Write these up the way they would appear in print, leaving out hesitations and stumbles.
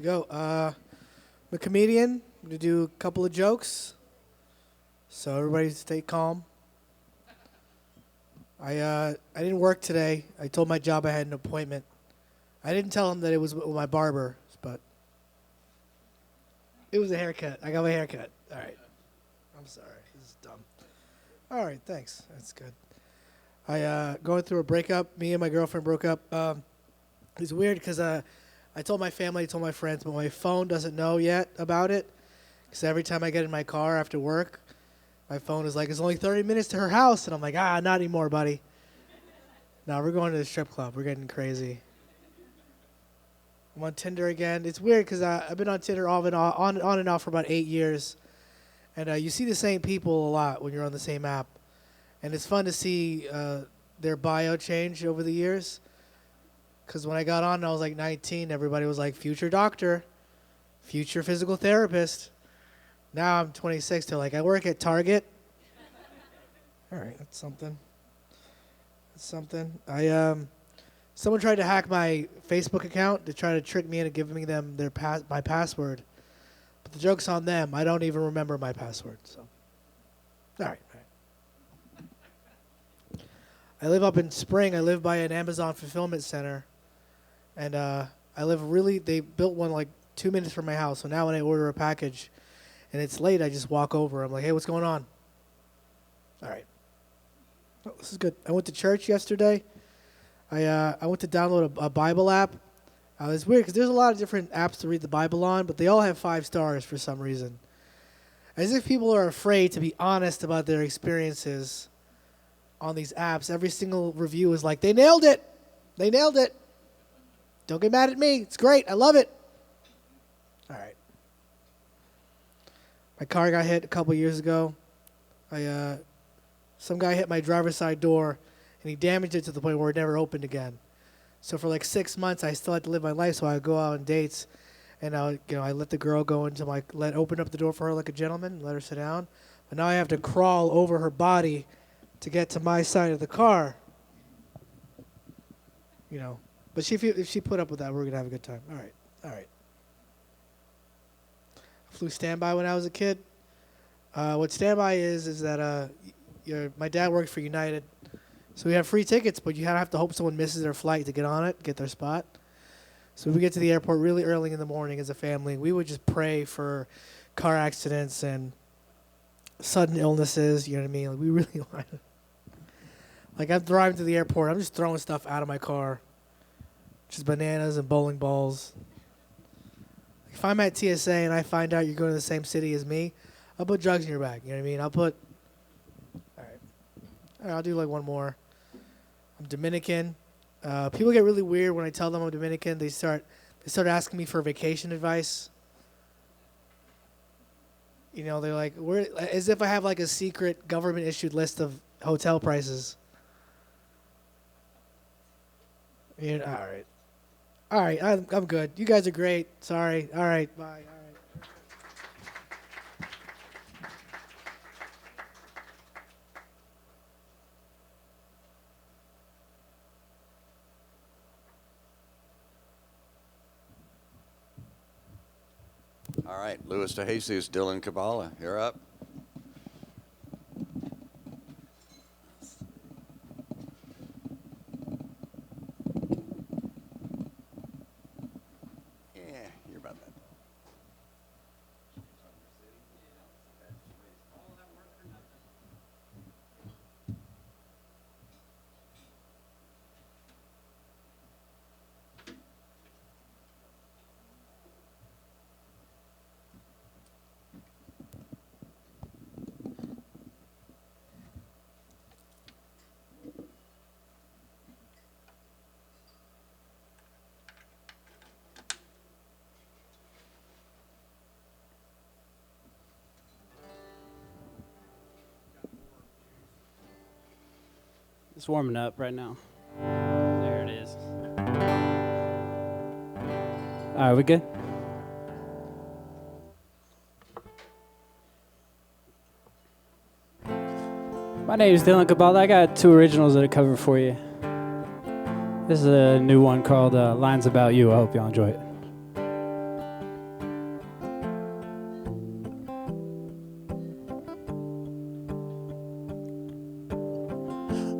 go. I'm a comedian. I'm going to do a couple of jokes. So everybody stay calm. I didn't work today. I told my job I had an appointment. I didn't tell them that it was with my barber, but it was a haircut. I got my haircut. All right. I'm sorry. This is dumb. All right, thanks. That's good. Going through a breakup. Me and my girlfriend broke up. It's weird because I told my family, I told my friends, but my phone doesn't know yet about it. Because every time I get in my car after work, my phone is like, it's only 30 minutes to her house. And I'm like, not anymore, buddy. No, we're going to the strip club. We're getting crazy. I'm on Tinder again. It's weird because I've been on Tinder on and off for about 8 years. And you see the same people a lot when you're on the same app. And it's fun to see their bio change over the years. Because when I got on and I was like 19, everybody was like, future doctor, future physical therapist. Now I'm 26. They're like, I work at Target. All right, that's something. That's something. Someone tried to hack my Facebook account to try to trick me into giving them my password. But the joke's on them. I don't even remember my password. So, all right. I live up in Spring. I live by an Amazon fulfillment center. And they built one like 2 minutes from my house. So now when I order a package and it's late, I just walk over. I'm like, hey, what's going on? All right. Oh, this is good. I went to church yesterday. I went to download a Bible app. It's weird because there's a lot of different apps to read the Bible on, but they all have 5 stars for some reason. As if people are afraid to be honest about their experiences on these apps. Every single review is like, they nailed it. They nailed it. Don't get mad at me. It's great. I love it. All right. My car got hit a couple years ago. Some guy hit my driver's side door, and he damaged it to the point where it never opened again. So for like 6 months, I still had to live my life, so I would go out on dates, and I let the girl go into open up the door for her like a gentleman, let her sit down. But now I have to crawl over her body to get to my side of the car. But if she put up with that, we're going to have a good time. All right. I flew standby when I was a kid. What standby is that my dad worked for United. So we have free tickets, but you have to hope someone misses their flight to get on it, get their spot. So we get to the airport really early in the morning as a family. We would just pray for car accidents and sudden illnesses, you know what I mean? Like, we really want to. Like, I'm driving to the airport. I'm just throwing stuff out of my car. Just bananas and bowling balls. If I'm at TSA and I find out you're going to the same city as me, I'll put drugs in your bag. You know what I mean? All right, I'll do like one more. I'm Dominican. People get really weird when I tell them I'm Dominican. They start asking me for vacation advice. They're like, as if I have like a secret government-issued list of hotel prices. All right, I'm good. You guys are great. Sorry. All right, bye. All right. All right, Luis de Jesus, Dylan Kabbalah, you're up. It's warming up right now. There it is. All right, we good? My name is Dylan Kabbalah. I got 2 originals that I cover for you. This is a new one called Lines About You. I hope y'all enjoy it.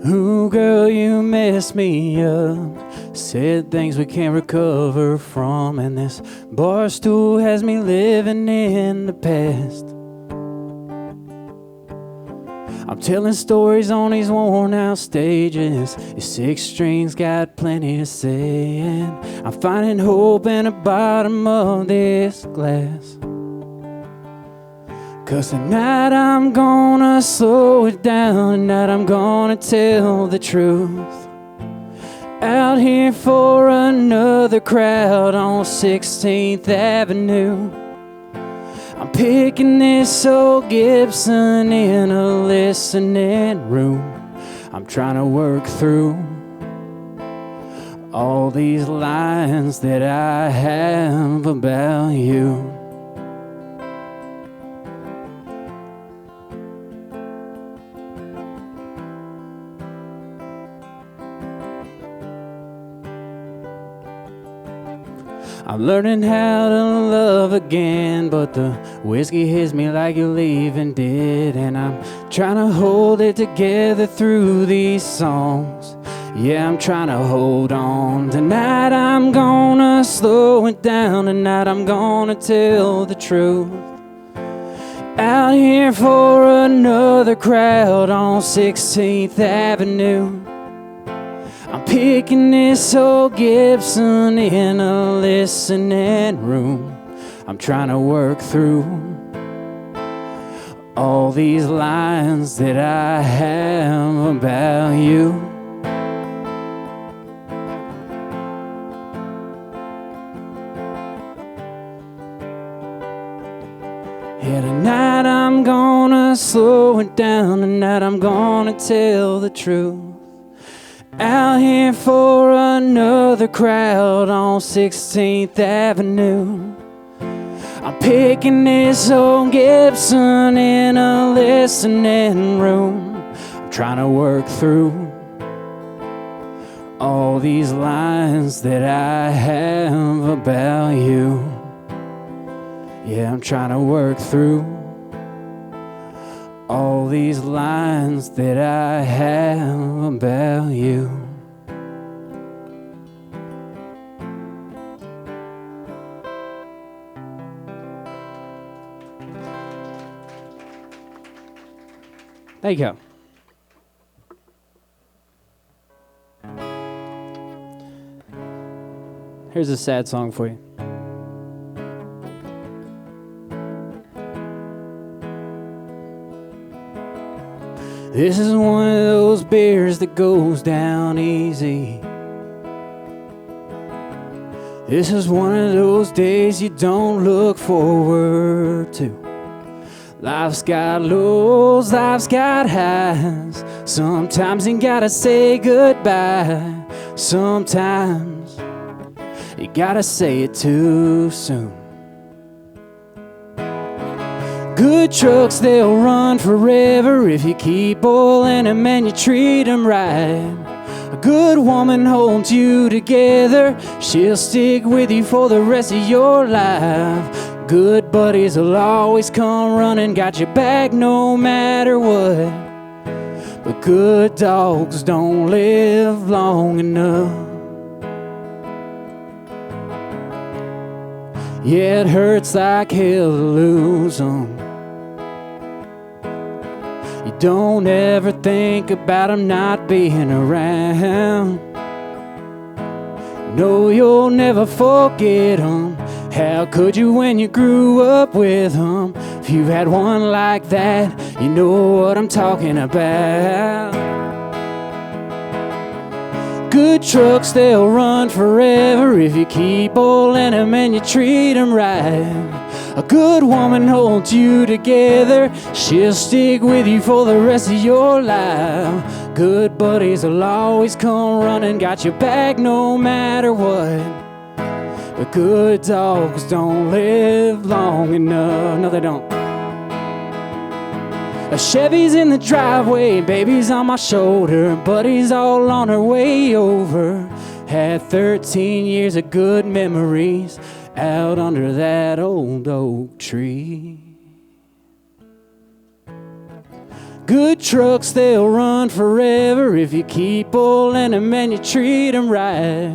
Ooh, girl, you messed me up. Said things we can't recover from, and this bar stool has me living in the past. I'm telling stories on these worn out stages. Your six strings got plenty to say, and I'm finding hope in the bottom of this glass. 'Cause tonight I'm gonna slow it down. Tonight I'm gonna tell the truth. Out here for another crowd on 16th Avenue. I'm picking this old Gibson in a listening room. I'm trying to work through all these lines that I have about you. I'm learning how to love again, but the whiskey hits me like you leaving did. And I'm trying to hold it together through these songs. Yeah, I'm trying to hold on. Tonight I'm gonna slow it down. Tonight I'm gonna tell the truth. Out here for another crowd on 16th Avenue. I'm picking this old Gibson in a listening room. I'm trying to work through all these lines that I have about you. Yeah, tonight I'm gonna slow it down. Tonight I'm gonna tell the truth. Out here for another crowd on 16th Avenue. I'm picking this old Gibson in a listening room. I'm trying to work through all these lines that I have about you. Yeah, I'm trying to work through all these lines that I have about you. There you go. Here's a sad song for you. This is one of those beers that goes down easy. This is one of those days you don't look forward to. Life's got lows, life's got highs. Sometimes you gotta say goodbye. Sometimes you gotta say it too soon. Good trucks, they'll run forever if you keep oiling them and you treat them right. A good woman holds you together. She'll stick with you for the rest of your life. Good buddies will always come running, got your back no matter what. But good dogs don't live long enough. Yeah, it hurts like hell to lose them. You don't ever think about them not being around. No, you'll never forget them. How could you when you grew up with them? If you've had one like that, you know what I'm talking about. Good trucks, they'll run forever if you keep oiling them and you treat them right. A good woman holds you together. She'll stick with you for the rest of your life. Good buddies will always come running, got your back no matter what. But good dogs don't live long enough. No, they don't. A Chevy's in the driveway, baby's on my shoulder, buddy's all on her way over. Had 13 years of good memories out under that old oak tree. Good trucks, they'll run forever if you keep pulling them and you treat them right.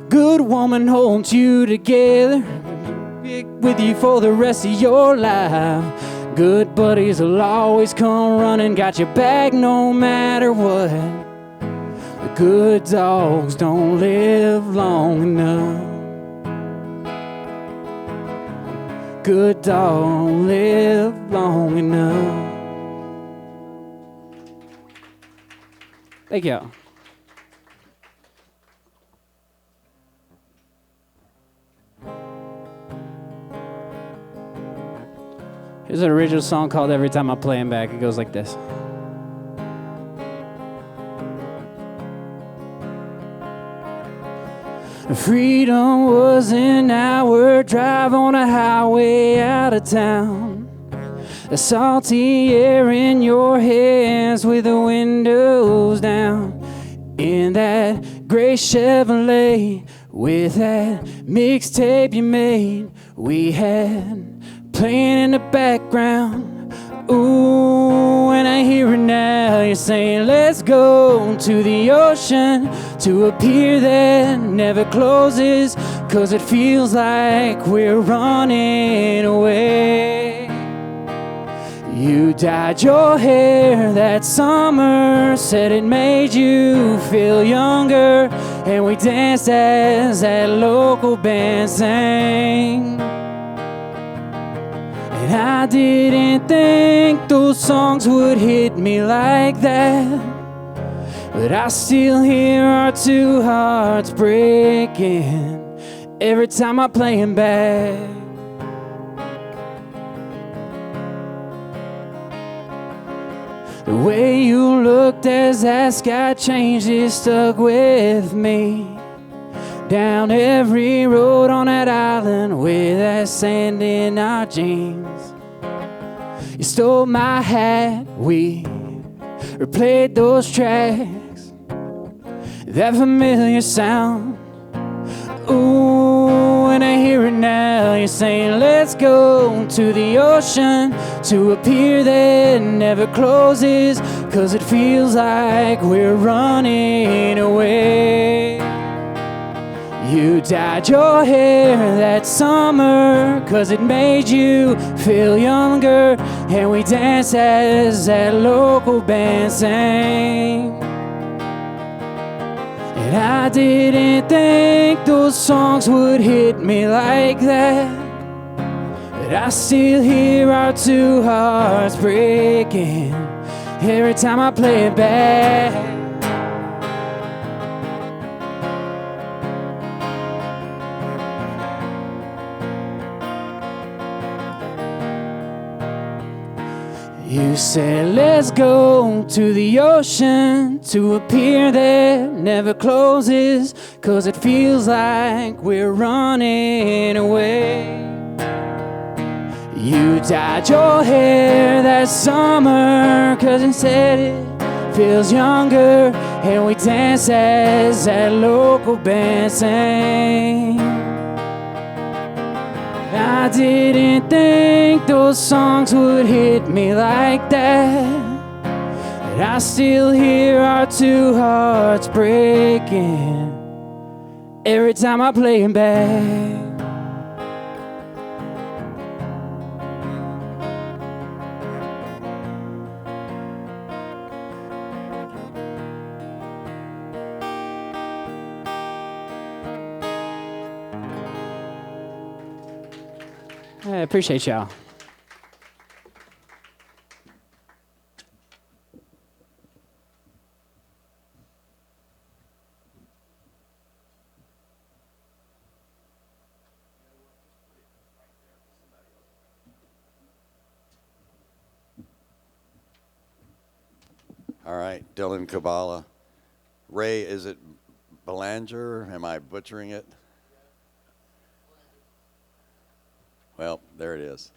Good woman holds you together, with you for the rest of your life. Good buddies will always come running, got your back no matter what. The good dogs don't live long enough. Good dog don't live long enough. Thank y'all. Here's an original song called Every Time I Play 'Em Back. It goes like this. Freedom was an hour drive on a highway out of town. The salty air in your hands with the windows down. In that gray Chevrolet with that mixtape you made, we had playing in the background. Ooh, when I hear it now, you're saying let's go to the ocean, to a pier that never closes, 'cause it feels like we're running away. You dyed your hair that summer, said it made you feel younger, and we danced as that local band sang. And I didn't think those songs would hit me like that, but I still hear our two hearts breaking every time I play 'em back. The way you looked as that sky changed, it stuck with me. Down every road on that island with that sand in our jeans. You stole my hat, we replayed those tracks, that familiar sound. Ooh, when I hear it now, you're saying let's go to the ocean, to a pier that never closes, 'cause it feels like we're running away. You dyed your hair that summer, 'cause it made you feel younger, and we danced as that local band sang. And I didn't think those songs would hit me like that, but I still hear our two hearts breaking every time I play it back. You said let's go to the ocean, to a pier that never closes, 'cause it feels like we're running away. You dyed your hair that summer, 'cause it said it feels younger, and we danced as that local band sang. I didn't think those songs would hit me like that, but I still hear our two hearts breaking every time I play 'em back. I appreciate y'all. All right, Dylan Kabbalah. Ray, is it Belanger? Am I butchering it? Well, there it is.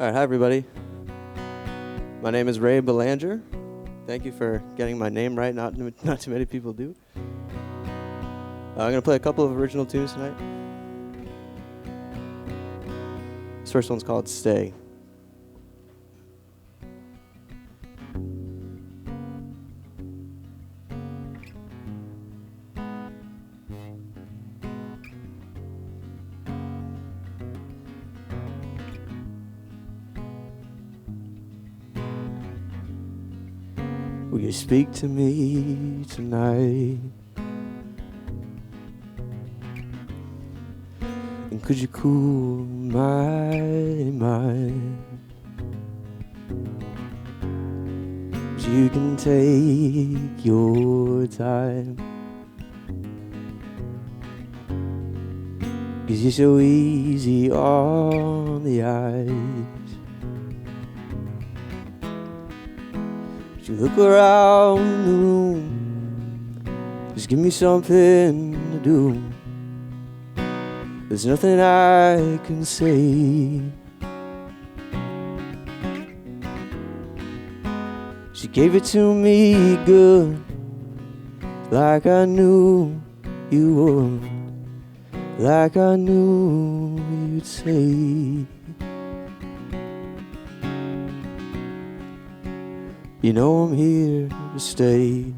All right, hi everybody. My name is Ray Belanger. Thank you for getting my name right. Not too many people do. I'm gonna play a couple of original tunes tonight. This first one's called "Stay." Will you speak to me tonight? And could you cool my mind? You can take your time, 'cause you're so easy on the eyes. You look around the room, just give me something to do. There's nothing I can say. She gave it to me good, like I knew you would, like I knew you'd say. You know I'm here to stay.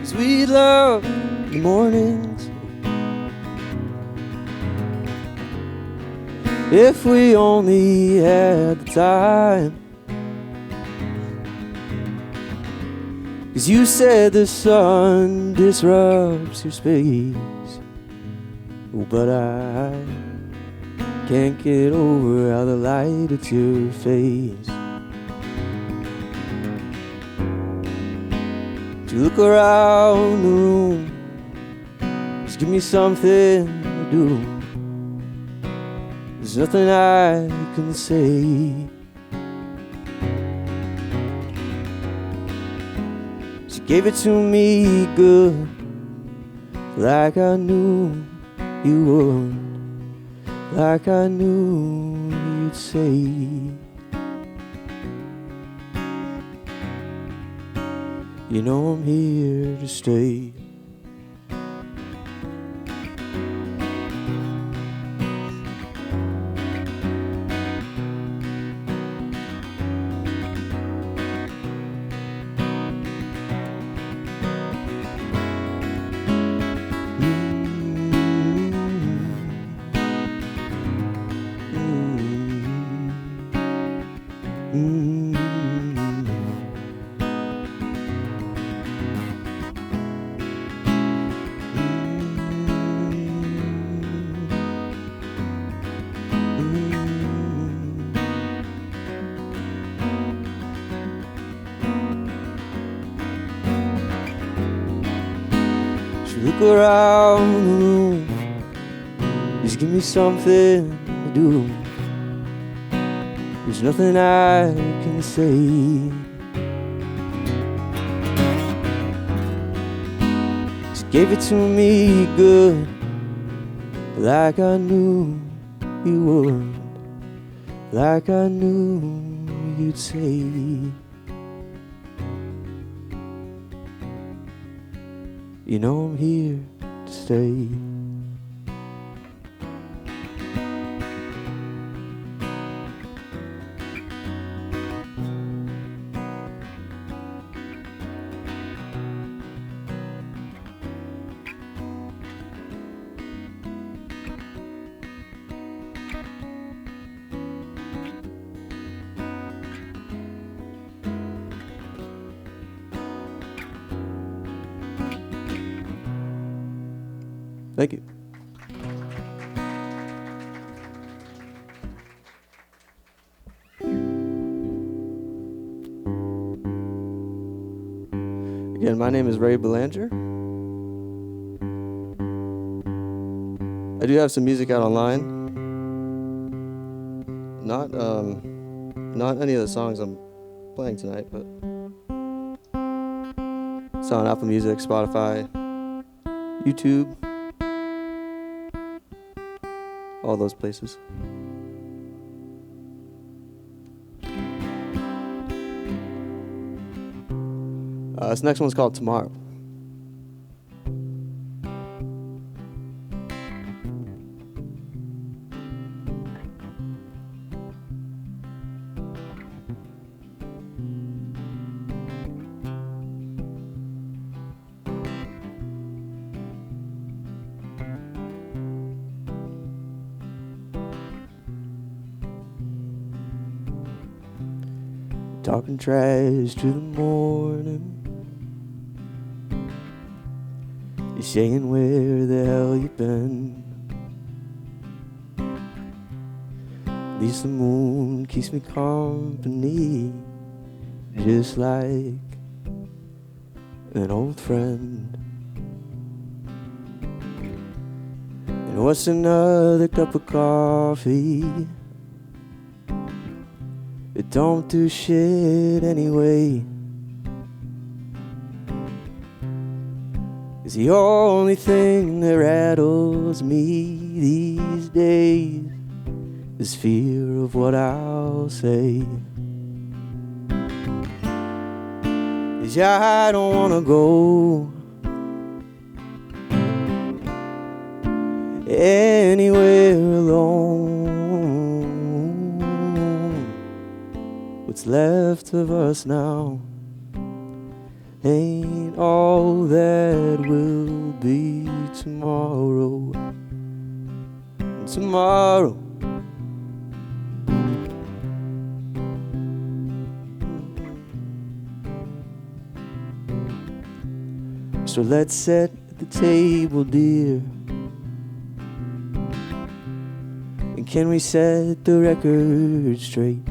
Sweet love in the mornings, if we only had the time. 'Cause you said the sun disrupts your space. Oh, but I can't get over how the light hits your face. You look around the room, just give me something to do. There's nothing I can say. She gave it to me good, like I knew you would, like I knew you'd say. You know I'm here to stay. Look around the room, just give me something to do. There's nothing I can say. She gave it to me good, like I knew you would, like I knew you'd say. You know I'm here to stay. Thank you. Again, my name is Ray Belanger. I do have some music out online. Not any of the songs I'm playing tonight, but it's on Apple Music, Spotify, YouTube, all those places. This next one's called Tomorrow. Talking trash to the morning. You're saying where the hell you been. At least the moon keeps me company, just like an old friend. And what's another cup of coffee? It don't do shit anyway. It's the only thing that rattles me these days is fear of what I'll say. 'Cause I don't wanna go anywhere alone. What's left of us now ain't all that will be tomorrow. Tomorrow. So let's set the table, dear. And can we set the record straight?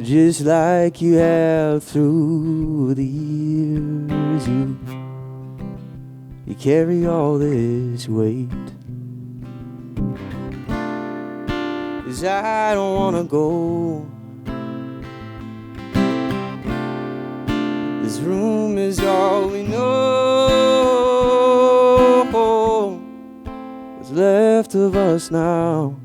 Just like you have through the years, you carry all this weight. 'Cause I don't wanna go. This room is all we know. What's left of us now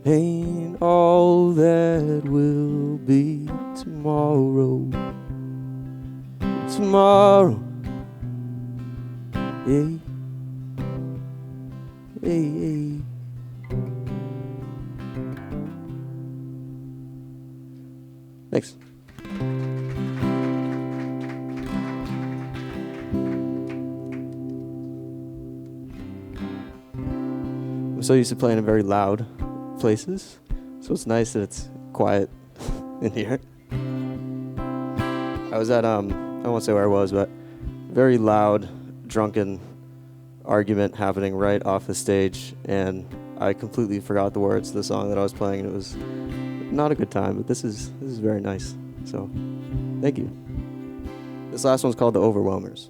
ain't all that will be tomorrow. Tomorrow. Hey. Hey, hey. Thanks. I'm so used to playing in very loud places, so it's nice that it's quiet in here. I was at I won't say where I was, but very loud, drunken argument happening right off the stage, and I completely forgot the words to the song that I was playing, and it was not a good time, but this is very nice. So, thank you. This last one's called The Overwhelmers.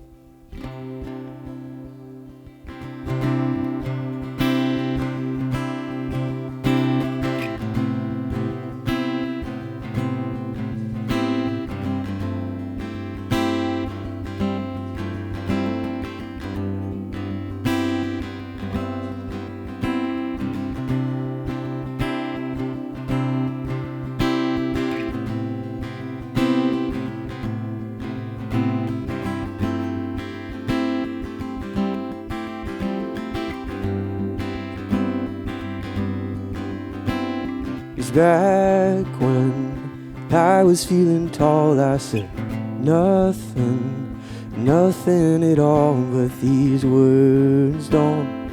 Back when I was feeling tall, I said nothing at all. But these words don't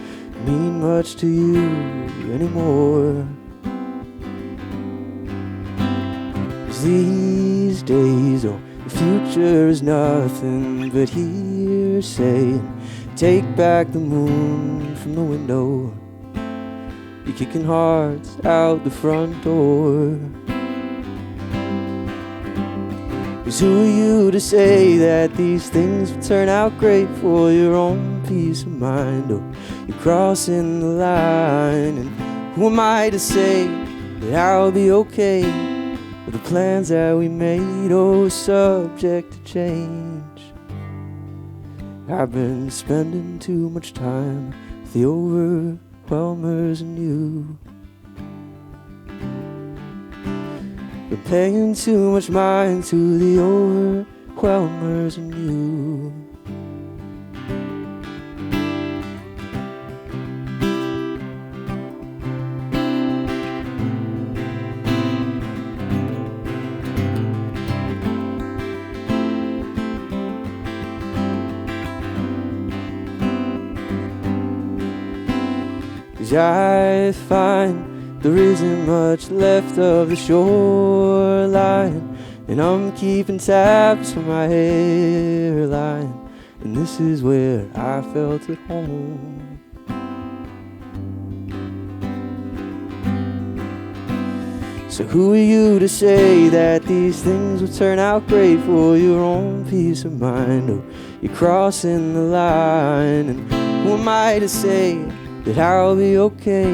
mean much to you anymore. 'Cause these days, oh, the future is nothing but hearsay. Take back the moon from the window. You're kicking hearts out the front door. 'Cause who are you to say that these things will turn out great for your own peace of mind? Oh, you're crossing the line, and who am I to say that I'll be okay with the plans that we made? Oh, subject to change. I've been spending too much time with the overwhelmers and you. Been paying too much mind to the overwhelmers and you. I find there isn't much left of the shoreline, and I'm keeping tabs for my hairline, and this is where I felt at home. So who are you to say that these things will turn out great for your own peace of mind? Oh, you're crossing the line, and who am I to say that I'll be okay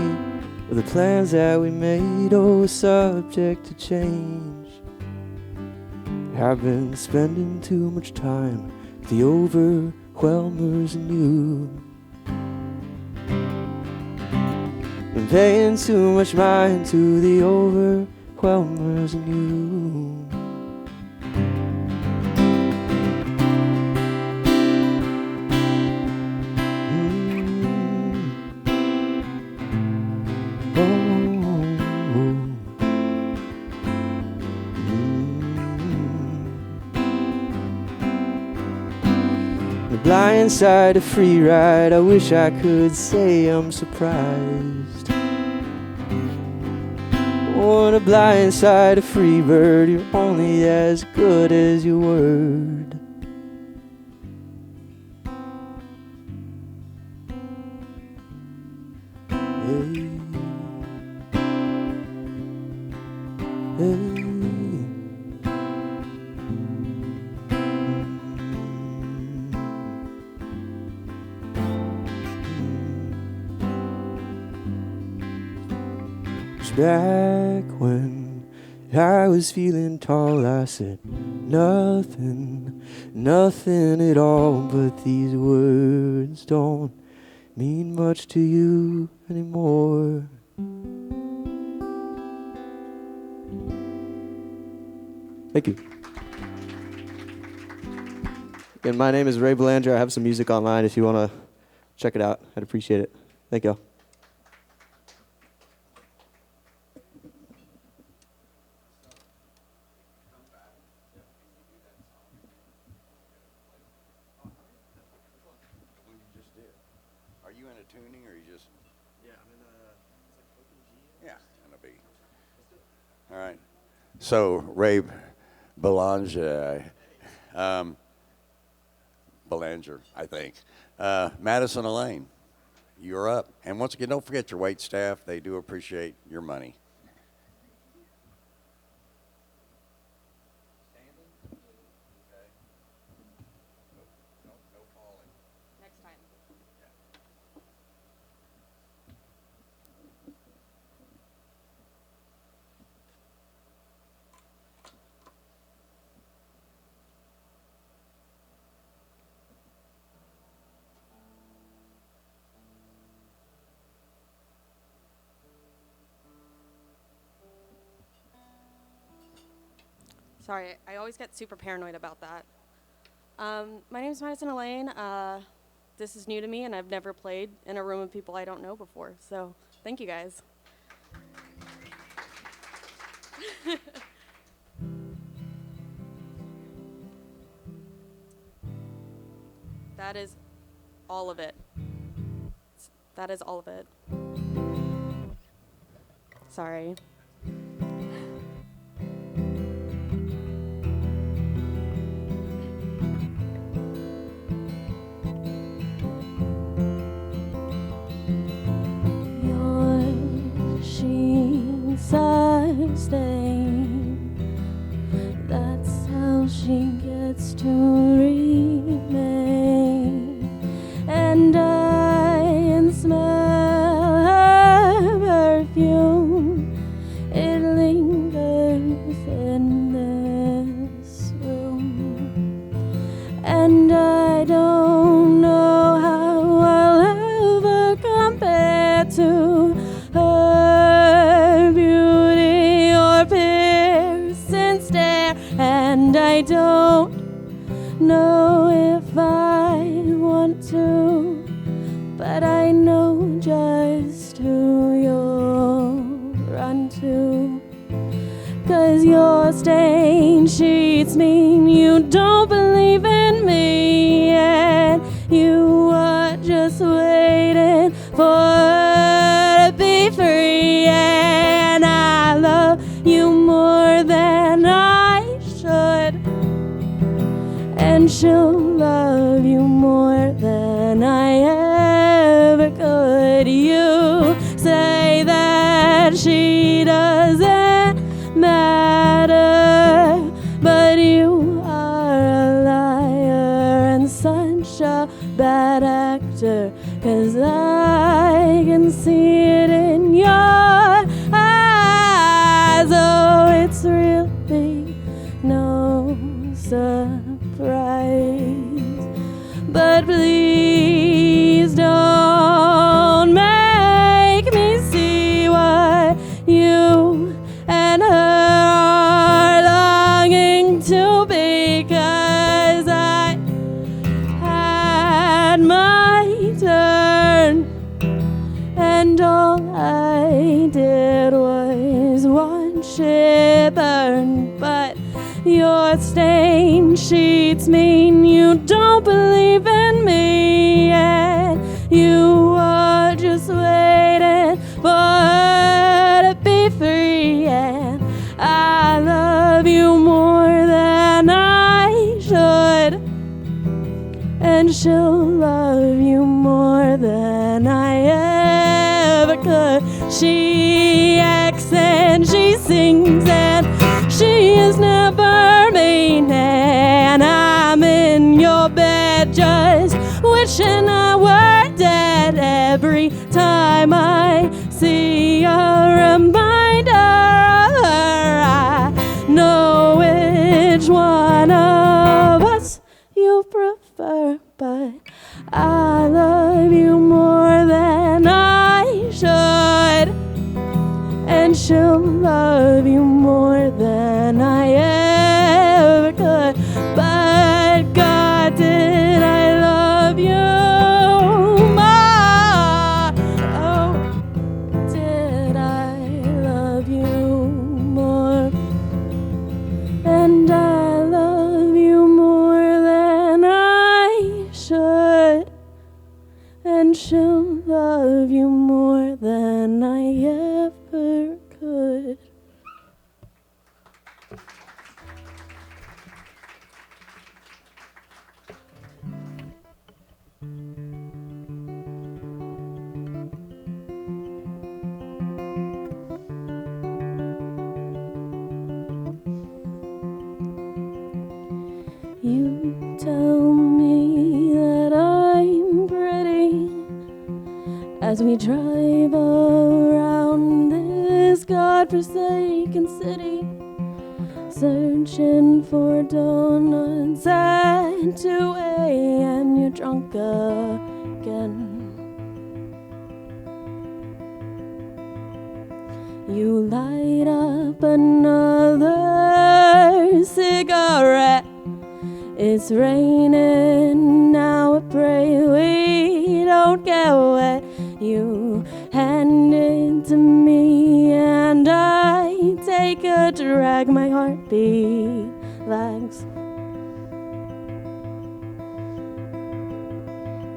with the plans that we made? Oh, subject to change. I've been spending too much time with the overwhelmers and you. Been paying too much mind to the overwhelmers and you. Blind side of free ride, I wish I could say I'm surprised. On the blind side of free bird, you're only as good as your word. Hey. Hey. Back when I was feeling tall, I said nothing, nothing at all. But these words don't mean much to you anymore. Thank you. Again, my name is Ray Belanger. I have some music online if you want to check it out. I'd appreciate it. Thank y'all. Are you in a tuning or you just? Yeah, I'm in a G. Yeah, in a B. All right. So Ray Belanger, Belanger, I think. Madison Elaine, you're up. And once again, don't forget your wait staff. They do appreciate your money. Sorry, I always get super paranoid about that. My name is Madison Elaine. This is new to me, and I've never played in a room of people I don't know before. So thank you guys. That is all of it. That is all of it. Sorry. Stain. That's how she to remain, and I can smell her perfume. It lingers in this room, and I don't know how I'll ever compare to her beauty or piercing stare, and I don't know if I want to, but I know just who you'll run to. 'Cause your stained sheets mean you don't believe in me, and you are just waiting for her to be free. And I love you more than I should, and she'll love you more than I ever could. You say that she doesn't matter, but you are a liar and such a bad actor, 'cause I can see it in your eyes. Oh, it's really no surprise, but please don't make me see what you and her are longing to be, 'cause I had my turn, and all I did was watch it burn. But your stained sheets mean you don't believe in me, and you are just waiting for her to be free. And I love you more than I should, and she'll love you more than I ever could. She acts and she sings, and she is never mean, and I'm in your bed just wishing I were dead. Every time I see a reminder of her, I know which one of us you prefer. But I love you more than I should, and she'll love you more than I ever could. But God, did I love you more? Oh, did I love you more? And I love you more than I should, and she'll love you more than I ever could. You tell me that I'm pretty as we drive around this godforsaken city, searching for donuts at 2 a.m. You're drunk again. You light up another cigarette. It's raining now, I pray we don't get wet. You hand it to me and I take a drag. My heartbeat lags,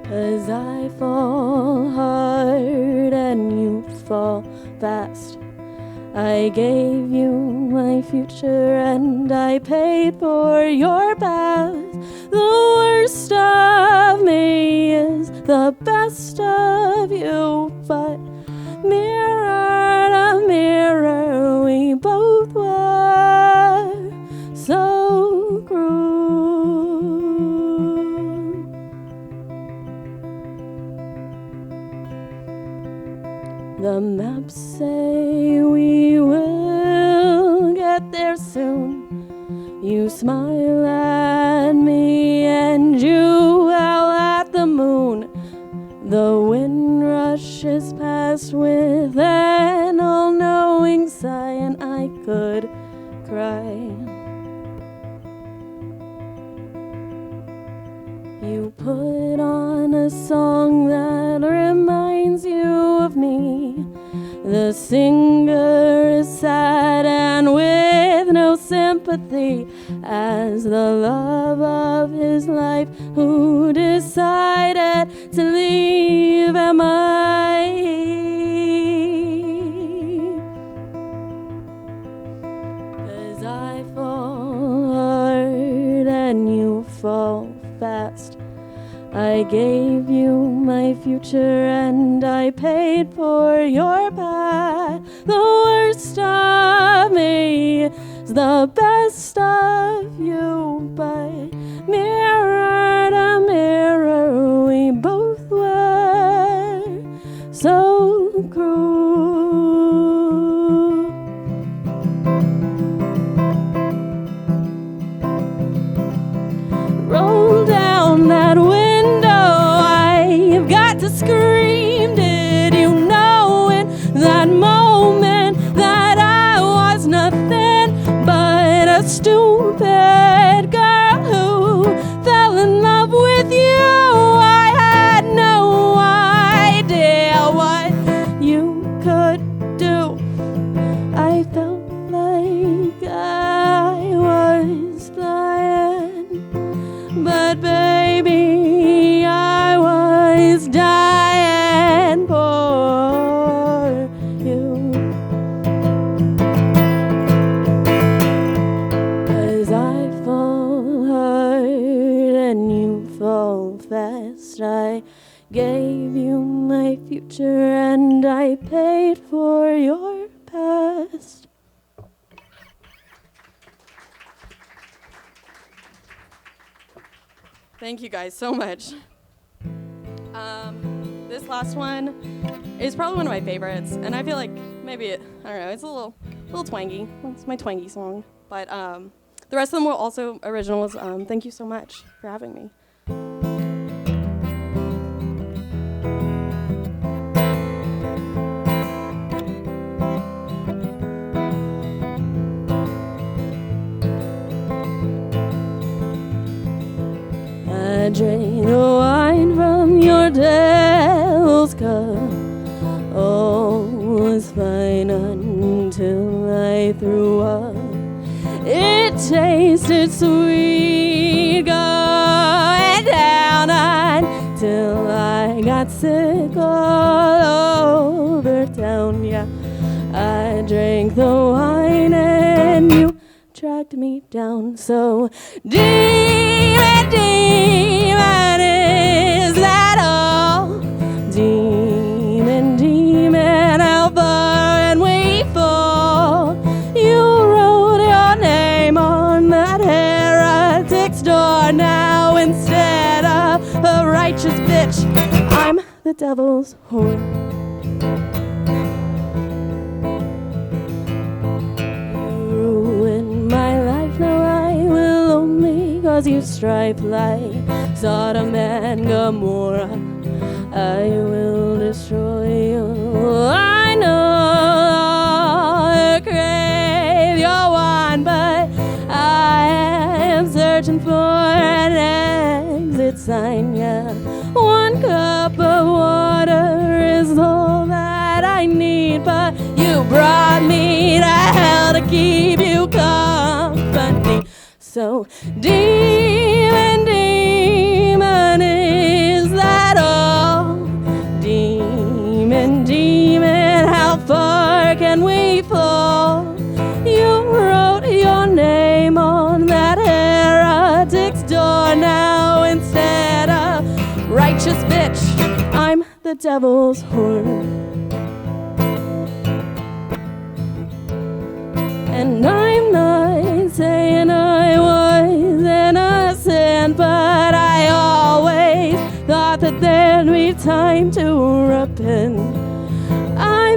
'cause I fall hard and you fall fast. I gave you my future and I paid for your past. The worst of me is the best of you, but mirror to mirror, we both were so cruel. The maps say we will get there soon. You smile at me and you howl at the moon. The wind rushes past with an all-knowing sigh, and I could cry. You put on a song that reminds you of me. The singer is sad and with no sympathy, as the love of his life who decided to leave am I. 'Cause I fall hard and you fall fast. I gave you my future and I paid for your past. The worst of me is the best of you, but mirror to mirror we both were so cruel. Roll down that window, I've got to scream. Did you know in that moment that I was nothing but a stupid girl who fell in love with you? I had no idea what you could do. I felt like I was flying, but baby, I was dying for you. 'Cause I fall hard and you fall fast. I gave you my future and I paid for your past. Thank you guys so much. This last one is probably one of my favorites, and I feel like maybe I don't know, it's a little twangy. It's my twangy song, but the rest of them were also originals. Thank you so much for having me. I drank the wine from your devil's cup. All was fine until I threw up. It tasted sweet going down until I got sick all over town. Yeah, I drank the wine and you tracked me down. So demon, demon, is that all? Demon, demon, how far can we fall? You wrote your name on that heretic's door. Now instead of a righteous bitch, I'm the devil's whore. Cause you strive like Sodom and Gomorrah. I will destroy you. I know I crave your wine, but I am searching for an exit sign. Yeah, one cup of water is all that I need, but you brought me to hell to keep you company. So demon, demon, is that all? Demon, demon, how far can we fall? You wrote your name on that heretic's door. Now instead of righteous bitch, I'm the devil's whore. And I'm not saying I was innocent, but I always thought that there'd be time to repent. I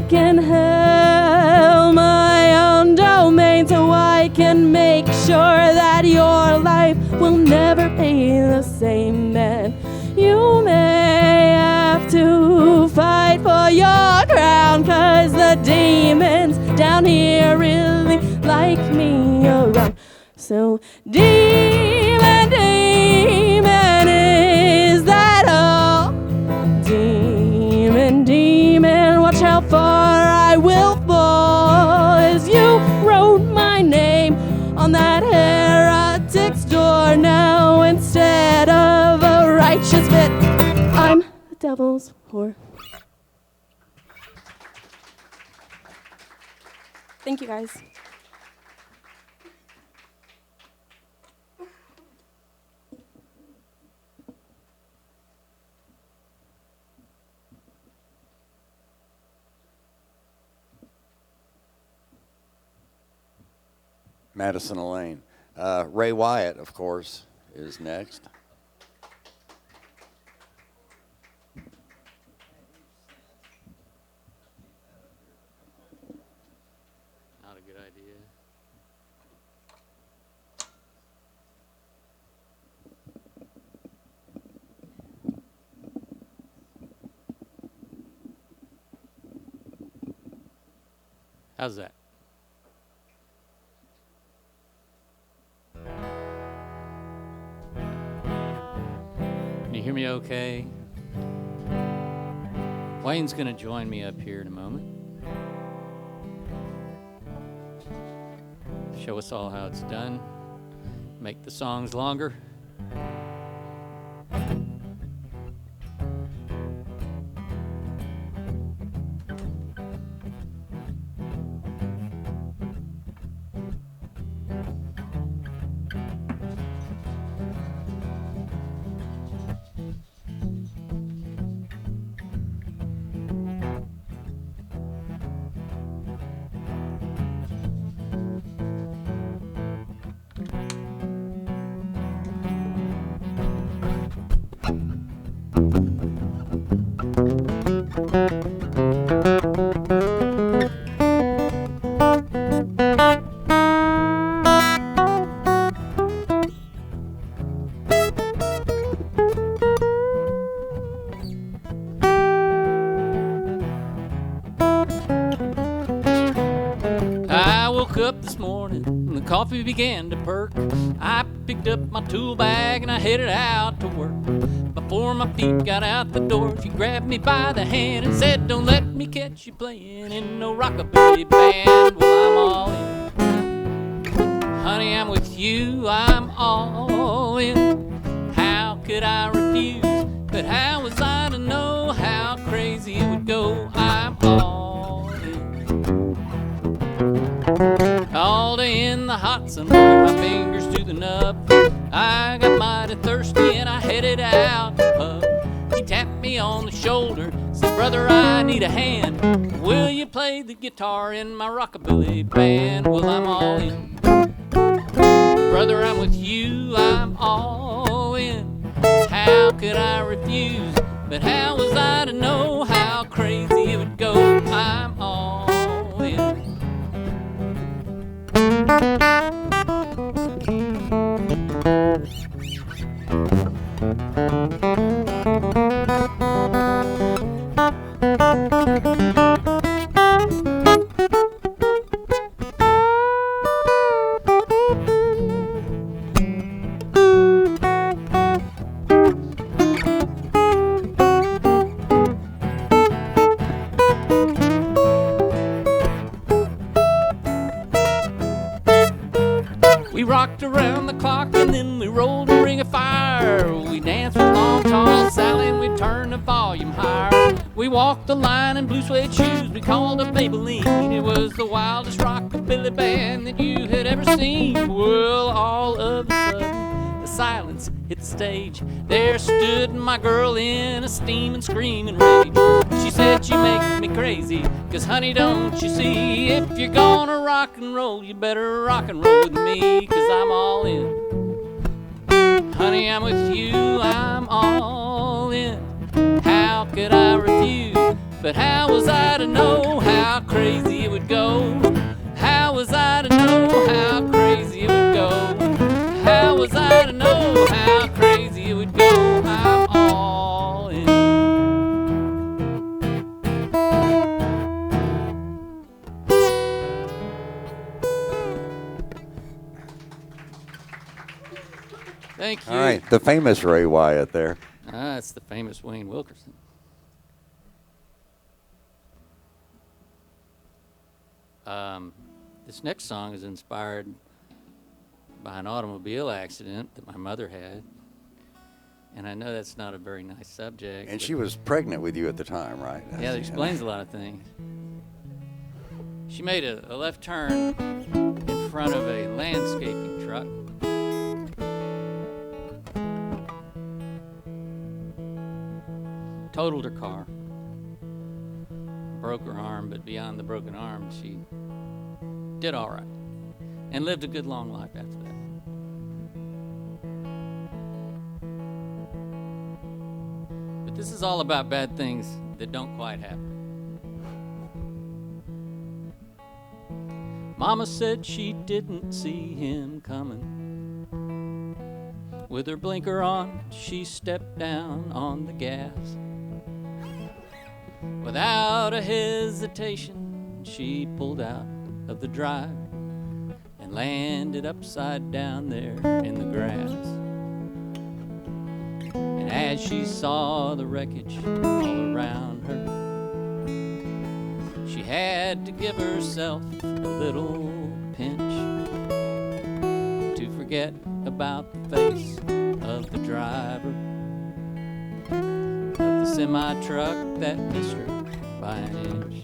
can have my own domain, so I can make sure that your life will never be the same. Then you may have to fight for your crown, 'cause the demons down here really like me around. So demon, demon, is that all? Demon, demon, watch how far I will fall, as you wrote my name on that heretic's door. Now instead of a righteous bit, I'm the devil's whore. Thank you, guys. Madison Elaine. Ray Wyatt, of course, is next. Not a good idea. How's that? Can you hear me okay? Wayne's gonna join me up here in a moment. Show us all how it's done. Make the songs longer. Up this morning and the coffee began to perk. I picked up my tool bag and I headed out to work. Before my feet got out the door, she grabbed me by the hand and said, "Don't let me catch you playing in no rockabilly band." Well, I'm all in. Honey, I'm with you, I'm all in. How could I refuse? But how was I to know how crazy it would go? I'm all in. All day in the hot sun, running my fingers to the nub. I got mighty thirsty and I headed out to the pub. He tapped me on the shoulder, said, "Brother, I need a hand. Will you play the guitar in my rockabilly band?" Well, I'm all in. Brother, I'm with you, I'm all in. How could I refuse? But how was I to know how crazy it would go? I'm all in. We rocked around the clock and then we rolled a ring of fire. We danced with long, tall Sally and we turned the volume higher. We walked the line in blue suede shoes we called a Maybelline. It was the wildest rockabilly band that you had ever seen. Well, all of a sudden, the silence hit the stage. There stood my girl in a steaming, screaming rage. She said, "You make me crazy, 'cause honey, don't you see? If you're gonna rock and roll, you better rock and roll with me, 'cause I'm all in. Honey, I'm with you, I'm all in. How could I refuse? But how was I to know how Thank you. All right, the famous Ray Wyatt there. It's the famous Wayne Wilkerson. This next song is inspired by an automobile accident that my mother had. And I know that's not a very nice subject. And she was pregnant with you at the time, right? Yeah, that explains a lot of things. She made a left turn in front of a landscaping truck. Totaled her car. Broke her arm, but beyond the broken arm, she did all right. And lived a good long life after that. But this is all about bad things that don't quite happen. Mama said she didn't see him coming. With her blinker on, she stepped down on the gas. Without a hesitation, she pulled out of the drive and landed upside down there in the grass. And as she saw the wreckage all around her, she had to give herself a little pinch to forget about the face of the driver of the semi-truck that missed her by an inch.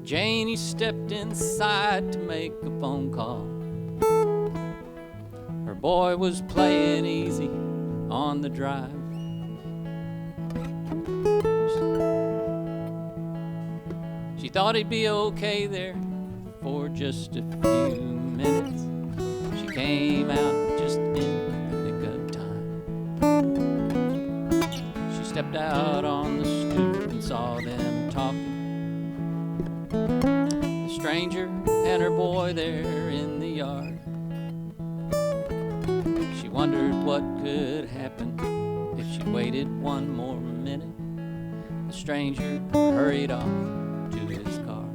Janie stepped inside to make a phone call. Her boy was playing easy on the drive. She thought he'd be okay there for just a few minutes. She came out just in the nick of time. She stepped out on the stoop and saw them talking. The stranger and her boy there in the yard. She wondered what could happen if she waited one more minute. The stranger hurried off to his car.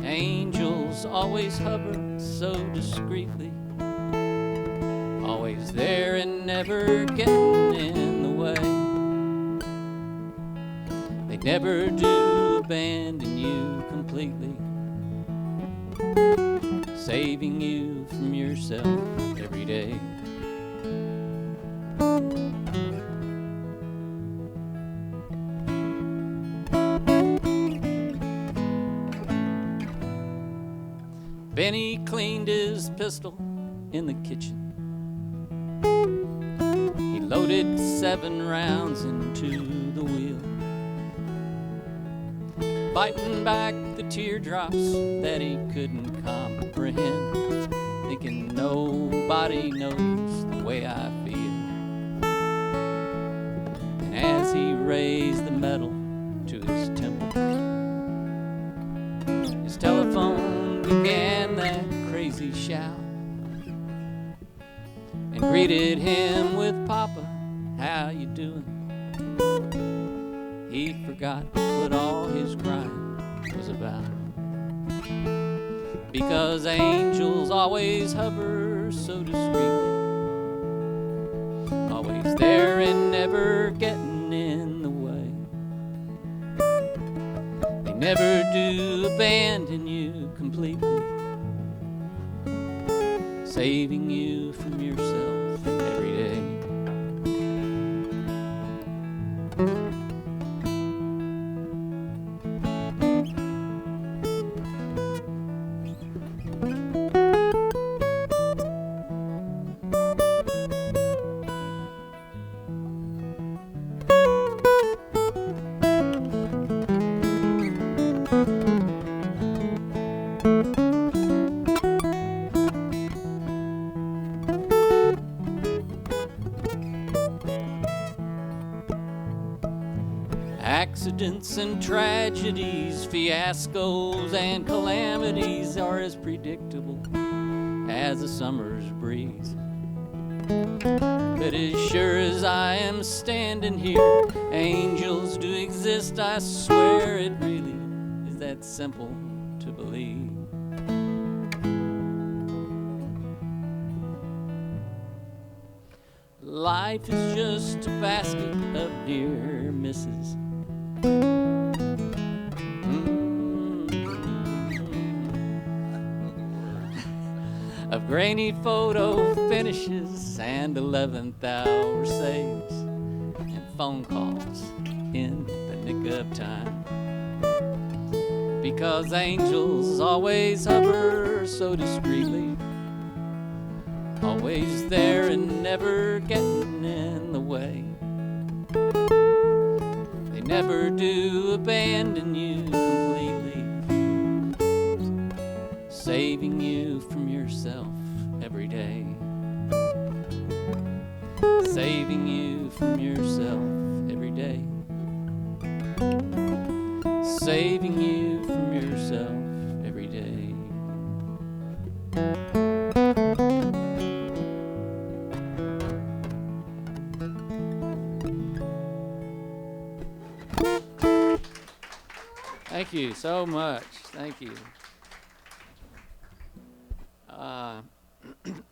Angels always hover so discreetly, always there and never getting in the way. They never do abandon you completely, saving you from yourself every day. Benny cleaned his pistol in the kitchen. He loaded 7 rounds into the wheel, fighting back the teardrops that he couldn't comprehend, thinking nobody knows the way I feel. And as he raised the metal to his temple, his telephone began that crazy shout and greeted him with, "Papa, how you doing?" He forgot what all his crying was about, because angels always hover so discreetly, always there and never getting in the way. They never do abandon you completely, saving you from yourself every day. Accidents and tragedies, fiascos and calamities are as predictable as a summer's breeze. But as sure as I am standing here, angels do exist, I swear it really is that simple to believe. Life is just a basket of near misses. Of grainy photo finishes and 11th hour saves and phone calls in the nick of time. Because angels always hover so discreetly, always there and never getting in the way. They never do abandon you completely, saving you from yourself every day. Saving you from yourself every day. Saving you from yourself every day. Thank you so much. Thank you.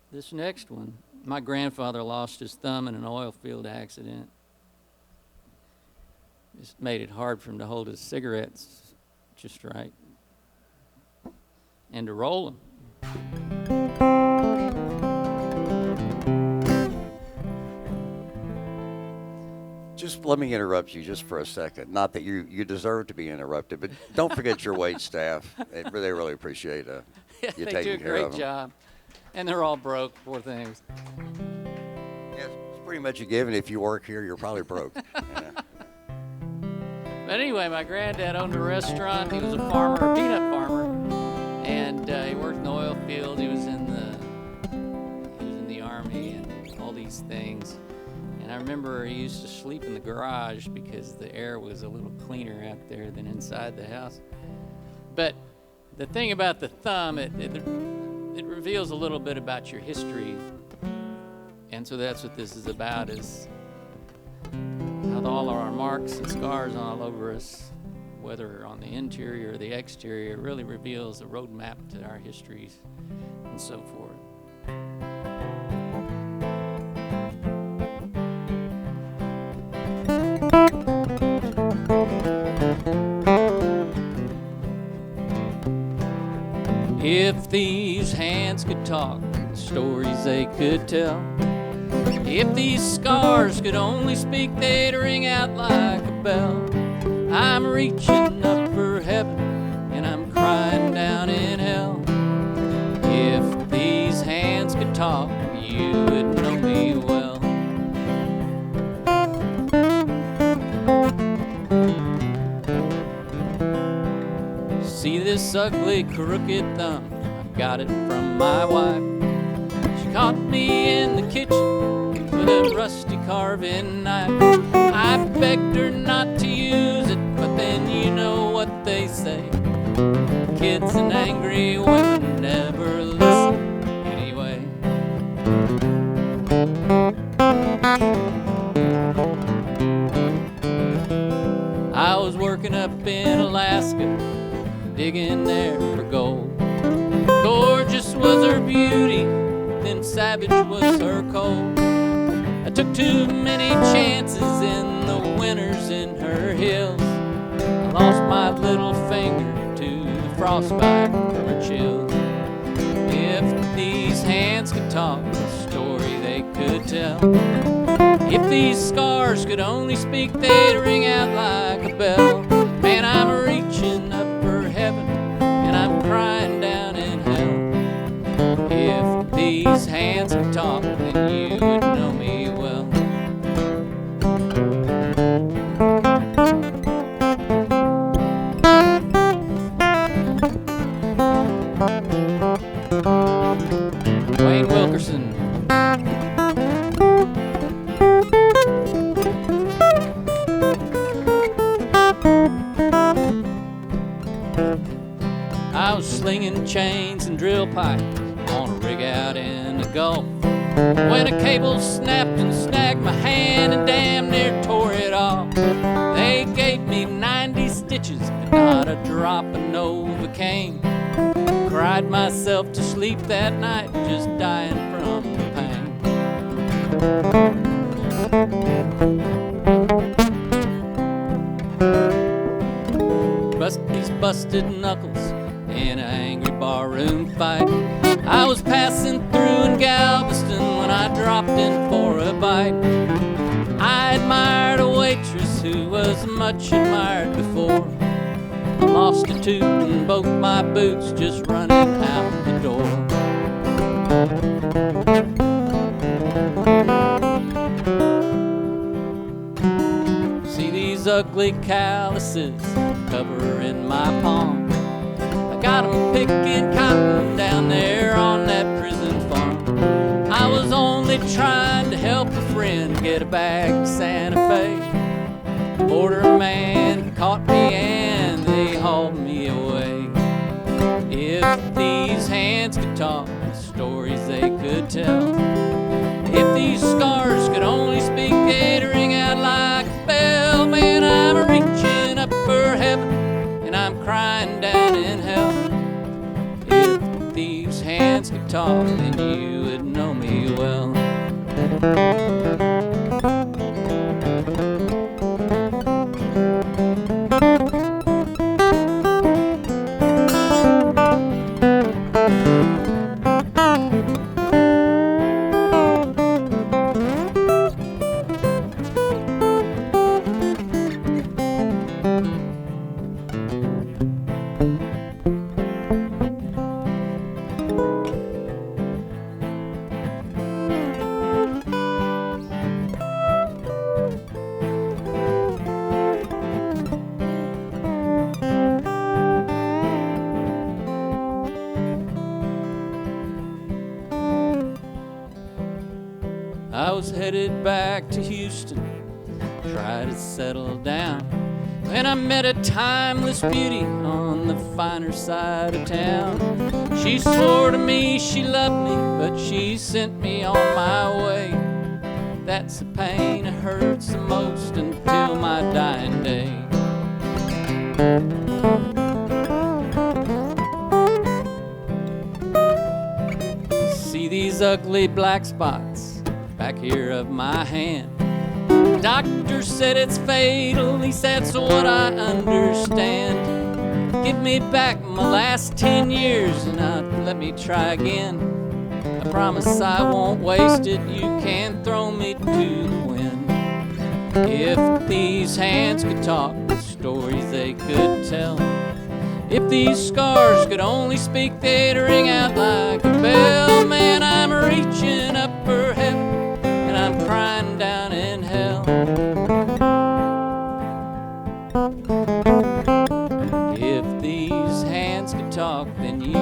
This next one, my grandfather lost his thumb in an oil field accident. Just made it hard for him to hold his cigarettes just right and to roll them. Just let me interrupt you just for a second. Not that you deserve to be interrupted, but don't forget your wait staff. They really appreciate you They do a taking care of great them. job. And they're all broke, poor things. Yes, it's pretty much a given. If you work here, you're probably broke. Yeah. But anyway, my granddad owned a restaurant. He was a farmer, a peanut farmer, and he worked in the oil field. He was in the army and all these things. And I remember he used to sleep in the garage because the air was a little cleaner out there than inside the house. But the thing about the thumb, it reveals a little bit about your history. And so that's what this is about, is how all of our marks and scars all over us, whether on the interior or the exterior, really reveals a roadmap to our histories and so forth. If these hands could talk, the stories they could tell. If these scars could only speak, they'd ring out like a bell. I'm reaching up for heaven, and I'm crying down in hell. If these hands could talk, you would know me well. See this ugly crooked thumb, I got it from my wife. She caught me in the kitchen with a rusty carving knife. I begged her not to use it, but then you know what they say. Kids and angry women never listen anyway. I was working up in Alaska, digging there for gold. Gorgeous was her beauty, then savage was her cold. I took too many chances in the winters in her hills. I lost my little finger to the frostbite from her chills. If these hands could talk, the story they could tell. If these scars could only speak, they'd ring out like a bell. Man, I'm reaching up for heaven, and I'm crying down in hell. If these hands could talk, then you would know me well. Wayne Wilkerson. I was slinging chains and drill pipes on a rig out in the Gulf. when a cable snapped and snagged my hand and damn near tore it off. They gave me 90 stitches, but not a drop of Novocaine. Cried myself to sleep that night, just dying from the pain. These busted knuckles in an angry barroom fight. I was passing through in Galveston when I dropped in for a bite. I admired a waitress who was much admired before. Lost a tooth and both my boots just running out the door. See these ugly calluses covering my palm. I got 'em picking cotton down there on that prison farm. I was only trying to help a friend get a bag to Santa Fe. Border man caught me and they hauled me away. If these hands could talk, the stories they could tell. If these scars could only speak, they'd ring out like a bell. Man, I'm reaching up for heaven and I'm crying down in hell. If these hands could talk, then you would know me well. I was headed back to Houston, try to settle down, when I met a timeless beauty on the finer side of town. She swore to me she loved me, but she sent me on my way. That's the pain that hurts the most until my dying day. See these ugly black spots back here of my hand. Doctor said it's fatal, at least that's what I understand. Give me back my last 10 years and let me try again. I promise I won't waste it, you can throw me to the wind. If these hands could talk, the stories they could tell. If these scars could only speak, they'd ring out like a bell. Man, I'm reaching up for heaven, I'm crying down in hell. If these hands could talk, then you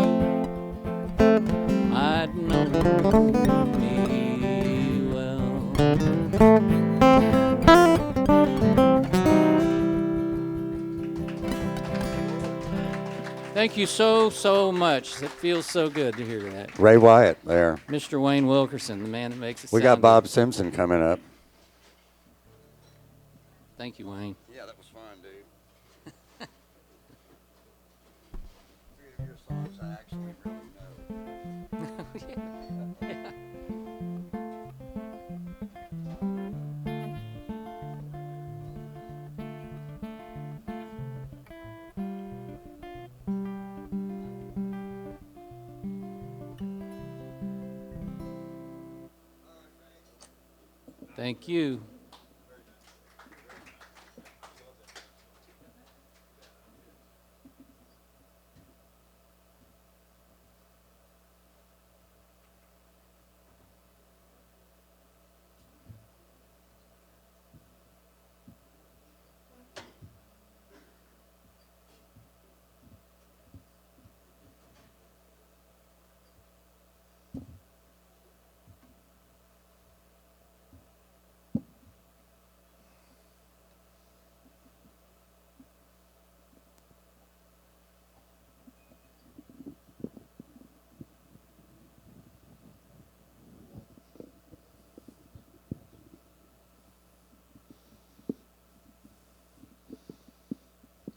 might know me well. Thank you so much. It feels so good to hear that. Ray Wyatt there. Mr. Wayne Wilkerson, the man that makes it We sound got Bob good. Simpson coming up. Thank you, Wayne. Yeah, that was fun, dude. Three of your songs I actually really know. Thank you.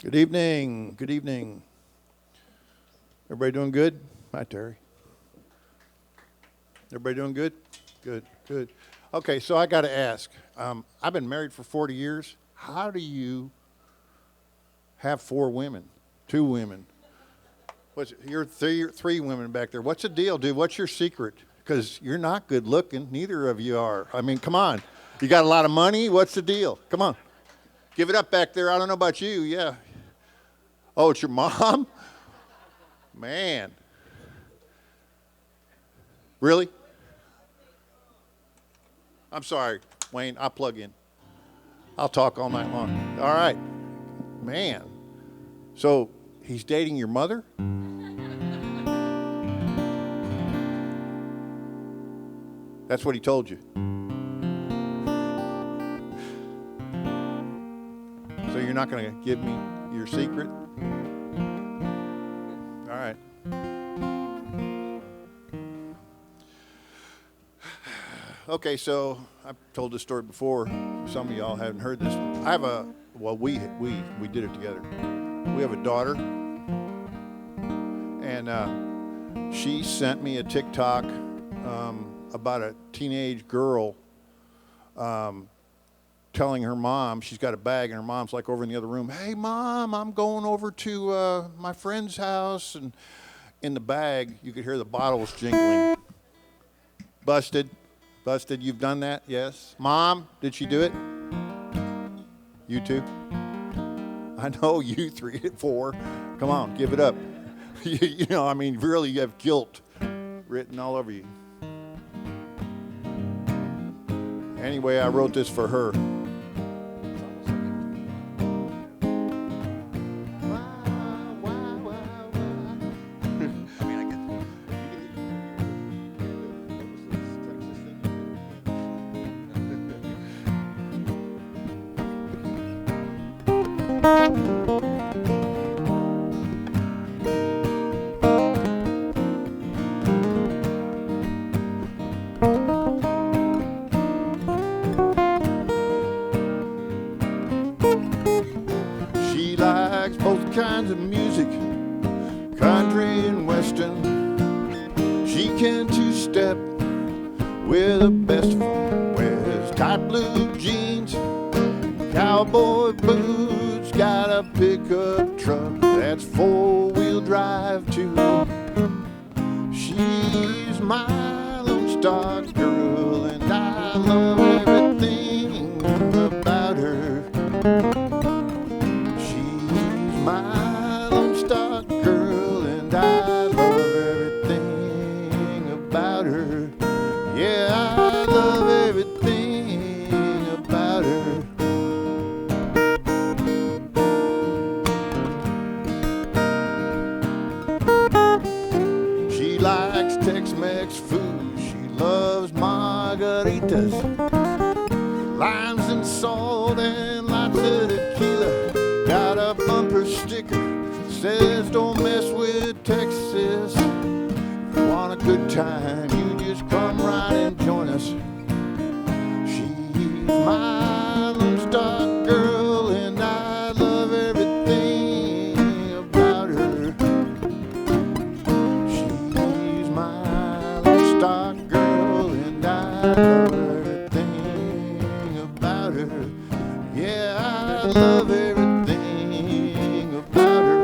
Good evening. Good evening. Everybody doing good? Hi, Terry. Everybody doing good? Good, good. Okay, so I got to ask. I've been married for 40 years. How do you have 4 women, 2 women? You're three women back there. What's the deal, dude? What's your secret? Because you're not good looking. Neither of you are. I mean, come on. You got a lot of money? What's the deal? Come on. Give it up back there. I don't know about you. Yeah. Oh, it's your mom? Man. Really? I'm sorry, Wayne. I'll plug in. I'll talk all night long. All right. Man. So he's dating your mother? That's what he told you. So you're not going to give me your secret? All right. Okay, so I've told this story before. Some of y'all haven't heard this. I have we did it together. We have a daughter, and she sent me a TikTok about a teenage girl telling her mom, she's got a bag, and her mom's like over in the other room, hey, Mom, I'm going over to my friend's house. And in the bag, you could hear the bottles jingling. Busted. You've done that? Yes. Mom, did she do it? You too? I know you 3 and 4. Come on, give it up. You know, I mean, really, you have guilt written all over you. Anyway, I wrote this for her. She likes both kinds of music, country and western. She can two-step with the best of them. Wears tight blue jeans, cowboy boots, got a pickup truck that's 4-wheel drive too. She's my Lone Star girl, and I love everything about her. She's my Lone Star girl, and I love everything about her. Yeah, I love everything about her. She likes Tex-Mex food. She loves margaritas, limes and salt and lots of tequila. Got a bumper sticker says don't mess with Texas. If you want a good time, you just come right and join us. She's my Lone Star girl, and I love everything about her. She's my Lone Star girl, and I love everything about her. Yeah, I love everything about her.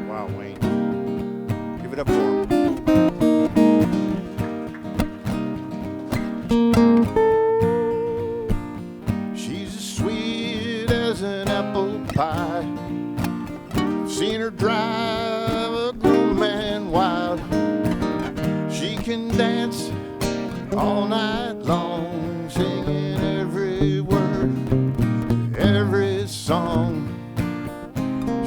Wow, Wayne. Give it up for him. She's as sweet as an apple pie. Seen her drive a grown man wild. She can dance all night long, singing every word, every song.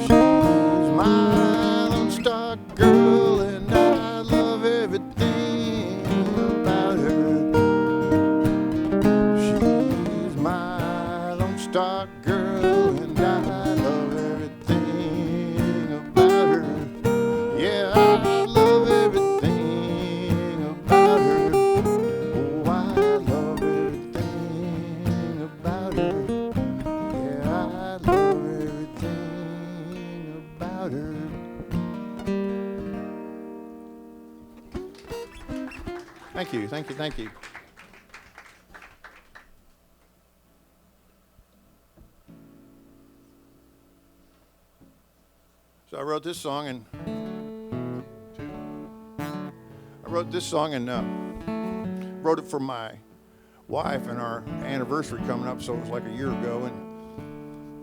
She's my Lone Star girl, and I love everything about her. She's my Lone Star girl, and I love everything about her. Yeah, I love everything about her. Oh, I love everything about her. Yeah, I love everything about her. Thank you, thank you, thank you. So I wrote this song and wrote it for my wife and our anniversary coming up, so it was like a year ago. And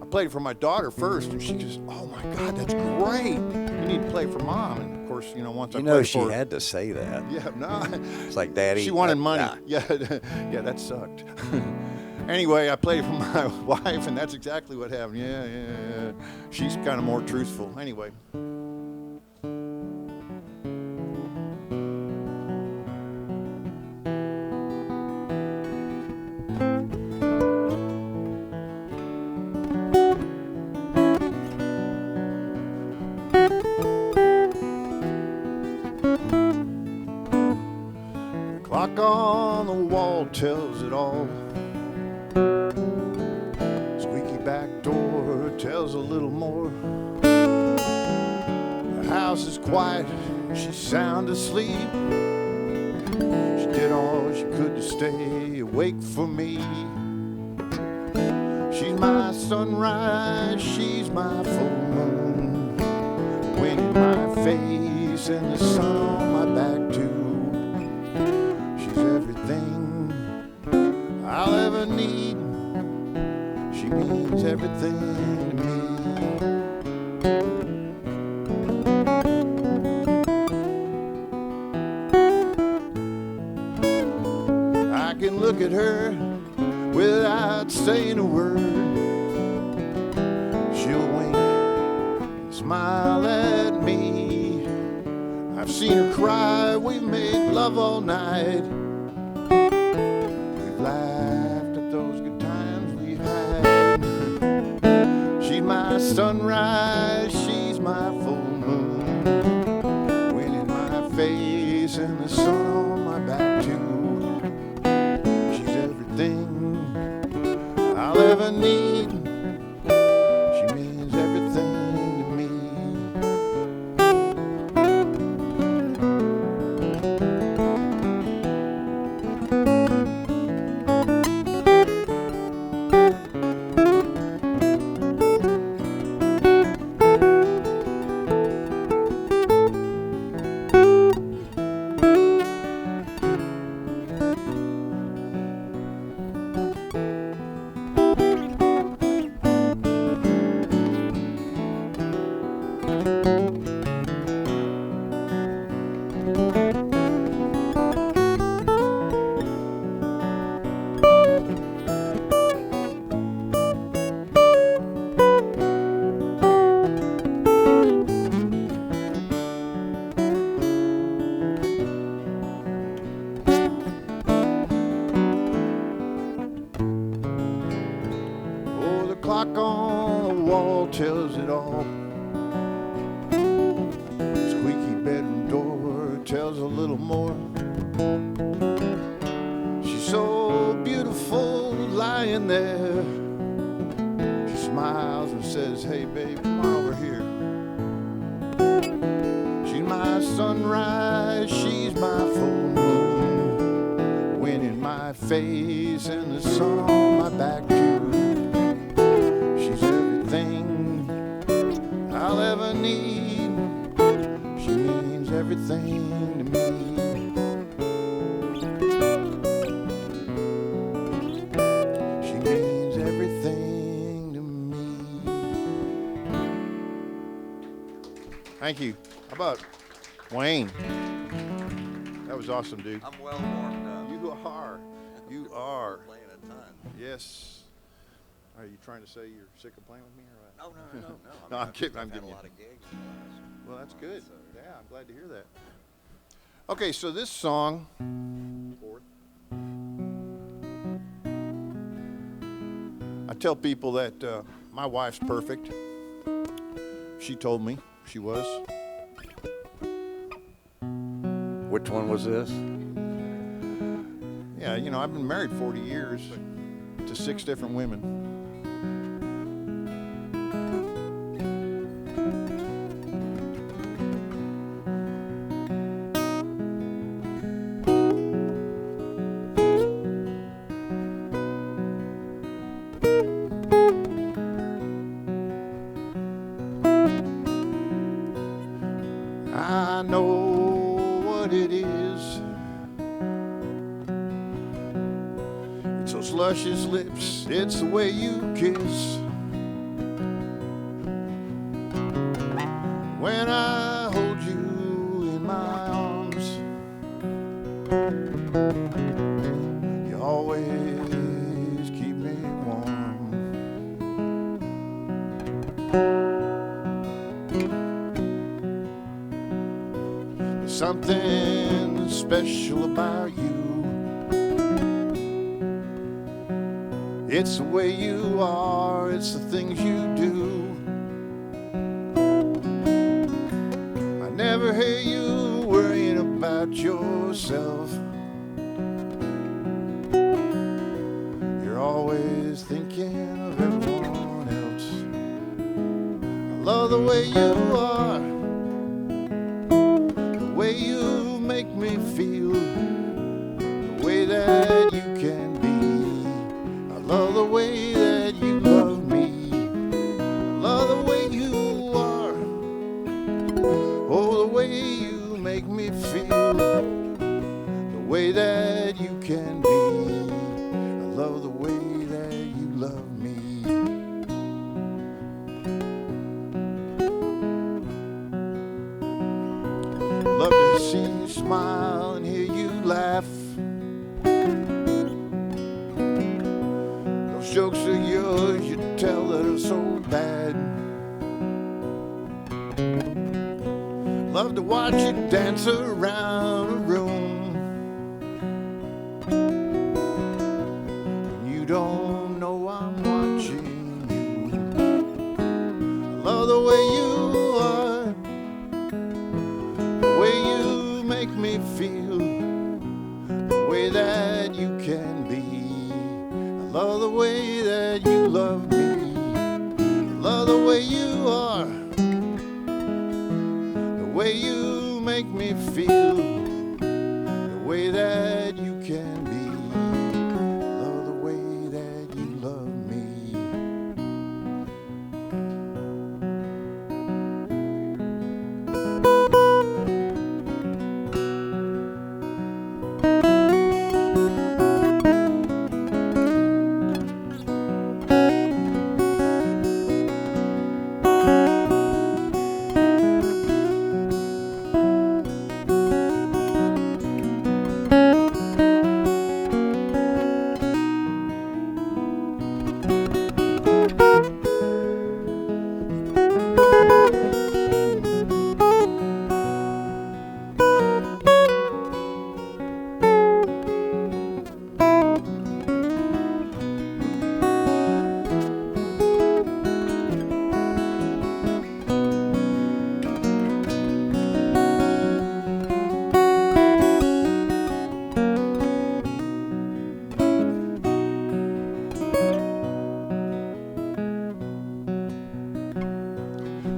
I played it for my daughter first, and she just, oh my God, that's great. You need to play it for Mom. And of course, once I You played know it she for her, had to say that. yeah, no. It's like, Daddy. She wanted money. nah. Yeah, yeah, that sucked. Anyway, I played it for my wife, and that's exactly what happened. Yeah. She's kind of more truthful. Anyway. The clock on the wall tells it all. Squeaky back door tells a little more. The house is quiet, she's sound asleep. She did all she could to stay awake for me. She's my sunrise, she's my full moon. Wind in my face and the sun on my back too. She's everything I'll ever need. She means everything to me. I can look at her without saying a word. She'll wink and smile at me. I've seen her cry, we've made love all night. We've laughed at those good times we had. She's my sunrise, she's my full moon. Wind in my face and the sun on my back too. She's everything I'll ever need. She means everything to me. Oh, the clock on the wall tells it all. Squeaky bedroom door tells a little more. She's so beautiful lying there. She smiles and says, hey babe, come on over here. She's my sunrise, she's my full moon. Wind in my face and the sun on my back too. She's everything I'll ever need. She means everything to me. She means everything to me. Thank you. How about Wayne? That was awesome, dude. I'm well warmed up. You Yes. Are you trying to say you're sick of playing with me or what? No. No, I'm kidding. I'm I've had kidding a you. lot of gigs in the last. Well, that's good. Yeah, I'm glad to hear that. Okay, so this song. I tell people that my wife's perfect. She told me she was. Which one was this? Yeah, you know, I've been married 40 years to 6 different women. I know what it is. It's those luscious lips, it's the way you kiss. When I hold you in my arms, you always keep me warm. There's something special about you. It's the way you are, it's the things you do. I never hear you worrying about yourself. You're always thinking of everyone else. I love the way you are, the way you make me feel, the way that you can be. I love the way that you love me. I love the way you are. Oh, the way you make me feel. The way that you can be. I love the way that you love me. Love to see you smile and hear you laugh. Jokes of yours you tell that are so bad. Love to watch you dance around a room when you don't know I'm watching you. I love the way you are, the way you make me feel, the way that you can be. Love the way that you love me. Love the way you are. The way you make me feel. The way that you can be. Love the way that you love me.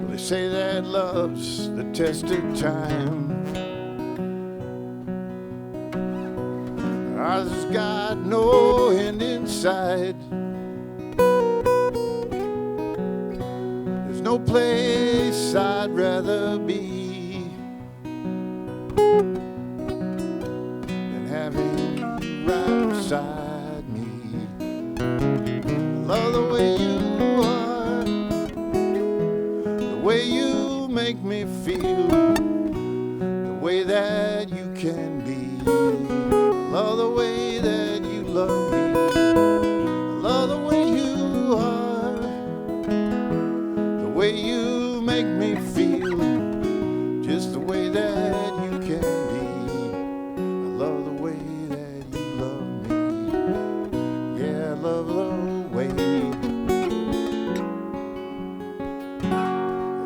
They say that love's the test of time. Ours has got no end in sight. There's no place I'd rather be than having you right beside me. Love the way you are, the way you make me feel, the way that you can be. Love the way that you love me. way you make me feel, just the way that you can be. I love the way that you love me. Yeah, I love the way that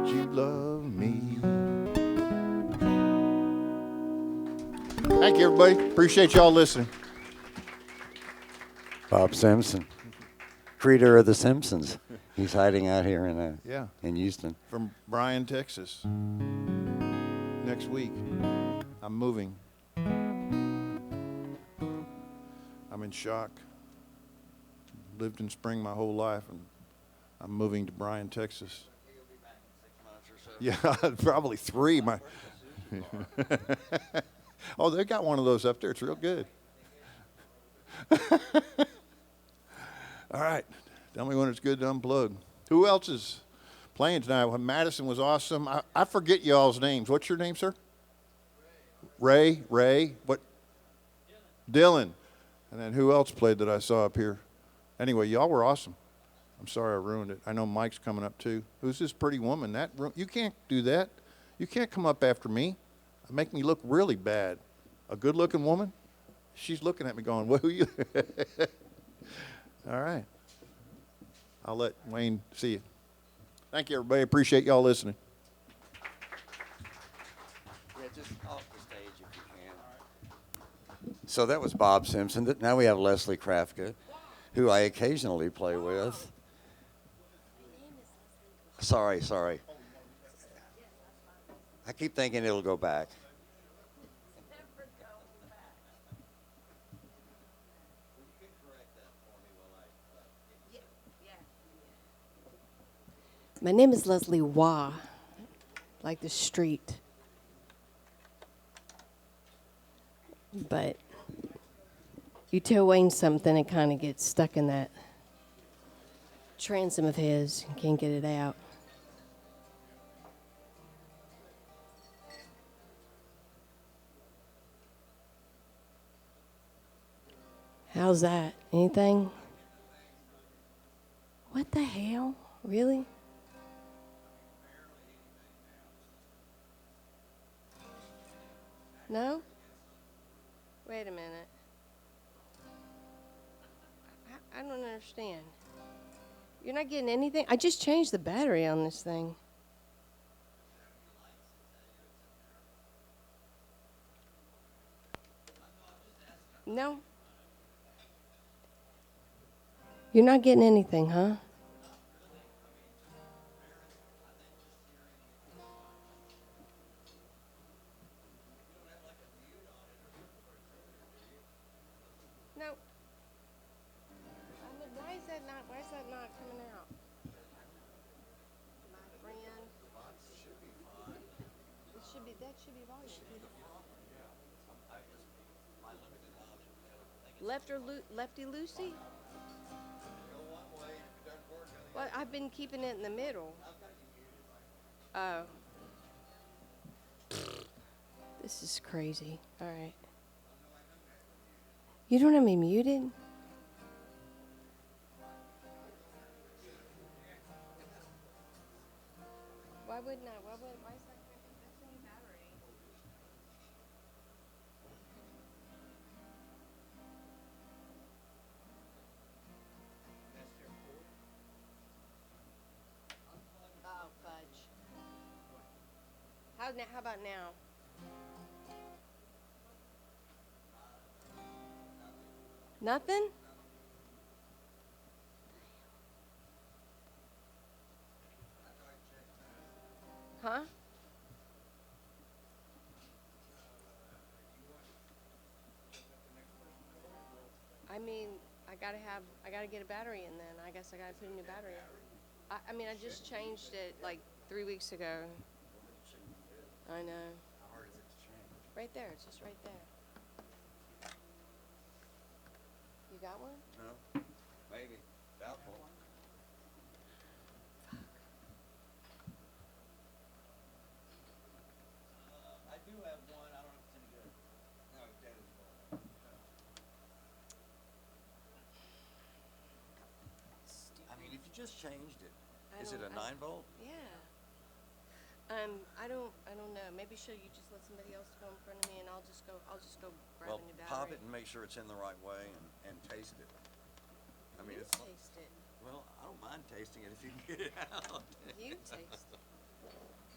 you love me. Thank you, everybody. Appreciate y'all listening. Bob Simpson, creator of The Simpsons. He's hiding out here Yeah. in Houston. From Bryan, Texas. Next week, I'm moving. I'm in shock. Lived in Spring my whole life, and I'm moving to Bryan, Texas. Yeah, probably 3. Oh, they got one of those up there. It's real good. All right. Tell me when it's good to unplug. Who else is playing tonight? Well, Madison was awesome. I forget y'all's names. What's your name, sir? Ray. What? Dylan. And then who else played that I saw up here? Anyway, y'all were awesome. I'm sorry I ruined it. I know Mike's coming up too. Who's this pretty woman? You can't do that. You can't come up after me. Make me look really bad. A good-looking woman? She's looking at me going, "Well, who you?" All right. I'll let Wayne see you. Thank you, everybody. Appreciate y'all listening. Yeah, just off the stage if you can. So that was Bob Simpson. Now we have Leslie Krafka, who I occasionally play with. Sorry. I keep thinking it'll go back. My name is Leslie Wah, like the street. But you tell Wayne something, it kind of gets stuck in that transom of his and can't get it out. How's that? Anything? What the hell? Really? No? Wait a minute. I don't understand. You're not getting anything? I just changed the battery on this thing. No? You're not getting anything, huh? No. Why is that not coming out? My friend. That should be volume. Lefty Lucy? Well, I've been keeping it in the middle. Oh. This is crazy. All right. You don't have me muted? Why wouldn't I? Why is that? That's a new battery. Oh, fudge. How about now? Nothing? Huh? I mean, I gotta get a battery in then. I guess I gotta put a new battery in. I mean, I just changed it like 3 weeks ago. I know. How hard is it to change? Right there, it's just right there. You got one? No, maybe. Doubtful. I do have one. I don't know if it's any good. No, it's dead as well. I mean, if you just changed it. Is it a 9-volt? Yeah. I don't know. Maybe should you just let somebody else go in front of me, and I'll just go grab Well, a new battery. pop it and make sure it's in the right way and taste it. I mean, You it's taste it. well, I don't mind tasting it if you can get it out. You taste it.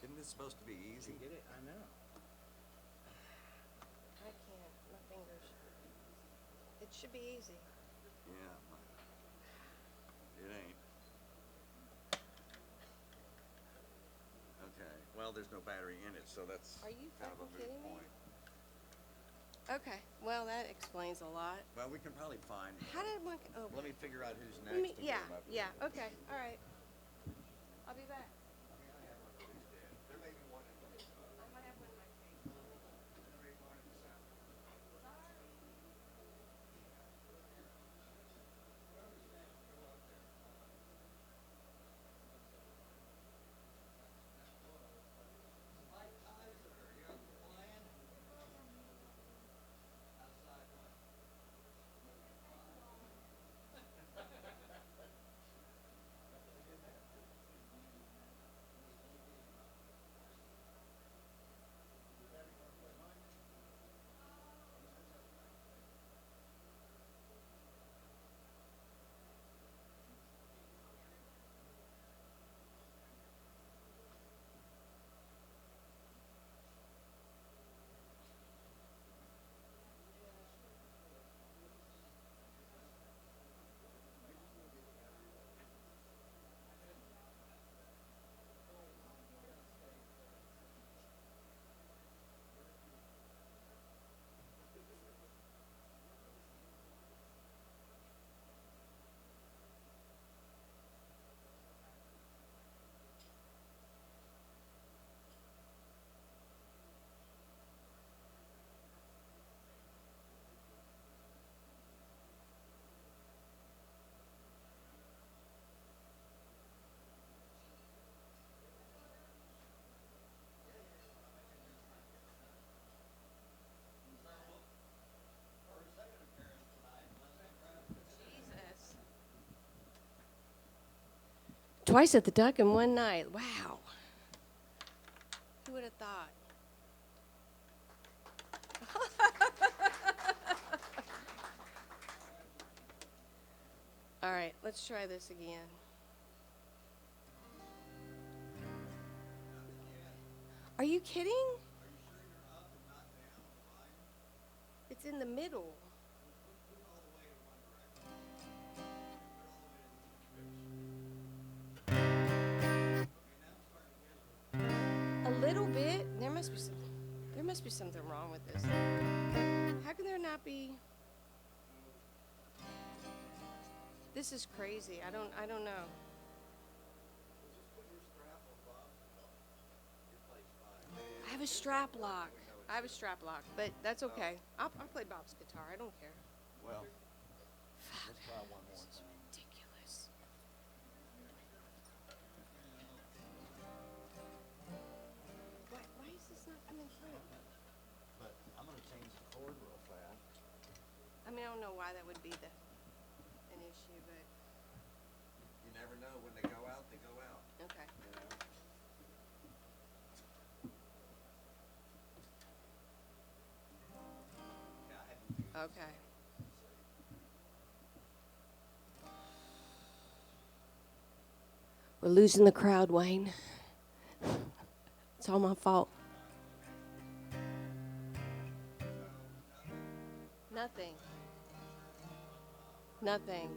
Isn't this supposed to be easy? Get it? I know. I can't. My fingers. It should be easy. Yeah. It ain't. Okay. Well, there's no battery in it, so that's Are you kind of a fucking moot kidding me? point. Okay. Well, that explains a lot. Well, we can probably find. How did my? Oh. Let me figure out who's next. Let me, and yeah. get 'em up Yeah. here. Okay. All right. I'll be back. There may be one in the I might have one in my case. Jesus. Twice at the Duck in one night. Wow. Who would have thought? All right, let's try this again. Are you kidding? It's in the middle. A little bit. There must be something wrong with this. How can there not be? This is crazy. I don't know. I have a strap lock. But that's okay. I'll play Bob's guitar. I don't care. Well, let's try one more This is time. ridiculous. Why is this not coming through? But I'm going to change the chord real fast. I mean, I don't know why that would be an issue, but You never know. When they go out, they go out. okay. You know? Yeah, I hadn't used Okay. We're losing the crowd, Wayne. It's all my fault. Nothing. Nothing.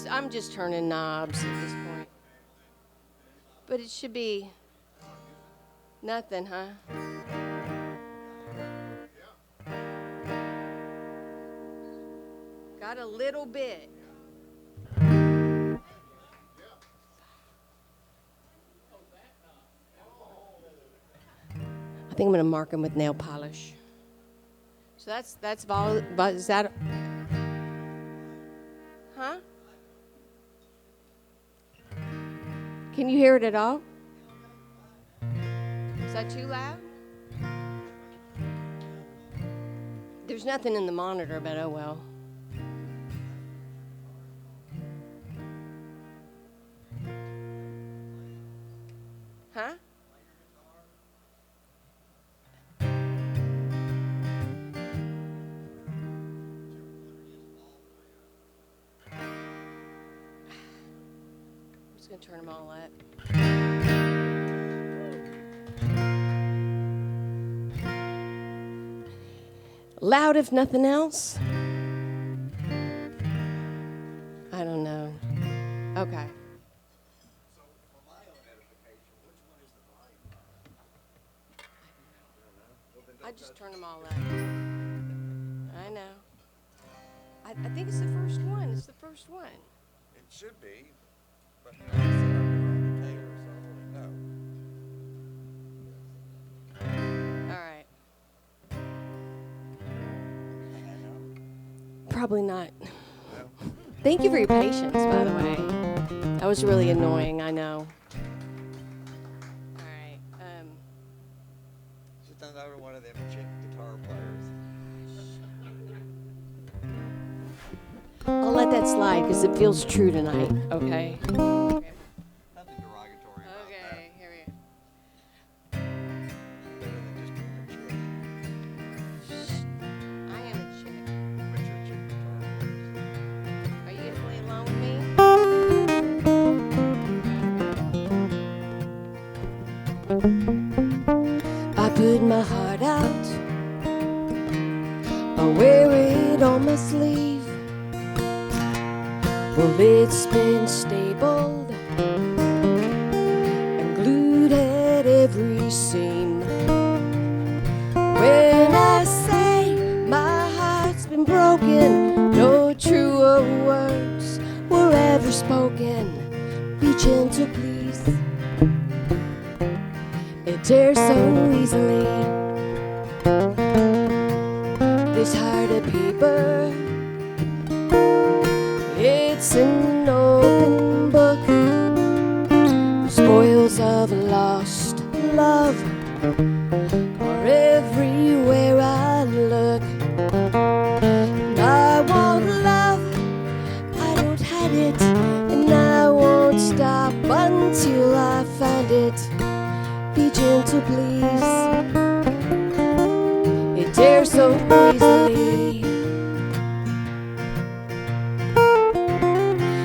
I'm just turning knobs at this point. But it should be nothing, huh? Got a little bit. I think I'm gonna mark them with nail polish. So that's vol. Is that? Huh? Can you hear it at all? Is that too loud? There's nothing in the monitor, but oh well. just gonna turn them all up. Loud if nothing else. I don't know. Okay. I just turned them all up. I know. I think it's the first one. It's the first one. It should be, but like I said, I'm the Taylor, so I don't know. All right. Probably not. Thank you for your patience, by the way. That was really annoying, I know. All right. Just another one of them chick guitar players. I'll let that slide because it feels true tonight, okay? Nothing derogatory about that. Okay, here we go. Better than just being a chick. I am a chick. But you're a chick guitar player. Are you gonna play along with me? I put my heart out. I wear it on my sleeve. Well, it's been stapled and glued at every seam. When I say my heart's been broken, no truer words were ever spoken. Be gentle, please. It tears so easily. This heart of paper, it's an open book. Spoils of lost love are everywhere I look. And I want love, I don't hide it, and I won't stop until I find it. Be gentle, please. It tears so easily.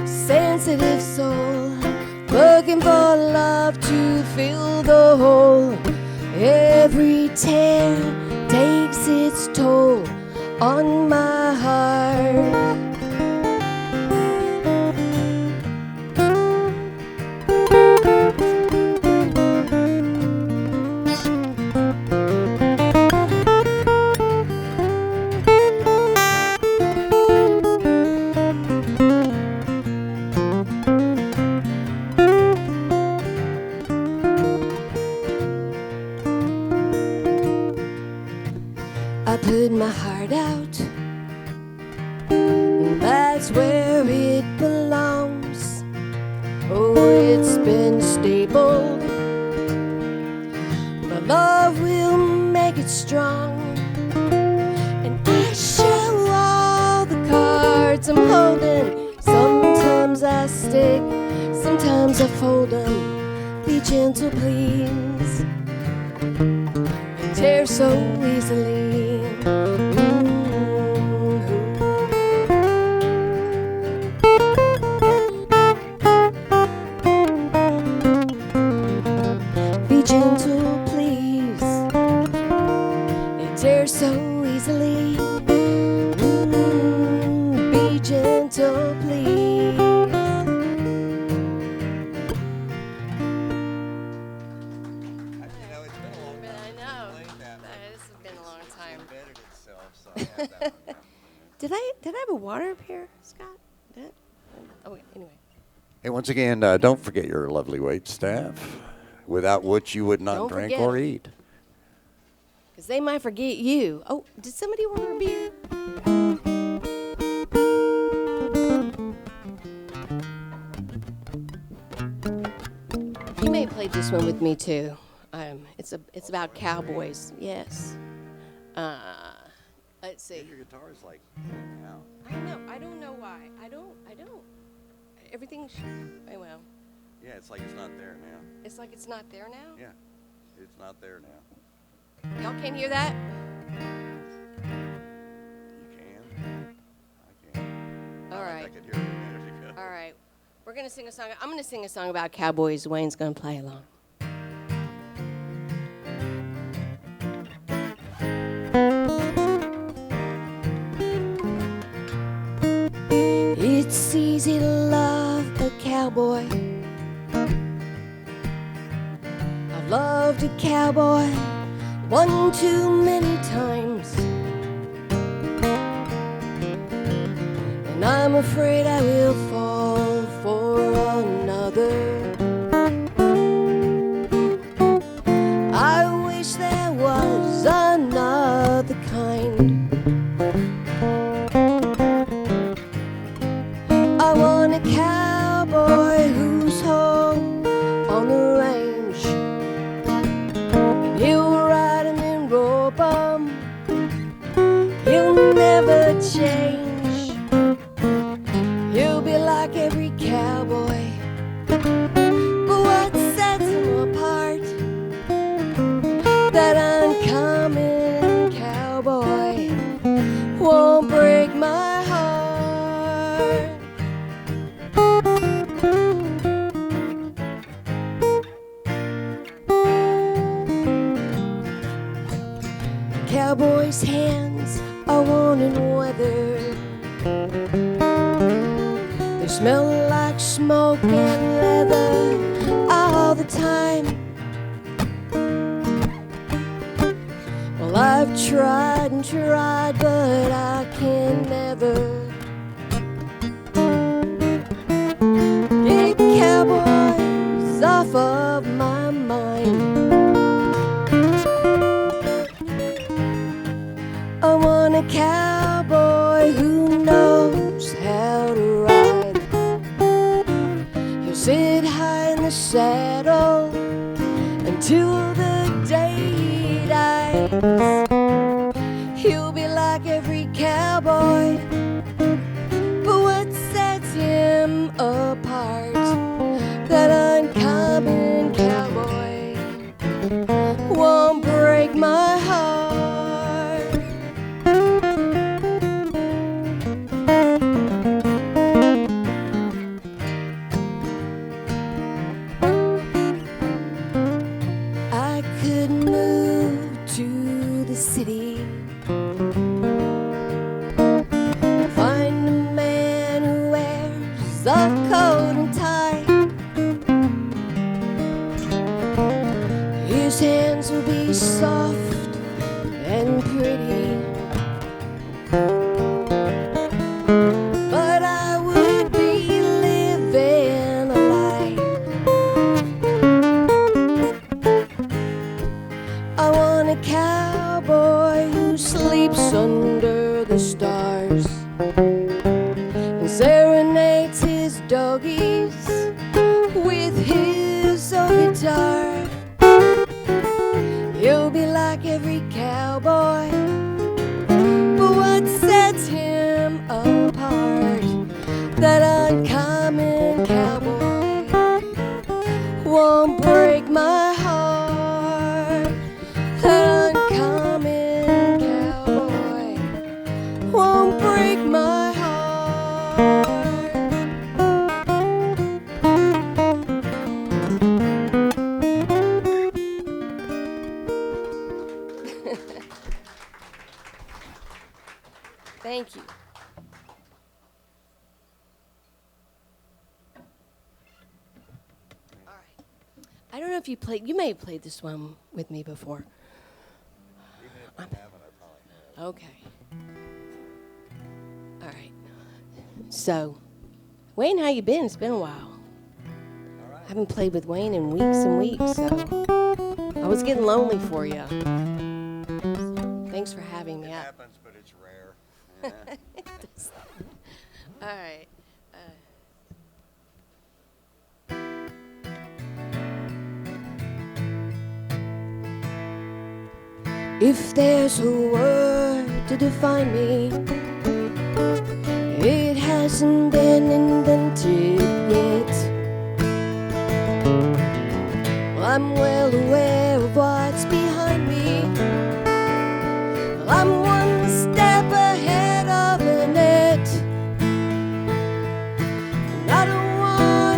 Sensitive soul, looking for love to fill the hole. Every tear takes its toll on my heart. I put my heart out, and that's where it belongs. Oh, it's been stapled, but love will make it strong. And I show all the cards I'm holding. Sometimes I stick, sometimes I fold them. Be gentle, please. It tears so easily. Be gentle, please. It tears so easily. Be gentle, please. You know, it's been a long time since I played that, but This has been a long time. embedded itself, so I have that one. Did I have a water up here, Scott? Oh, anyway. Hey, once again, don't forget your lovely wait staff, without which you would not Don't drink forget or it. eat. Because they might forget you. Oh, did somebody order a beer? You may have played this one with me too. It's about cowboys. Yes. Let's see. Your guitar is like out. I know. I don't know why. I don't. Everything's. Oh, well. Yeah, it's like it's not there now. It's like it's not there now. Yeah, it's not there now. Y'all can't hear that? You can. I can. All I right. could hear it a minute ago. All right. We're gonna sing a song. I'm gonna sing a song about cowboys. Wayne's gonna play along. It's easy to love a cowboy. I've loved a cowboy one too many times, and I'm afraid I will fall for another. I wish there was another kind. I want a cowboy who's home on the range. He'll ride him and rope him. He'll never change. He'll be like every cowboy. But what sets him apart? That uncommon cowboy won't break my heart. Cowboys' hands are worn and weathered. They smell like smoke and leather all the time. Well, I've tried and tried, but I can never get cowboys off of my mind. I want a cowboy who knows how to ride. He'll sit high in the saddle until the day he dies. He'll be like every cowboy, but what sets him apart? That uncommon cowboy won't break my heart. I could move to the city, find a man who wears a coat and tie. His hands will be soft and pretty, but I would be living a lie. I want a cowboy who sleeps under the stars and serenades his doggies with his old guitar. He'll be like every cowboy, but what sets him apart? That uncommon cowboy won't break my heart. That uncommon cowboy won't break my heart. Thank you. All right. I don't know if you may have played this one with me before. Okay. All right. So, Wayne, how you been? It's been a while. I haven't played with Wayne in weeks and weeks, so I was getting lonely for you. Thanks for having me It up. happens, but it's rare. All right. If there's a word to define me, it hasn't been invented yet. I'm well aware of what's behind me. I'm one step ahead of the net. And I don't want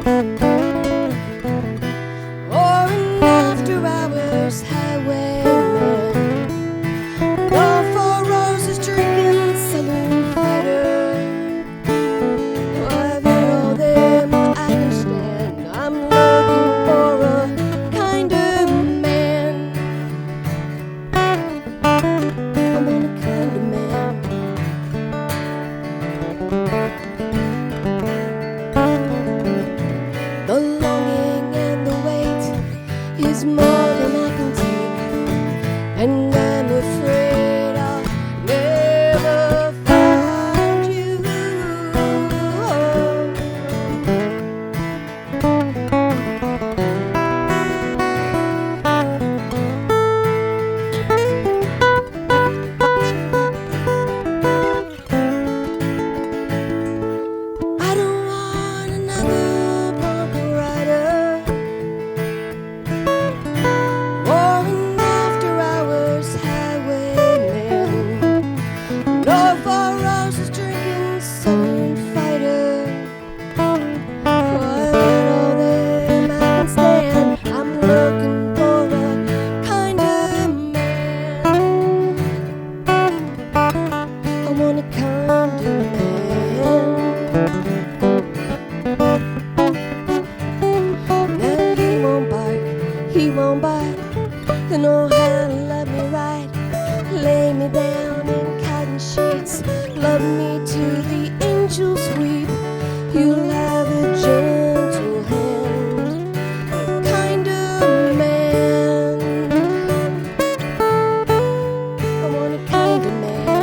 or an after-hours highwayman, or for roses drinking saloon fighter. I've had all them I can stand. I'm looking for a kinder man. I want a kinder man. The longing and the wait is more than I can take, and I'm afraid I'll never find you. I don't want another Bronco rider or an after-hours highwayman, no for roses drinking saloon fighter. I've had all them I can stand. I'm looking for a kinder man. I want a kinder man. Now he won't bark, he won't bite. They know how to love me right. Lay me down in cotton sheets, love me to the angels weep. You'll have a gentle hand, a kinder man. I want a kinder man.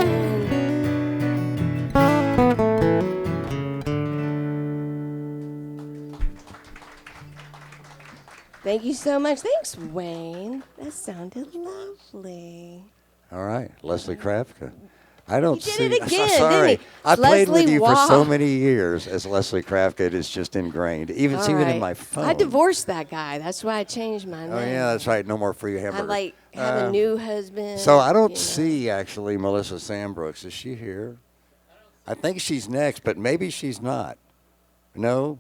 Thank you so much. Thanks, Wayne. That sounded lovely. All right, Leslie Krafka. I don't He did see. it again, Sorry, didn't he? I played with Leslie you for so Waugh. many years as Leslie Krafka. It is just ingrained. Even All even in right. my phone. I divorced that guy. That's why I changed my name. Oh yeah, that's right. No more free I hamburger. have a new husband. So I don't you know. see actually Melissa Sambrooks. Is she here? I think she's next, but maybe she's not. No,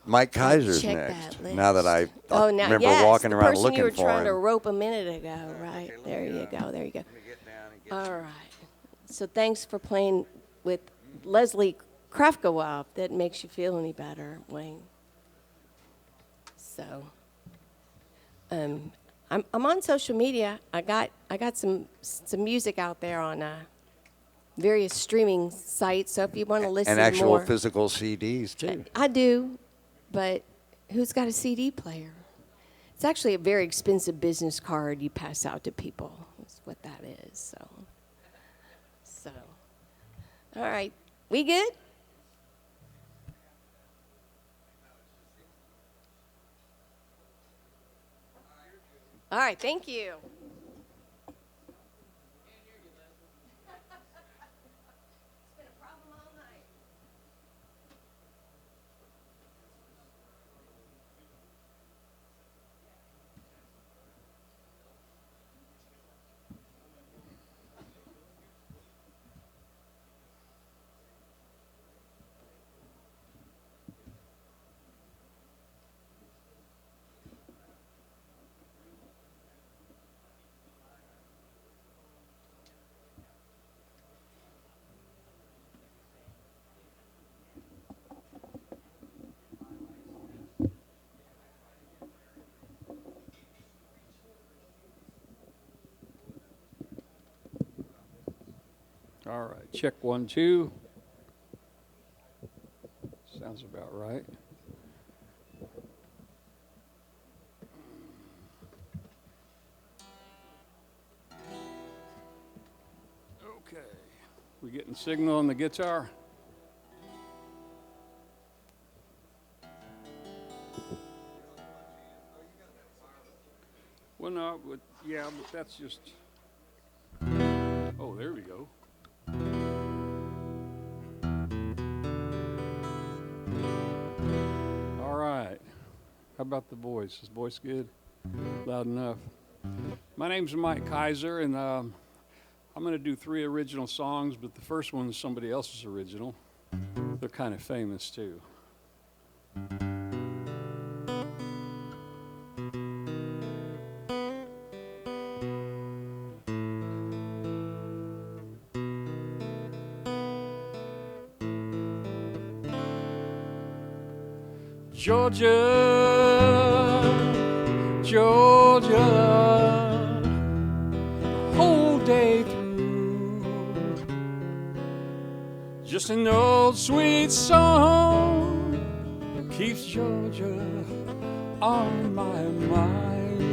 Mike Kaiser's Check next. that Now that I list. Oh, now, remember yes, walking the around person looking you were for trying him. to rope a minute ago, right? There you go. There you go. All right. So thanks for playing with Leslie Krafka. That makes you feel any better, Wayne. So, I'm on social media. I got some music out there on various streaming sites. So if you want to listen And actual more, physical CDs too. I do, but who's got a CD player? It's actually a very expensive business card you pass out to people. That's what that is. So, all right, we good? All right, thank you. It's been a problem all night. All right, check 1, 2. Sounds about right. Okay, we getting signal on the guitar? Well, no, but yeah, but that's just. Oh, there we go. All right. How about the voice? Is the voice good? Loud enough? My name's Mike Kaiser, and I'm going to do 3 original songs, but the first one is somebody else's original. They're kind of famous, too. Georgia, Georgia, the whole day through. Just an old sweet song keeps Georgia on my mind.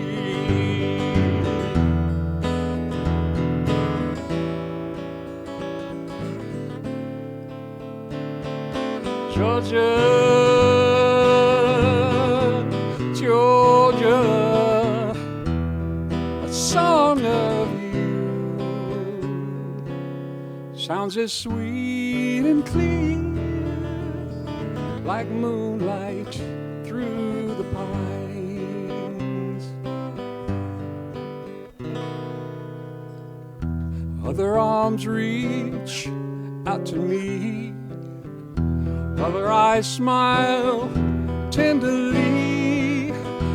Georgia, Georgia, a song of you sounds as sweet and clear like moonlight through the pines. Other arms reach out to me, other eyes smile tenderly.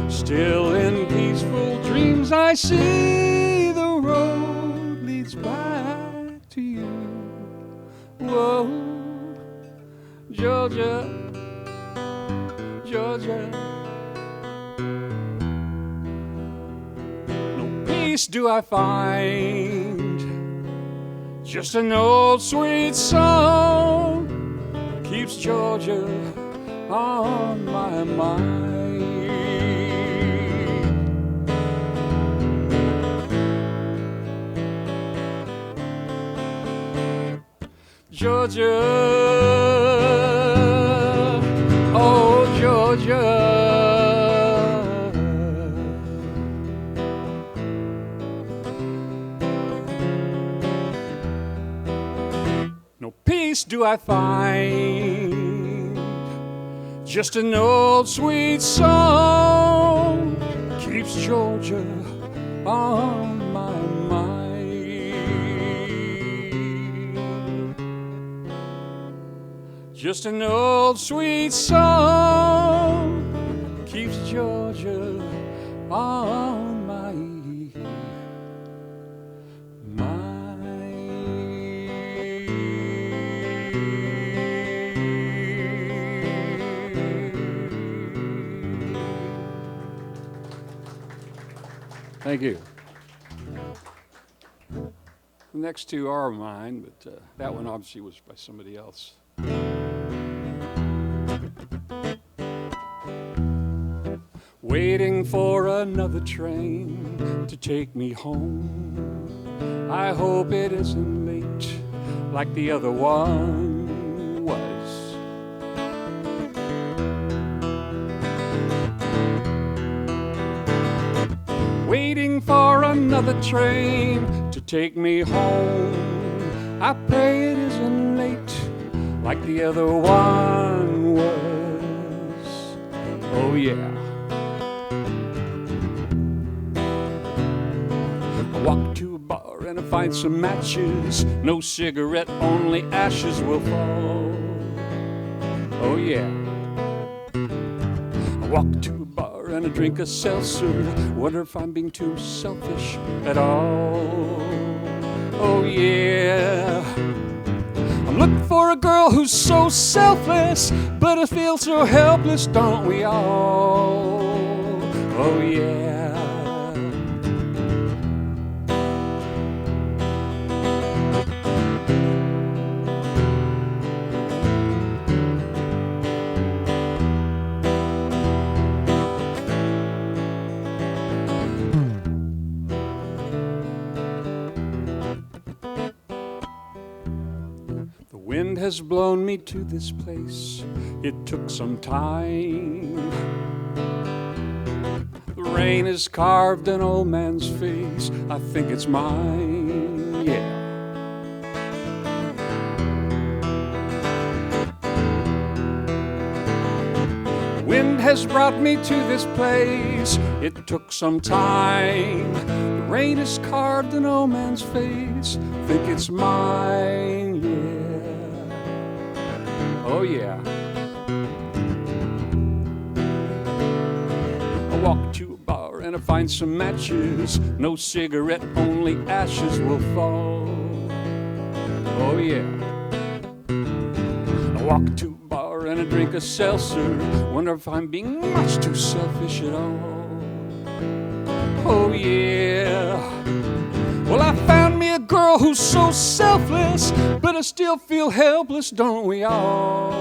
Still in peaceful dreams I see the road leads back to you. Whoa, Georgia, Georgia. No peace do I find, just an old sweet song keeps Georgia on my mind. Georgia, oh Georgia, no peace do I find, just an old sweet song keeps Georgia on my mind. Just an old sweet song keeps Georgia on my Thank you. The next two are mine, but that one obviously was by somebody else. Waiting for another train to take me home. I hope it isn't late like the other one was. Waiting for another train to take me home. I pray it isn't late like the other one was. Oh yeah. I walk to a bar and I find some matches. No cigarette, only ashes will fall. Oh yeah. I walk to a bar and I drink a seltzer. Wonder if I'm being too selfish at all. Oh yeah. I'm looking for a girl who's so selfless, but I feel so helpless, don't we all? Oh yeah. The wind has blown me to this place. It took some time. The rain has carved an old man's face. I think it's mine, yeah. The wind has brought me to this place. It took some time. The rain has carved an old man's face. Think it's mine, yeah. Oh yeah. I walk to a bar and I find some matches. No cigarette, only ashes will fall. Oh yeah. I walk to a bar and I drink a seltzer. Wonder if I'm being much too selfish at all. Oh yeah. Well, I found me a girl who's so selfless, but I still feel helpless, don't we all?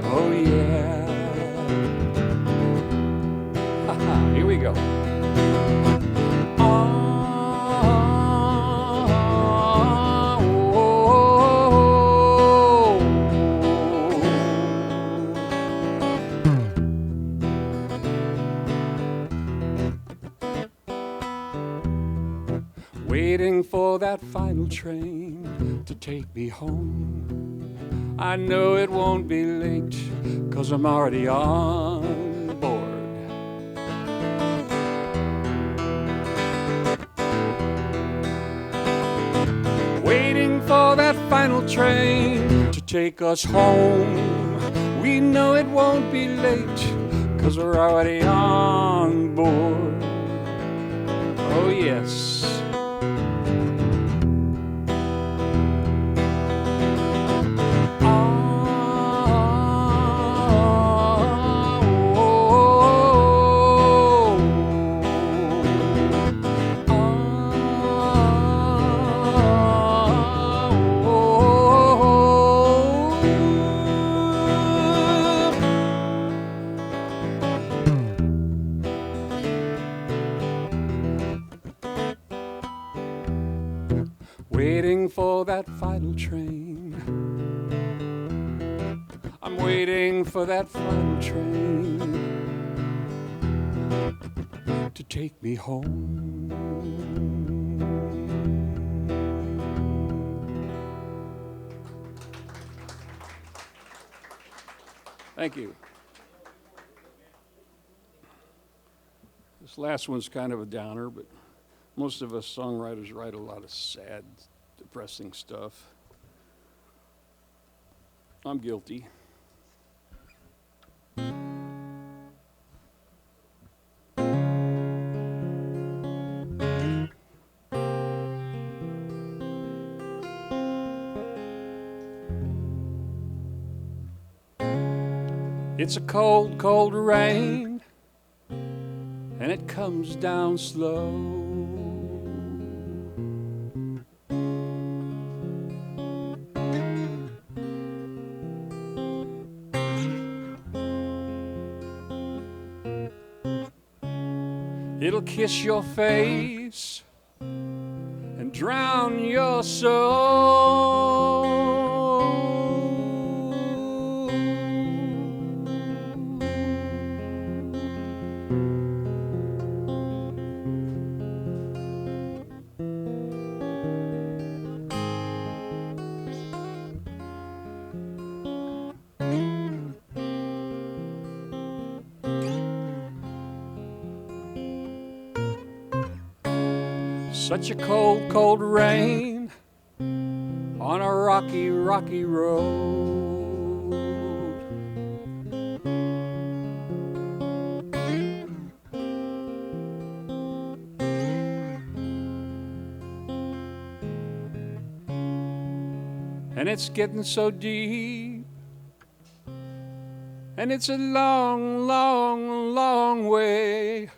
Oh yeah. Here we go. Waiting for that final train to take me home. I know it won't be late, 'cause I'm already on board. Waiting for that final train to take us home. We know it won't be late, 'cause we're already on board. Oh yes. Waiting for that final train. I'm waiting for that final train to take me home. Thank you. This last one's kind of a downer, but most of us songwriters write a lot of sad, depressing stuff. I'm guilty. It's a cold, cold rain, and it comes down slow. It'll kiss your face and drown your soul. Such a cold, cold rain on a rocky, rocky road. And it's getting so deep, and it's a long, long, long way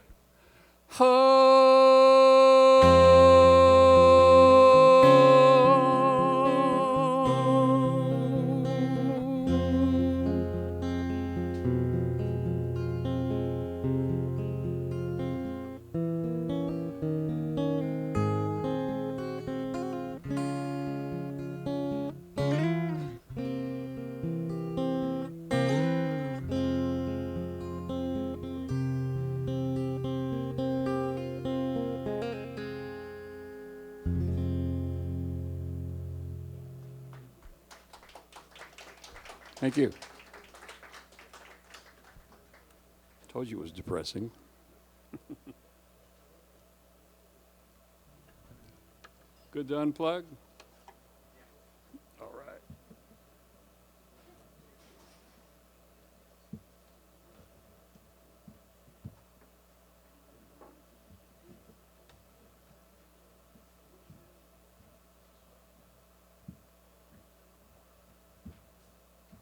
Thank you. Told you it was depressing. Good to unplug? All right.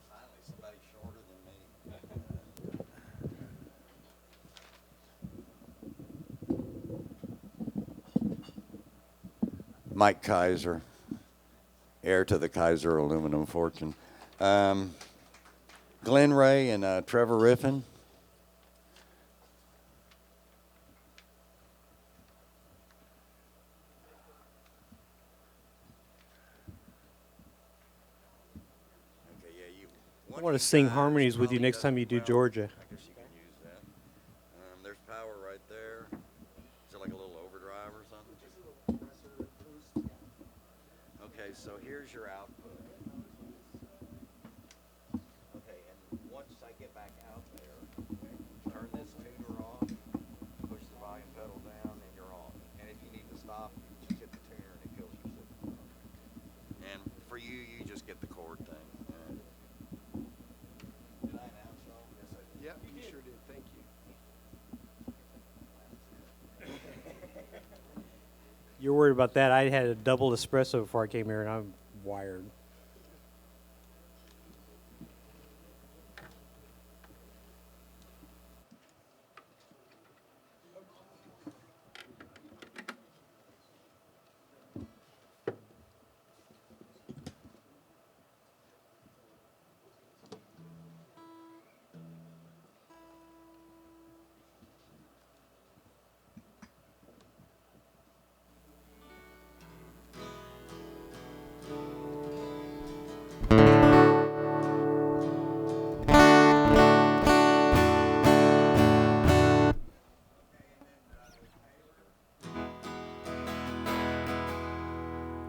Finally, somebody showed Mike Kaiser, heir to the Kaiser aluminum fortune. Glenn Ray and Trevor Riffin. I want to sing harmonies with you next time you do Georgia. I guess you can use that. There's power right there. Is it like a little overdrive or something? Okay, so here's your output. Okay, and once I get back out there, turn this tuner off, push the volume pedal down, and you're on. And if you need to stop, you just hit the tuner and it kills your signal. And for you, you just get the chord thing. Did I announce y'all? Yes, I did. Yep, you sure did. Thank you. You're worried about that. I had a double espresso before I came here, and I'm wired.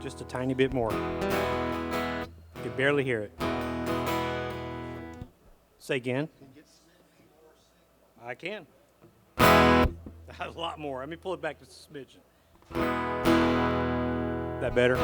Just a tiny bit more. You can barely hear it. Say again. I can. A lot more. Let me pull it back to a smidgen. That better?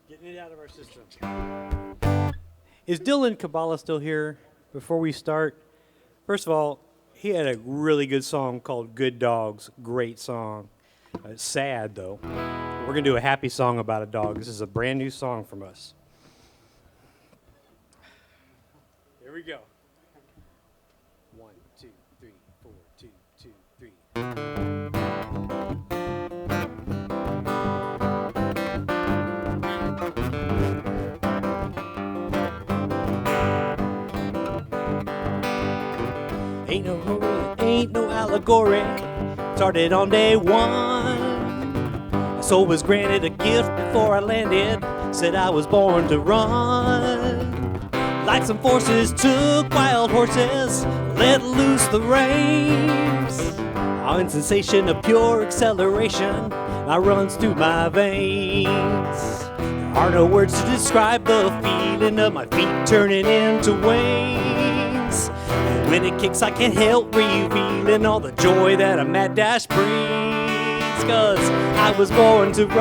Getting it out of our system. Is Dylan Kabbalah still here? Before we start, first of all, he had a really good song called Good Dogs. Great song. It's sad, though. We're going to do a happy song about a dog. This is a brand new song from us. Here we go. 1, 2, 3, 4, 2, 2, 3. Ain't no hurry, ain't no allegory. Started on day one. My soul was granted a gift before I landed. Said I was born to run. Like some forces took wild horses, let loose the reins. On sensation of pure acceleration, I runs through my veins. There are no words to describe the feeling of my feet turning into wings. And when it kicks, I can't help revealing all the joy that a mad dash brings. 'Cause I was born to run.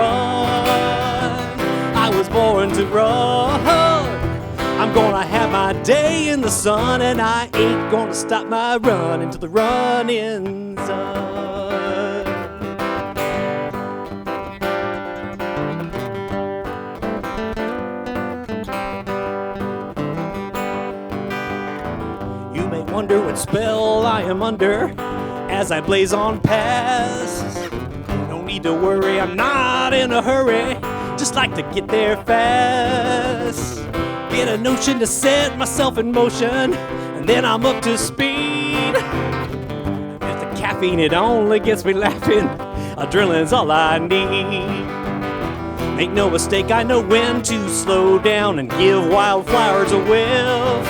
I was born to run. I'm gonna have my day in the sun, and I ain't gonna stop my run until the running's done. You may wonder what spell I am under as I blaze on past. No need to worry, I'm not in a hurry, just like to get there fast. Get a notion to set myself in motion, and then I'm up to speed. If the caffeine, it only gets me laughing, adrenaline's all I need. Make no mistake, I know when to slow down and give wildflowers a whiff.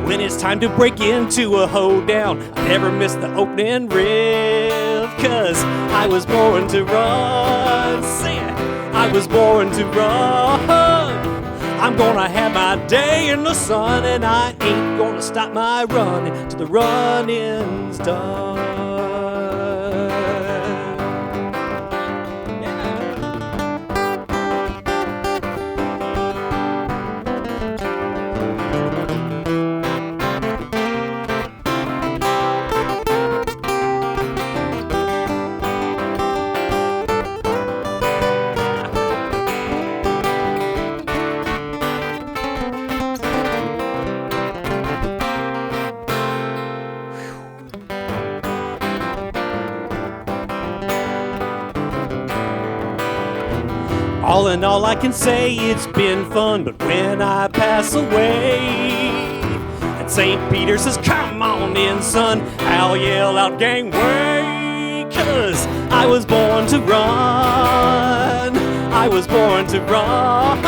When it's time to break into a hoedown, I never miss the opening riff. 'Cause I was born to run. Say it. I was born to run. I'm gonna have my day in the sun, and I ain't gonna stop my running till the running's done. Yeah. All in all, I can say it's been fun, but when I pass away, and St. Peter says, come on in, son, I'll yell out, gangway, 'cause I was born to run. I was born to run.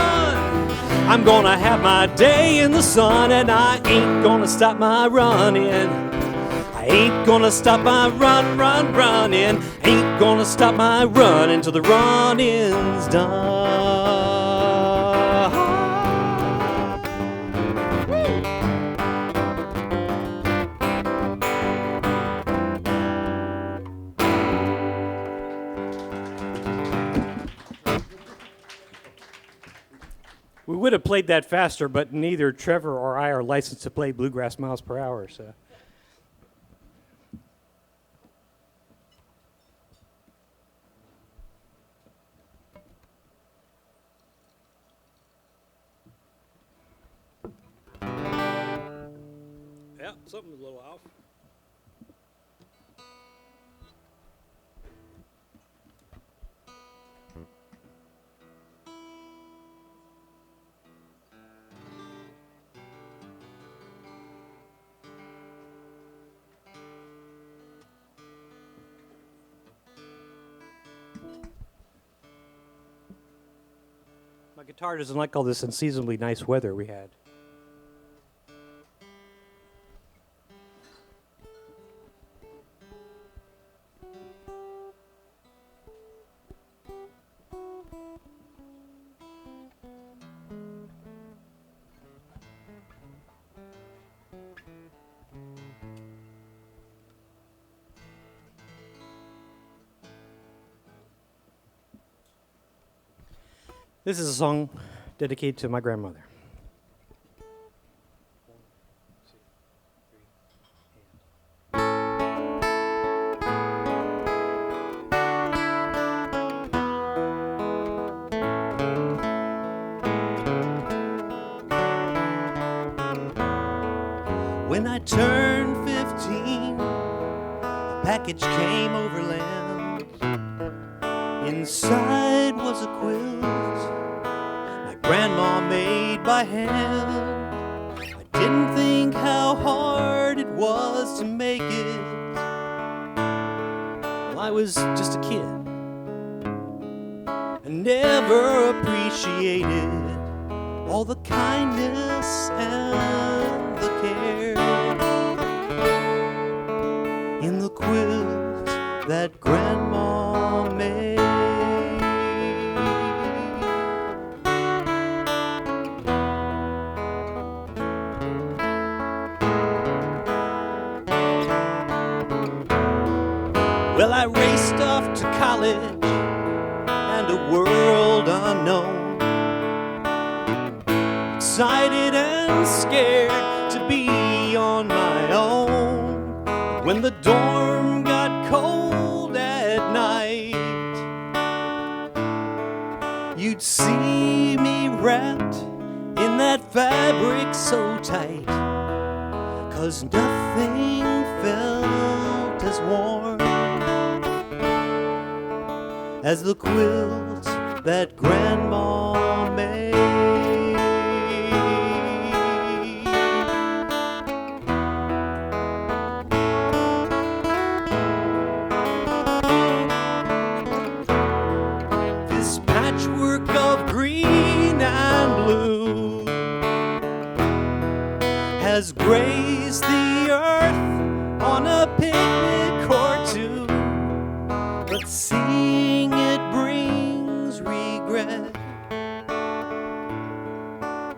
I'm gonna have my day in the sun, and I ain't gonna stop my running. I ain't gonna stop my running. Ain't gonna stop my running till the running's done. We would have played that faster, but neither Trevor or I are licensed to play bluegrass miles per hour, so. Yeah, something's a little off. My guitar doesn't like all this unseasonably nice weather we had. This is a song dedicated to my grandmother. When I turned 15, a package came overland. Inside was a quilt my grandma made by hand. I didn't think how hard it was to make it. Well, I was just a kid and never appreciated all the kindness and the care in the quilt that grandma made. Well, I raced off to college and a world unknown, excited and scared to be on my own. When the dorm got cold at night, you'd see me wrapped in that fabric so tight, 'cause nothing felt as warm as the quilt that grandma made. This patchwork of green and blue has grazed the earth on a picnic or two, but seeing it brings regret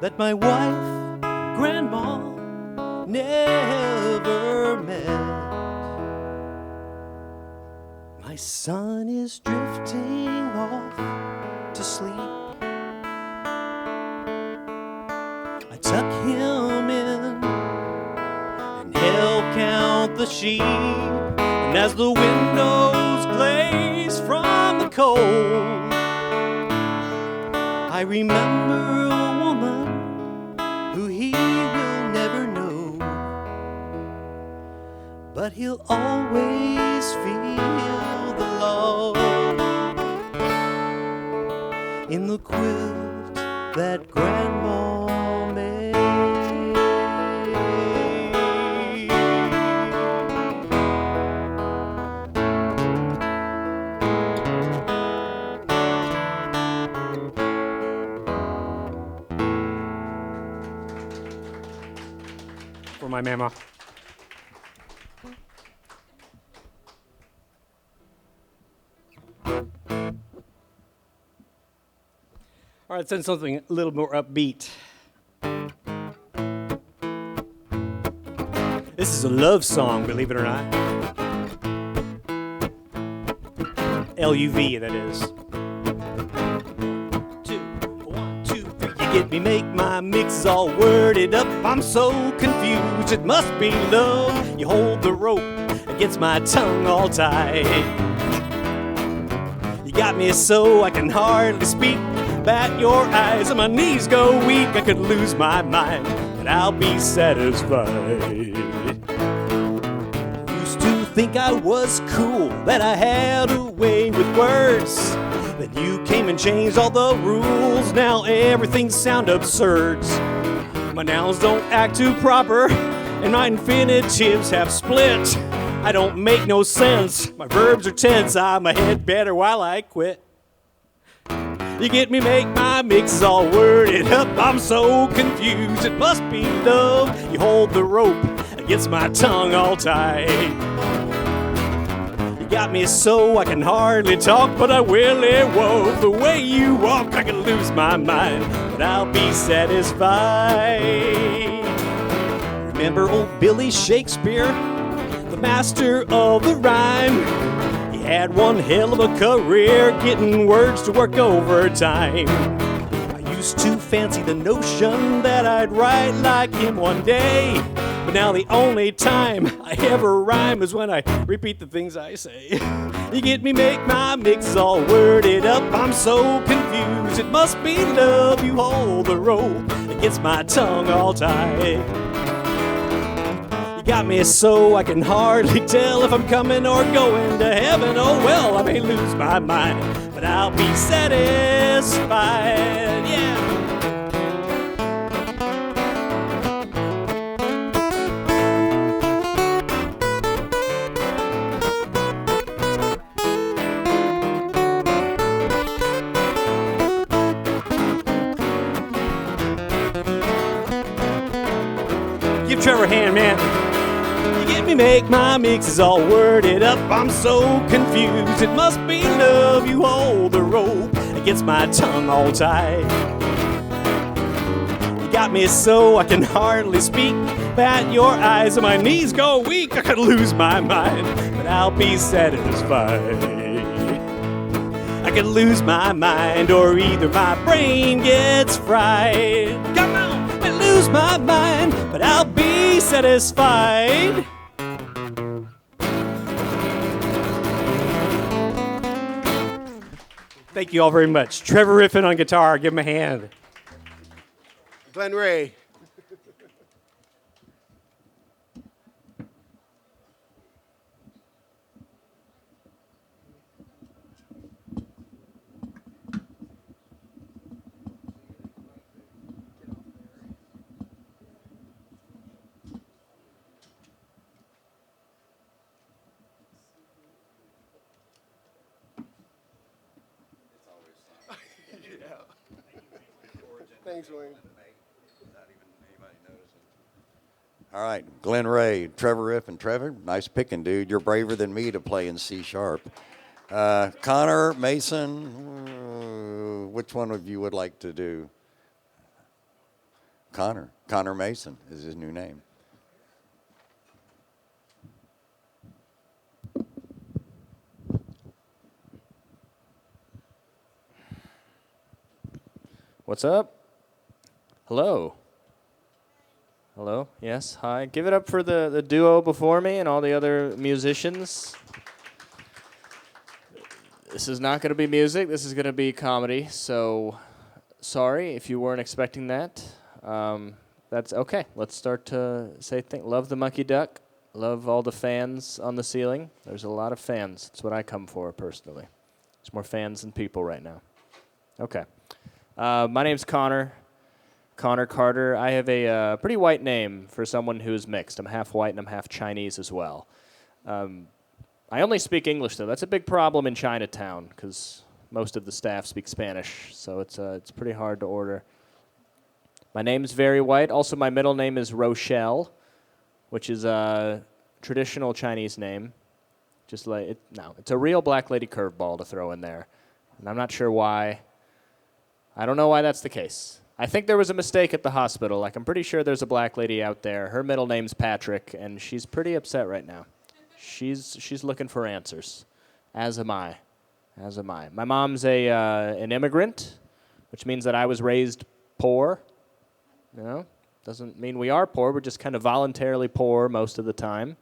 that my wife, grandma, never met. My son is drifting off to sleep. I tuck him in and he'll count the sheep, and as the windows glaze from the cold, I remember a woman who he will never know, but he'll always feel the love in the quilt that Grandma made. For my mama. All right, send something a little more upbeat. This is a love song, believe it or not. L-U-V, that is. 2, 1, 2, 3. You get me, make my mix all worded up. I'm so confused, it must be love. You hold the rope against my tongue all tight. You got me so I can hardly speak. Bat your eyes and my knees go weak. I could lose my mind, but I'll be satisfied. Used to think I was cool, that I had a way with words. Then you came and changed all the rules. Now everything sound absurd. My nouns don't act too proper, and my infinitives have split. I don't make no sense. My verbs are tense. I'm a head better while I quit. You get me, make my mix all worded up. I'm so confused, it must be love. You hold the rope against my tongue all tight. You got me so I can hardly talk, but I really won't. The way you walk, I can lose my mind, but I'll be satisfied. Remember old Billy Shakespeare, the master of the rhyme? Had one hell of a career getting words to work overtime. I used to fancy the notion that I'd write like him one day, but now the only time I ever rhyme is when I repeat the things I say. You get me, make my mix all worded up. I'm so confused, it must be love. You hold the rope against my tongue all tight. Got me so I can hardly tell if I'm coming or going to heaven. Oh well, I may lose my mind, but I'll be satisfied. Yeah. Give Trevor a hand, man. Me make my mixes all worded up. I'm so confused, it must be love. You hold the rope against my tongue all tight. You got me so I can hardly speak. Bat your eyes and my knees go weak. I could lose my mind, but I'll be satisfied. I could lose my mind, or either my brain gets fried. Come on, I lose my mind, but I'll be satisfied. Thank you all very much. Trevor Riffin on guitar. Give him a hand. Glenn Ray. Thanks, Wayne. All right, Glenn Ray, Trevor Riff, and Trevor, nice picking, dude. You're braver than me to play in C sharp. Connor, Mason, which one of you would like to do? Connor Mason is his new name. What's up? Hello. Hello. Yes. Hi. Give it up for the duo before me and all the other musicians. This is not going to be music. This is going to be comedy. So, sorry if you weren't expecting that. That's okay. Let's start to say love the Mucky Duck. Love all the fans on the ceiling. There's a lot of fans. That's what I come for personally. There's more fans than people right now. Okay. My name's Connor Carter. I have a pretty white name for someone who's mixed. I'm half white and I'm half Chinese as well. I only speak English, though. That's a big problem in Chinatown because most of the staff speak Spanish, so it's pretty hard to order. My name's very white. Also, my middle name is Rochelle, which is a traditional Chinese name. Just like it's a real black lady curveball to throw in there, and I'm not sure why. I don't know why that's the case. I think there was a mistake at the hospital. Like, I'm pretty sure there's a black lady out there. Her middle name's Patrick, and she's pretty upset right now. She's looking for answers, as am I. My mom's an immigrant, which means that I was raised poor. You know, doesn't mean we are poor. We're just kind of voluntarily poor most of the time,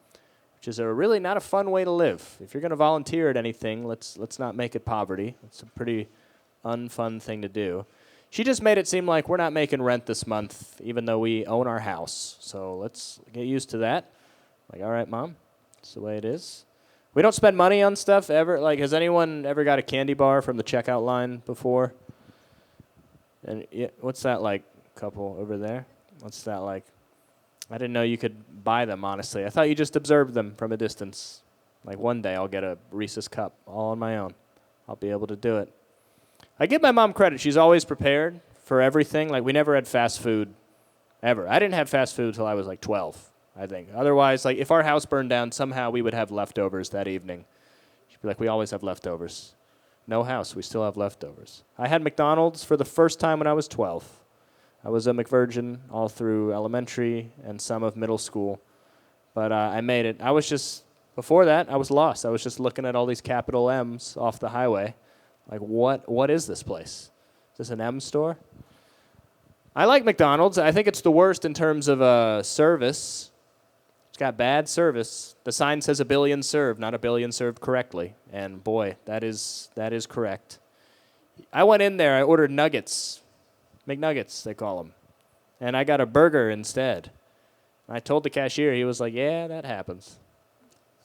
which is a really not a fun way to live. If you're going to volunteer at anything, let's not make it poverty. It's a pretty unfun thing to do. She just made it seem like we're not making rent this month, even though we own our house. So let's get used to that. Like, all right, Mom, that's the way it is. We don't spend money on stuff ever. Like, has anyone ever got a candy bar from the checkout line before? And what's that like? Couple over there. What's that like? I didn't know you could buy them, honestly. I thought you just observed them from a distance. Like, one day I'll get a Reese's cup all on my own. I'll be able to do it. I give my mom credit. She's always prepared for everything. Like, we never had fast food ever. I didn't have fast food until I was like 12, I think. Otherwise, like, if our house burned down, somehow we would have leftovers that evening. She'd be like, we always have leftovers. No house, we still have leftovers. I had McDonald's for the first time when I was 12. I was a McVirgin all through elementary and some of middle school. But I made it. Before that, I was lost. I was just looking at all these capital M's off the highway. Like, what is this place? Is this an M store? I like McDonald's. I think it's the worst in terms of service. It's got bad service. The sign says a billion served, not a billion served correctly. And boy, that is correct. I went in there, I ordered nuggets. McNuggets, they call them. And I got a burger instead. I told the cashier, he was like, yeah, that happens.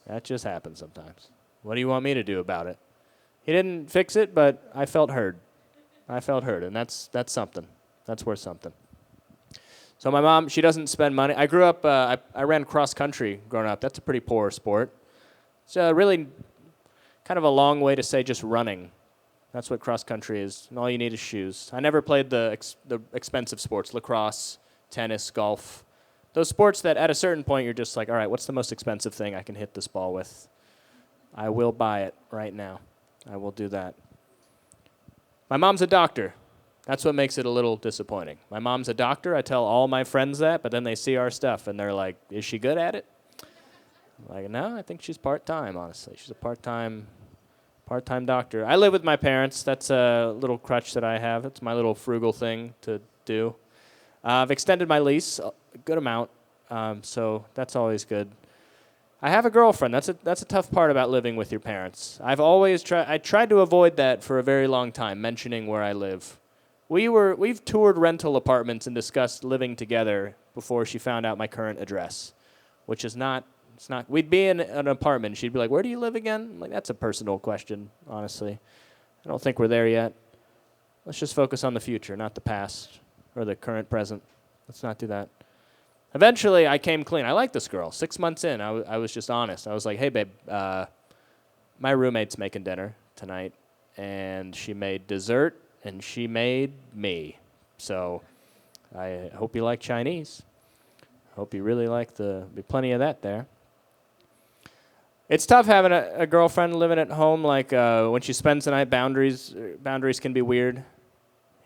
That just happens sometimes. What do you want me to do about it? He didn't fix it, but I felt heard. And that's something. That's worth something. So my mom, she doesn't spend money. I grew up, I ran cross country growing up. That's a pretty poor sport. It's really kind of a long way to say just running. That's what cross country is, and all you need is shoes. I never played the expensive sports, lacrosse, tennis, golf. Those sports that at a certain point you're just like, all right, what's the most expensive thing I can hit this ball with? I will buy it right now. I will do that. My mom's a doctor. That's what makes it a little disappointing. My mom's a doctor. I tell all my friends that, but then they see our stuff, and they're like, is she good at it? I'm like, no, I think she's part-time, honestly. She's a part-time doctor. I live with my parents. That's a little crutch that I have. It's my little frugal thing to do. I've extended my lease a good amount, so that's always good. I have a girlfriend. That's a tough part about living with your parents. I tried to avoid that for a very long time, mentioning where I live. We've toured rental apartments and discussed living together before she found out my current address, which is not. It's not. We'd be in an apartment. She'd be like, where do you live again? I'm like, that's a personal question, honestly. I don't think we're there yet. Let's just focus on the future, not the past or the current present. Let's not do that. Eventually, I came clean. I like this girl. 6 months in, I was just honest. I was like, hey, babe, my roommate's making dinner tonight, and she made dessert, and she made me. So I hope you like Chinese. Hope you really like be plenty of that there. It's tough having a girlfriend living at home. Like when she spends the night, boundaries can be weird.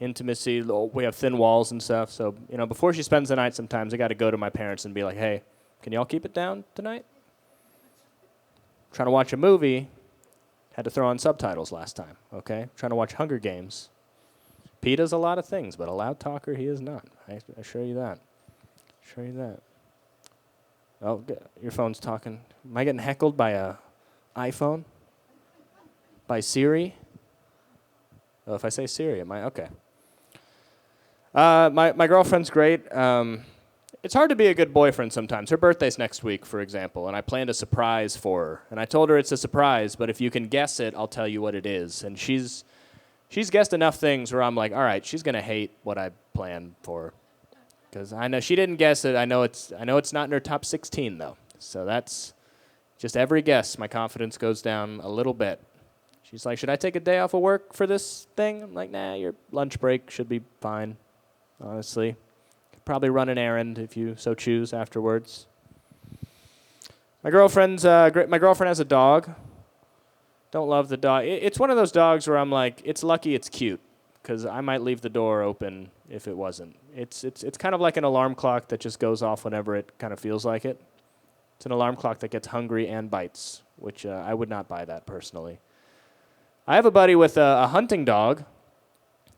Intimacy, we have thin walls and stuff. So before she spends the night, sometimes I got to go to my parents and be like, "Hey, can y'all keep it down tonight? Trying to watch a movie, had to throw on subtitles last time. Okay, trying to watch Hunger Games. Pete does a lot of things, but a loud talker he is not. I assure you that. Oh, your phone's talking. Am I getting heckled by a iPhone? By Siri? Oh, if I say Siri, am I? Okay. My girlfriend's great. It's hard to be a good boyfriend sometimes. Her birthday's next week, for example, and I planned a surprise for her. And I told her it's a surprise, but if you can guess it, I'll tell you what it is. And she's she's guessed enough things where I'm like, all right, she's gonna hate what I planned for, because I know she didn't guess it. I know it's not in her top 16 though. So that's just every guess. My confidence goes down a little bit. She's like, should I take a day off of work for this thing? I'm like, nah, your lunch break should be fine. Honestly, could probably run an errand if you so choose afterwards. My girlfriend has a dog. Don't love the dog. It's one of those dogs where I'm like, it's lucky it's cute, because I might leave the door open if it wasn't. It's kind of like an alarm clock that just goes off whenever it kind of feels like it. It's an alarm clock that gets hungry and bites, which I would not buy that personally. I have a buddy with a hunting dog,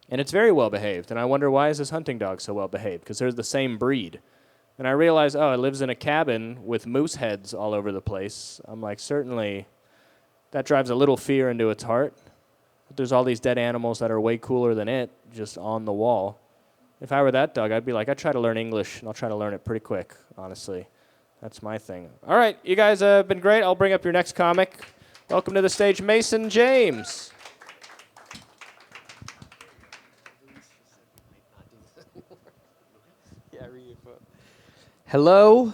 and it's very well behaved. And I wonder, why is this hunting dog so well behaved? Because they're the same breed. And I realize, oh, it lives in a cabin with moose heads all over the place. I'm like, certainly that drives a little fear into its heart. But there's all these dead animals that are way cooler than it, just on the wall. If I were that dog, I'd be like, I try to learn English, and I'll try to learn it pretty quick, honestly. That's my thing. All right, you guys have been great. I'll bring up your next comic. Welcome to the stage, Mason James. Hello.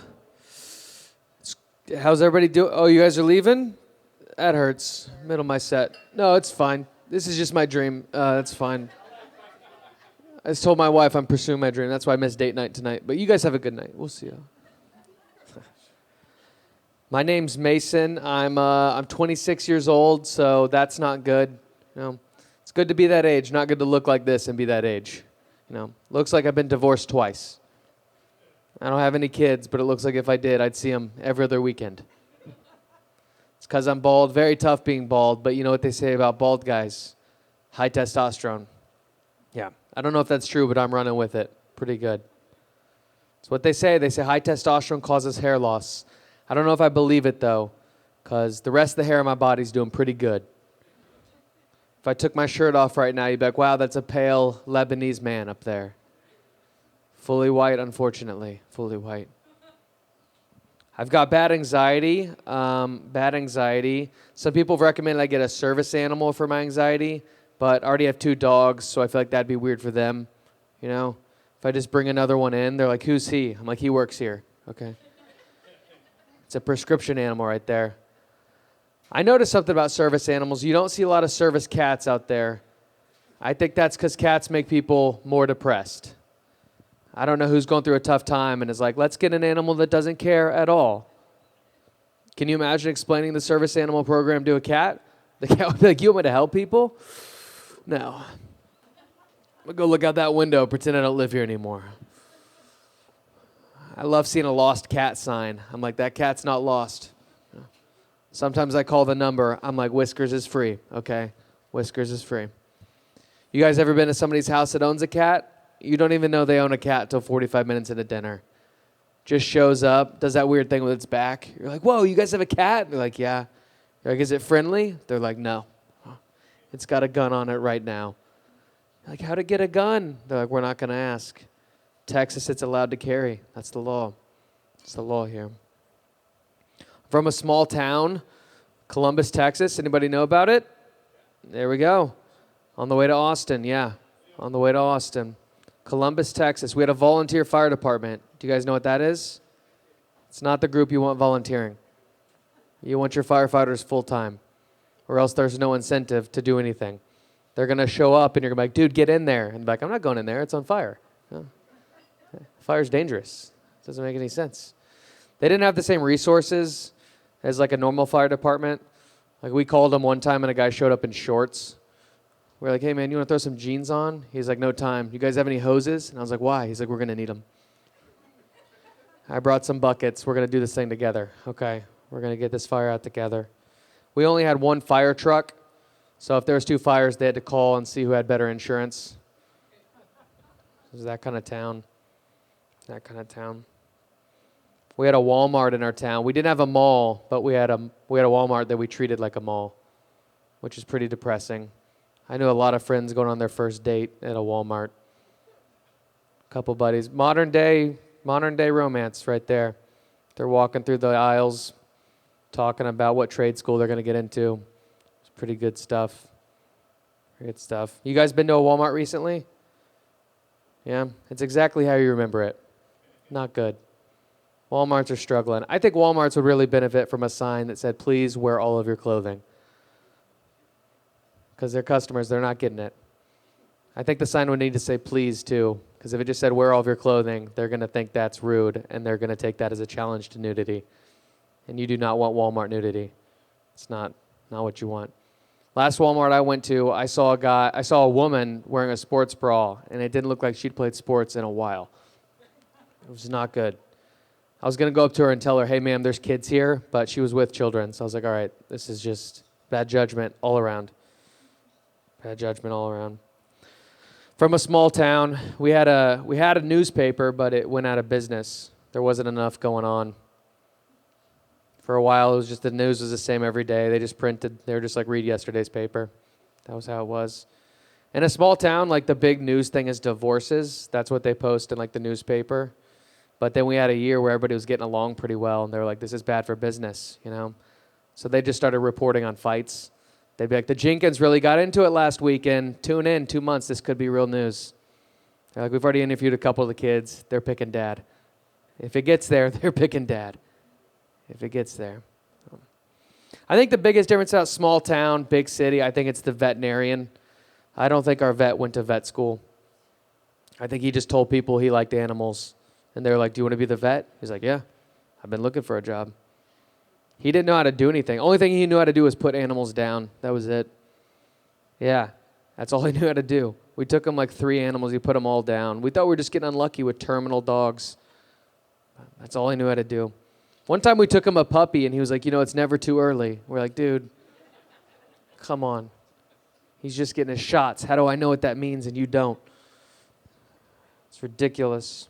How's everybody doing? Oh, you guys are leaving? That hurts. Middle of my set. No, it's fine. This is just my dream. That's fine. I just told my wife I'm pursuing my dream. That's why I missed date night tonight. But you guys have a good night. We'll see you. My name's Mason. I'm 26 years old, so that's not good. You know, it's good to be that age. Not good to look like this and be that age. You know, looks like I've been divorced twice. I don't have any kids, but it looks like if I did, I'd see them every other weekend. It's because I'm bald. Very tough being bald, but you know what they say about bald guys? High testosterone. Yeah, I don't know if that's true, but I'm running with it. Pretty good. It's what they say. They say high testosterone causes hair loss. I don't know if I believe it, though, because the rest of the hair on my body's doing pretty good. If I took my shirt off right now, you'd be like, wow, that's a pale Lebanese man up there. Fully white, unfortunately. Fully white. I've got bad anxiety. Some people have recommended I get a service animal for my anxiety, but I already have 2 dogs, so I feel like that'd be weird for them. You know? If I just bring another one in, they're like, who's he? I'm like, he works here. Okay. It's a prescription animal right there. I noticed something about service animals. You don't see a lot of service cats out there. I think that's because cats make people more depressed. I don't know who's going through a tough time and is like, let's get an animal that doesn't care at all. Can you imagine explaining the service animal program to a cat? The cat would be like, you want me to help people? No. I'm going to go look out that window, pretend I don't live here anymore. I love seeing a lost cat sign. I'm like, that cat's not lost. Sometimes I call the number. I'm like, Whiskers is free, okay? Whiskers is free. You guys ever been to somebody's house that owns a cat? You don't even know they own a cat until 45 minutes into dinner. Just shows up, does that weird thing with its back. You're like, whoa, you guys have a cat? They're like, yeah. You're like, is it friendly? They're like, no. It's got a gun on it right now. You're like, how'd it get a gun? They're like, we're not going to ask. Texas, it's allowed to carry. That's the law. It's the law here. From a small town, Columbus, Texas. Anybody know about it? There we go. On the way to Austin, yeah. On the way to Austin. Columbus, Texas. We had a volunteer fire department. Do you guys know what that is? It's not the group you want volunteering. You want your firefighters full-time, or else there's no incentive to do anything. They're going to show up, and you're going to be like, dude, get in there. And be like, I'm not going in there. It's on fire. Oh. Fire's dangerous. It doesn't make any sense. They didn't have the same resources as like a normal fire department. Like we called them one time, and a guy showed up in shorts. We're like, hey, man, you want to throw some jeans on? He's like, no time. You guys have any hoses? And I was like, why? He's like, we're going to need them. I brought some buckets. We're going to do this thing together. Okay, we're going to get this fire out together. We only had 1 fire truck, so if there was 2 fires, they had to call and see who had better insurance. It was that kind of town. That kind of town. We had a Walmart in our town. We didn't have a mall, but we had a Walmart that we treated like a mall, which is pretty depressing. I knew a lot of friends going on their first date at a Walmart. A couple buddies. Modern day romance right there. They're walking through the aisles, talking about what trade school they're going to get into. It's pretty good stuff. Great stuff. You guys been to a Walmart recently? Yeah, it's exactly how you remember it. Not good. Walmarts are struggling. I think Walmarts would really benefit from a sign that said, please wear all of your clothing. Because their customers, they're not getting it. I think the sign would need to say please too, because if it just said wear all of your clothing, they're going to think that's rude, and they're going to take that as a challenge to nudity. And you do not want Walmart nudity. It's not what you want. Last Walmart I went to, I saw a woman wearing a sports bra, and it didn't look like she'd played sports in a while. It was not good. I was going to go up to her and tell her, hey, ma'am, there's kids here, but she was with children. So I was like, all right, this is just bad judgment all around. Bad judgment all around. From a small town, we had a newspaper, but it went out of business. There wasn't enough going on. For a while, it was just the news was the same every day. They were just like, read yesterday's paper. That was how it was. In a small town, like the big news thing is divorces. That's what they post in like the newspaper. But then we had a year where everybody was getting along pretty well, and they were like, this is bad for business, you know? So they just started reporting on fights. They'd be like, the Jenkins really got into it last weekend. Tune in, 2 months, this could be real news. They're like, we've already interviewed a couple of the kids. They're picking dad. If it gets there, they're picking dad. If it gets there. I think the biggest difference about small town, big city, I think it's the veterinarian. I don't think our vet went to vet school. I think he just told people he liked animals. And they were like, do you want to be the vet? He's like, yeah, I've been looking for a job. He didn't know how to do anything. Only thing he knew how to do was put animals down. That was it. Yeah, that's all he knew how to do. We took him like 3 animals. He put them all down. We thought we were just getting unlucky with terminal dogs. That's all he knew how to do. One time we took him a puppy, and he was like, it's never too early. We're like, dude, come on. He's just getting his shots. How do I know what that means and you don't? It's ridiculous.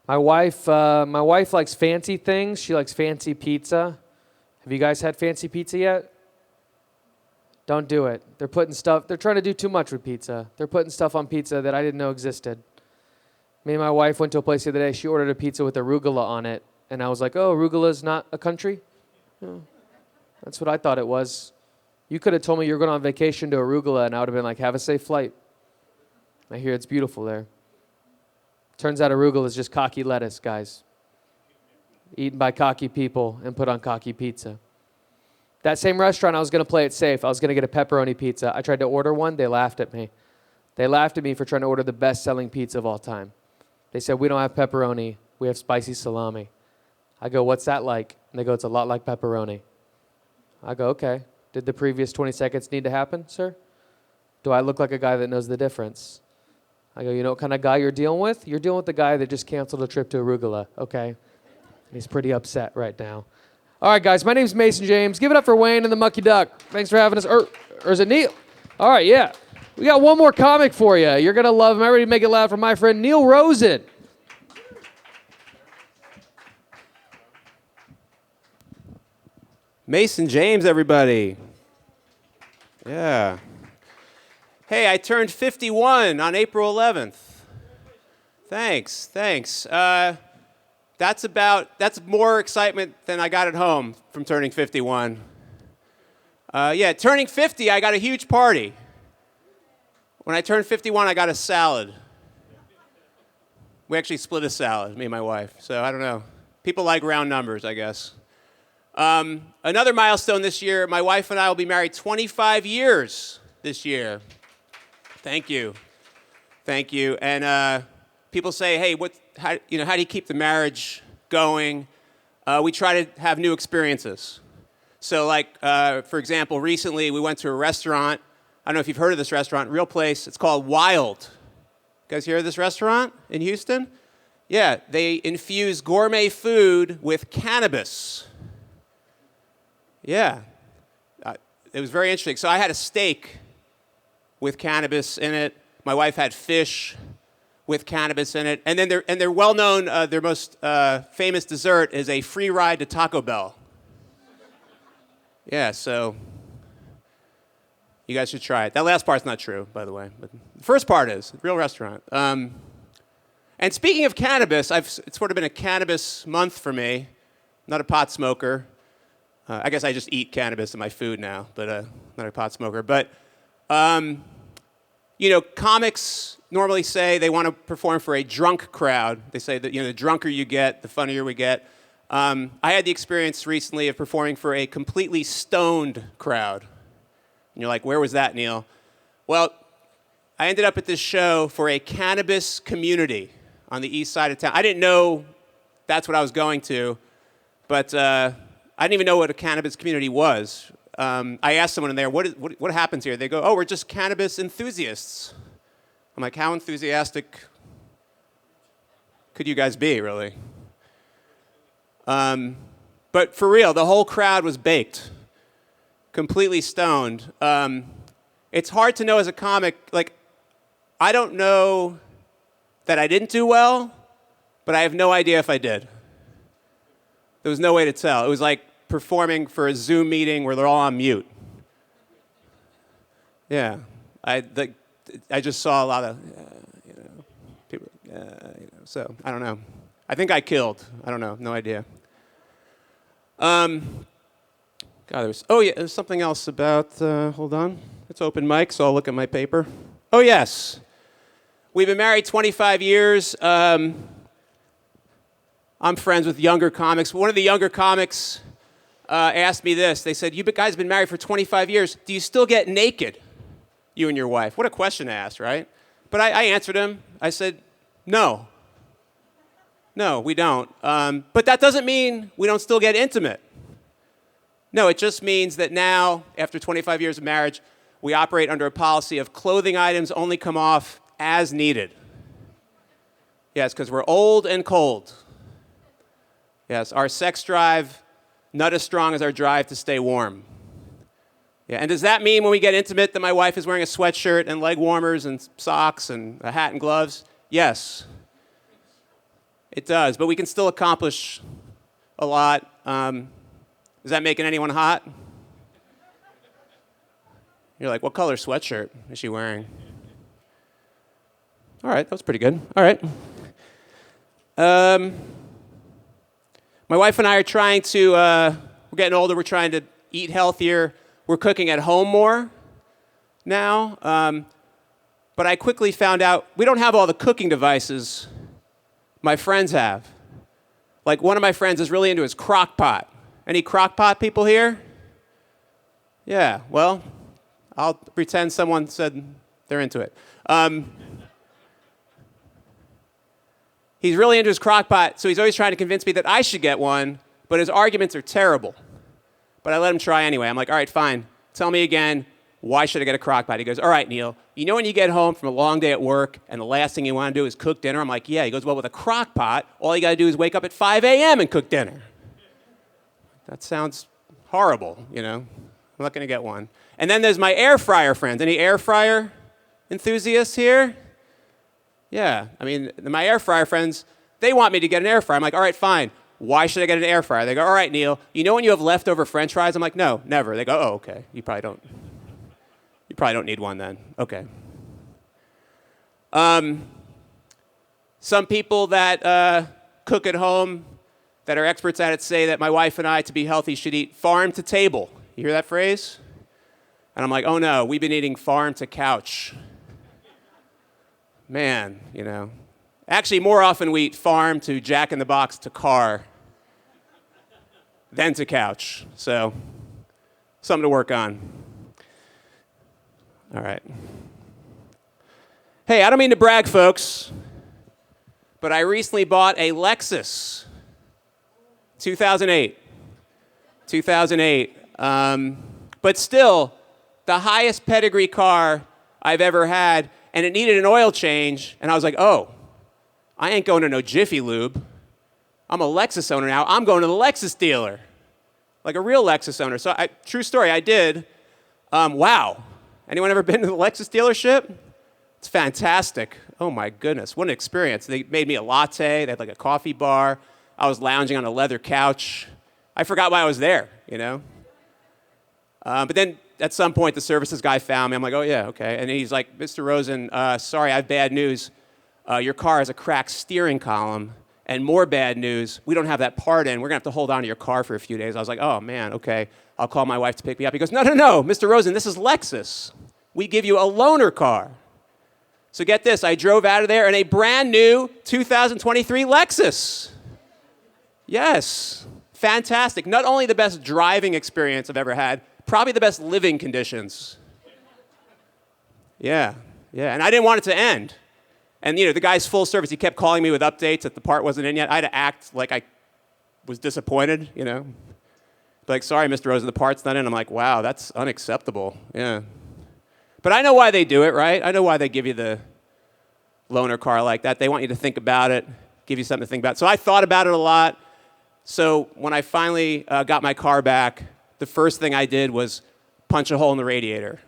My wife likes fancy things. She likes fancy pizza. Have you guys had fancy pizza yet? Don't do it. They're trying to do too much with pizza. They're putting stuff on pizza that I didn't know existed. Me and my wife went to a place the other day. She ordered a pizza with arugula on it. And I was like, oh, arugula is not a country? No. That's what I thought it was. You could have told me you were going on vacation to arugula, and I would have been like, have a safe flight. I hear it's beautiful there. Turns out arugula is just cocky lettuce, guys. Eaten by cocky people and put on cocky pizza. That same restaurant, I was going to play it safe. I was going to get a pepperoni pizza. I tried to order one. They laughed at me. They laughed at me for trying to order the best-selling pizza of all time. They said, we don't have pepperoni. We have spicy salami. I go, what's that like? And they go, it's a lot like pepperoni. I go, okay. Did the previous 20 seconds need to happen, sir? Do I look like a guy that knows the difference? I go, you know what kind of guy you're dealing with? You're dealing with the guy that just canceled a trip to arugula, okay? And he's pretty upset right now. All right, guys, my name's Mason James. Give it up for Wayne and the Mucky Duck. Thanks for having us. Or is it Neil? All right, yeah. We got one more comic for you. You're going to love him. Everybody make it loud for my friend Neil Rosen. Mason James, everybody. Yeah. Hey, I turned 51 on April 11th. Thanks. That's more excitement than I got at home from turning 51. Turning 50, I got a huge party. When I turned 51, I got a salad. We actually split a salad, me and my wife. So I don't know. People like round numbers, I guess. Another milestone this year, my wife and I will be married 25 years this year. Thank you. And people say, hey, how do you keep the marriage going? We try to have new experiences. So for example, recently we went to a restaurant. I don't know if you've heard of this restaurant, real place. It's called Wild. You guys hear of this restaurant in Houston? Yeah, they infuse gourmet food with cannabis. Yeah, it was very interesting. So I had a steak with cannabis in it. My wife had fish with cannabis in it. And then they're well-known, their most famous dessert is a free ride to Taco Bell. Yeah, so you guys should try it. That last part's not true, by the way. But the first part is, real restaurant. And speaking of cannabis, it's sort of been a cannabis month for me. Not a pot smoker. I guess I just eat cannabis in my food now, but not a pot smoker. But Comics normally say they want to perform for a drunk crowd. They say that, the drunker you get, the funnier we get. I had the experience recently of performing for a completely stoned crowd. And you're like, where was that, Neil? Well, I ended up at this show for a cannabis community on the east side of town. I didn't know that's what I was going to, but I didn't even know what a cannabis community was. I asked someone in there, what happens here? They go, oh, we're just cannabis enthusiasts. I'm like, how enthusiastic could you guys be, really? But for real, the whole crowd was baked, completely stoned. It's hard to know as a comic, I don't know that I didn't do well, but I have no idea if I did. There was no way to tell. It was like performing for a Zoom meeting where they're all on mute. Yeah, I just saw a lot of, people, so I don't know. I think I killed. I don't know, no idea. There's something else about, hold on. It's open mic, so I'll look at my paper. Oh, yes. We've been married 25 years. I'm friends with younger comics. One of the younger comics asked me this. They said, you guys have been married for 25 years. Do you still get naked, you and your wife? What a question to ask, right? But I answered him. I said, no. No, we don't. But that doesn't mean we don't still get intimate. No, it just means that now, after 25 years of marriage, we operate under a policy of clothing items only come off as needed. Yes, because we're old and cold. Yes, our sex drive, not as strong as our drive to stay warm. Yeah, and does that mean when we get intimate that my wife is wearing a sweatshirt and leg warmers and socks and a hat and gloves? Yes, it does, but we can still accomplish a lot. Is that making anyone hot? You're like, what color sweatshirt is she wearing? All right, that was pretty good. All right. My wife and I are trying to, we're getting older, we're trying to eat healthier. We're cooking at home more now. But I quickly found out we don't have all the cooking devices my friends have. Like one of my friends is really into his crock pot. Any crock pot people here? Yeah, well, I'll pretend someone said they're into it. He's really into his crock pot, so he's always trying to convince me that I should get one, but his arguments are terrible. But I let him try anyway. I'm like, all right, fine. Tell me again, why should I get a crock pot? He goes, all right, Neil, you know when you get home from a long day at work and the last thing you want to do is cook dinner? I'm like, yeah. He goes, well, with a crock pot, all you got to do is wake up at 5 a.m. and cook dinner. That sounds horrible, I'm not going to get one. And then there's my air fryer friends. Any air fryer enthusiasts here? Yeah, my air fryer friends, they want me to get an air fryer. I'm like, all right, fine. Why should I get an air fryer? They go, all right, Neil, you know when you have leftover French fries? I'm like, no, never. They go, oh, okay. You probably don't need one then. Okay. Some people that cook at home that are experts at it say that my wife and I, to be healthy, should eat farm to table. You hear that phrase? And I'm like, oh no, we've been eating farm to couch. Man, Actually, more often we eat farm to Jack in the Box to car than to couch. So, something to work on. All right. Hey, I don't mean to brag, folks, but I recently bought a Lexus 2008. But still, the highest pedigree car I've ever had, and it needed an oil change, and I was like, oh, I ain't going to no Jiffy Lube. I'm a Lexus owner now. I'm going to the Lexus dealer, like a real Lexus owner. So, true story, I did. Wow. Anyone ever been to the Lexus dealership? It's fantastic. Oh, my goodness. What an experience. They made me a latte. They had like a coffee bar. I was lounging on a leather couch. I forgot why I was there, But then at some point, the services guy found me. I'm like, oh, yeah, okay. And he's like, Mr. Rosen, sorry, I have bad news. Your car has a cracked steering column. And more bad news, we don't have that part in. We're going to have to hold on to your car for a few days. I was like, oh, man, okay. I'll call my wife to pick me up. He goes, no, Mr. Rosen, this is Lexus. we give you a loaner car. So get this, I drove out of there in a brand new 2023 Lexus. Yes, fantastic. Not only the best driving experience I've ever had, probably the best living conditions. Yeah, and I didn't want it to end. And the guy's full service, he kept calling me with updates that the part wasn't in yet. I had to act like I was disappointed, Like, sorry, Mr. Rosen, the part's not in. I'm like, wow, that's unacceptable. Yeah. But I know why they do it, right? I know why they give you the loaner car like that. They want you to think about it, give you something to think about. So I thought about it a lot. So when I finally got my car back, the first thing I did was punch a hole in the radiator.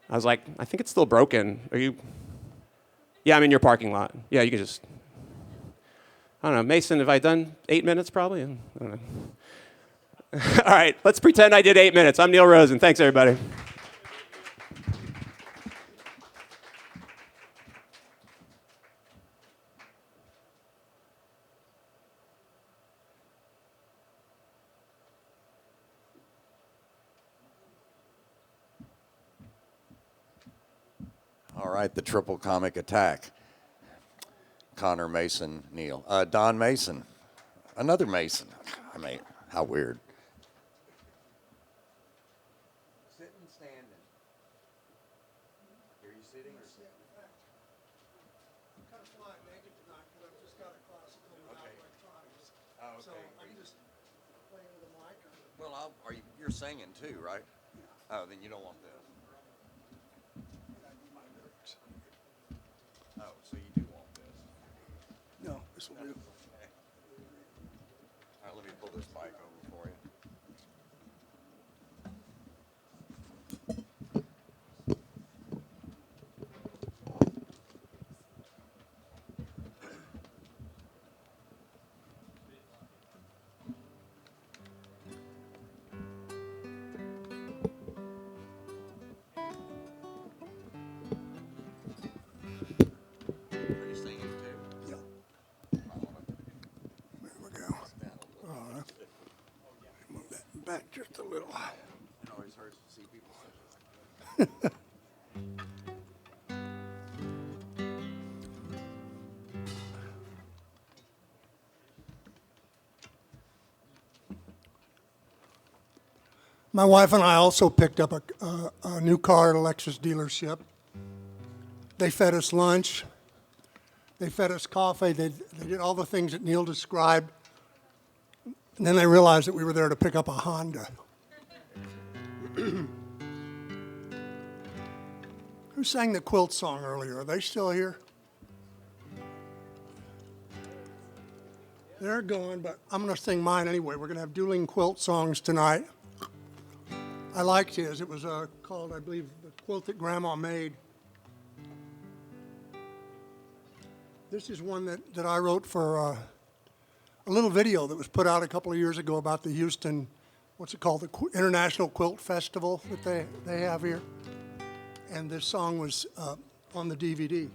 I was like, I think it's still broken. Are you? Yeah, I'm in your parking lot. Yeah, you can just. I don't know, Mason, have I done 8 minutes probably? I don't know. All right, let's pretend I did 8 minutes. I'm Neil Rosen. Thanks, everybody. All right, the triple comic attack. Connor, Mason, Neil. Don Mason. Another Mason. I mean, how weird. Sitting, standing. Are you sitting or sitting? I'm kind of flying naked tonight because I've just got a classical without electronics. Oh, okay. So I can just play with the mic. Well, you're singing too, right? Yeah. Oh, then you don't want this. Oh, so you do want this? No, this will do. Okay. All right, let me pull this mic over for you. Back just a little. It always hurts to see people. My wife and I also picked up a new car at a Lexus dealership. They fed us lunch. They fed us coffee. They did all the things that Neil described. And then they realized that we were there to pick up a Honda. Who sang the quilt song earlier? Are they still here? They're going, but I'm going to sing mine anyway. We're going to have dueling quilt songs tonight. I liked his. It was called, I believe, The Quilt That Grandma Made. This is one that I wrote for a little video that was put out a couple of years ago about the Houston, what's it called, the International Quilt Festival that they have here. And this song was on the DVD.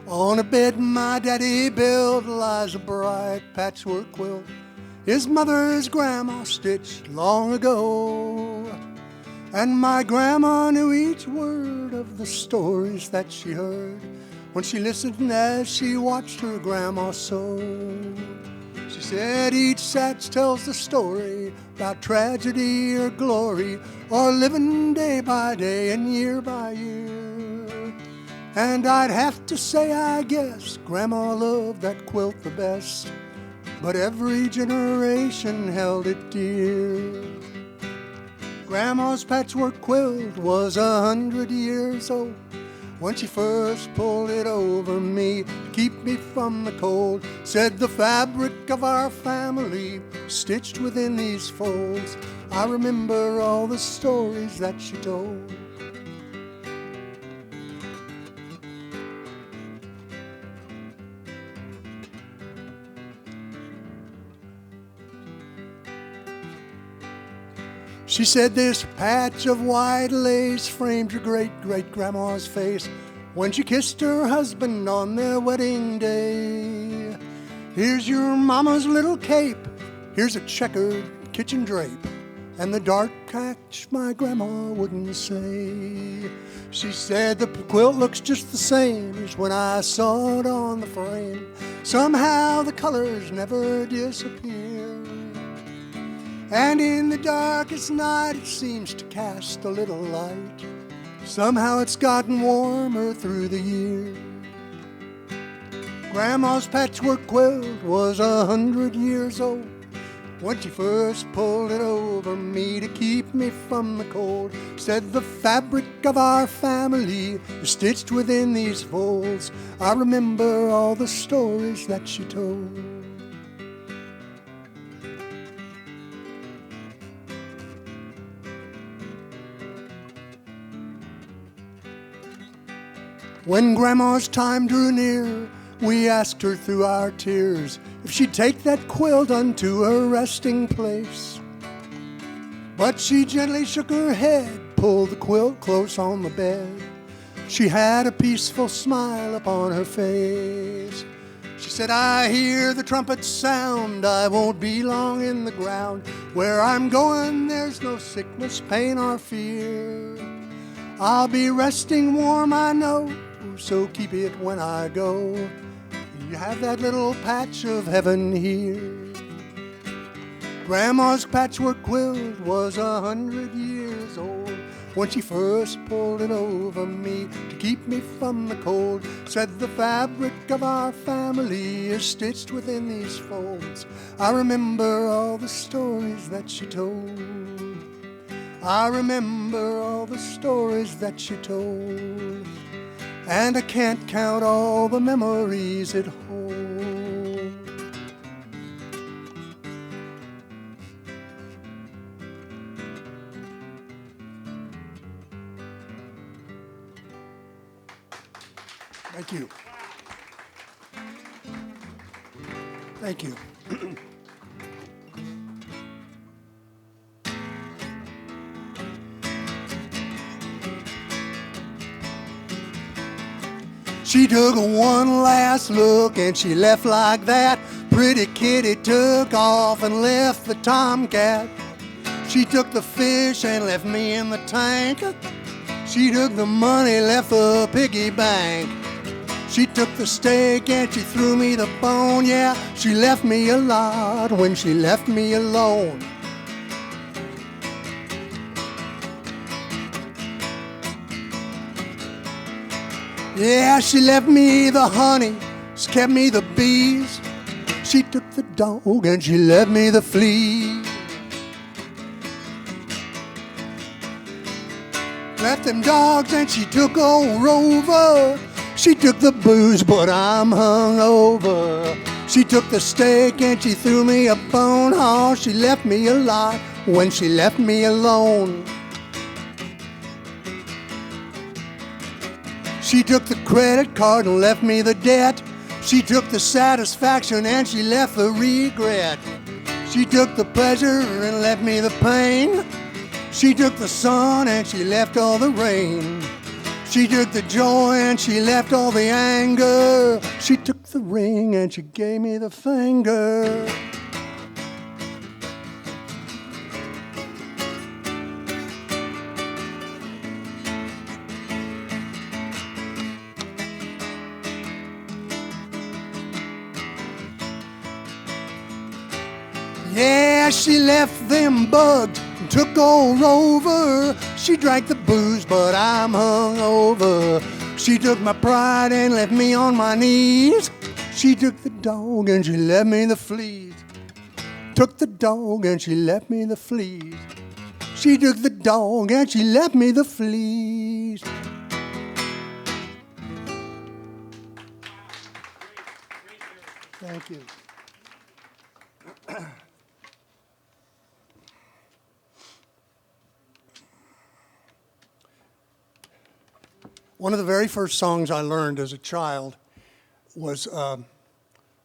On a bed my daddy built lies a bright patchwork quilt his mother's grandma stitched long ago. And my grandma knew each word of the stories that she heard when she listened as she watched her grandma sew. She said each satch tells the story about tragedy or glory, or living day by day and year by year. And I'd have to say, I guess, Grandma loved that quilt the best, but every generation held it dear. Grandma's patchwork quilt was 100 years old when she first pulled it over me to keep me from the cold. Said the fabric of our family stitched within these folds. I remember all the stories that she told. She said this patch of white lace framed your great-great-grandma's face when she kissed her husband on their wedding day. Here's your mama's little cape, here's a checkered kitchen drape, and the dark patch my grandma wouldn't say. She said the quilt looks just the same as when I saw it on the frame. Somehow the colors never disappear, and in the darkest night it seems to cast a little light. Somehow it's gotten warmer through the year. Grandma's patchwork quilt was 100 years old when she first pulled it over me to keep me from the cold. Said the fabric of our family is stitched within these folds. I remember all the stories that she told. When Grandma's time drew near, we asked her through our tears if she'd take that quilt unto her resting place. But she gently shook her head, pulled the quilt close on the bed. She had a peaceful smile upon her face. She said, I hear the trumpets sound, I won't be long in the ground. Where I'm going, there's no sickness, pain, or fear. I'll be resting warm, I know, so keep it when I go. You have that little patch of heaven here. Grandma's patchwork quilt was 100 years old when she first pulled it over me to keep me from the cold. Said the fabric of our family is stitched within these folds. I remember all the stories that she told. I remember all the stories that she told. And I can't count all the memories it holds. Thank you. Thank you. She took one last look and she left like that. Pretty kitty took off and left the tomcat. She took the fish and left me in the tank. She took the money, left the piggy bank. She took the steak and she threw me the bone. Yeah, she left me a lot when she left me alone. Yeah, she left me the honey, she kept me the bees. She took the dog and she left me the flea. Left them dogs and she took old Rover. She took the booze but I'm hungover. She took the steak and she threw me a bone. Oh, she left me a lot when she left me alone. She took the credit card and left me the debt. She took the satisfaction and she left the regret. She took the pleasure and left me the pain. She took the sun and she left all the rain. She took the joy and she left all the anger. She took the ring and she gave me the finger. Yeah, she left them bugs and took old Rover. She drank the booze, but I'm hungover. She took my pride and left me on my knees. She took the dog and she left me the fleas. Took the dog and she left me the fleas. She took the dog and she left me the fleas. Thank you. One of the very first songs I learned as a child was a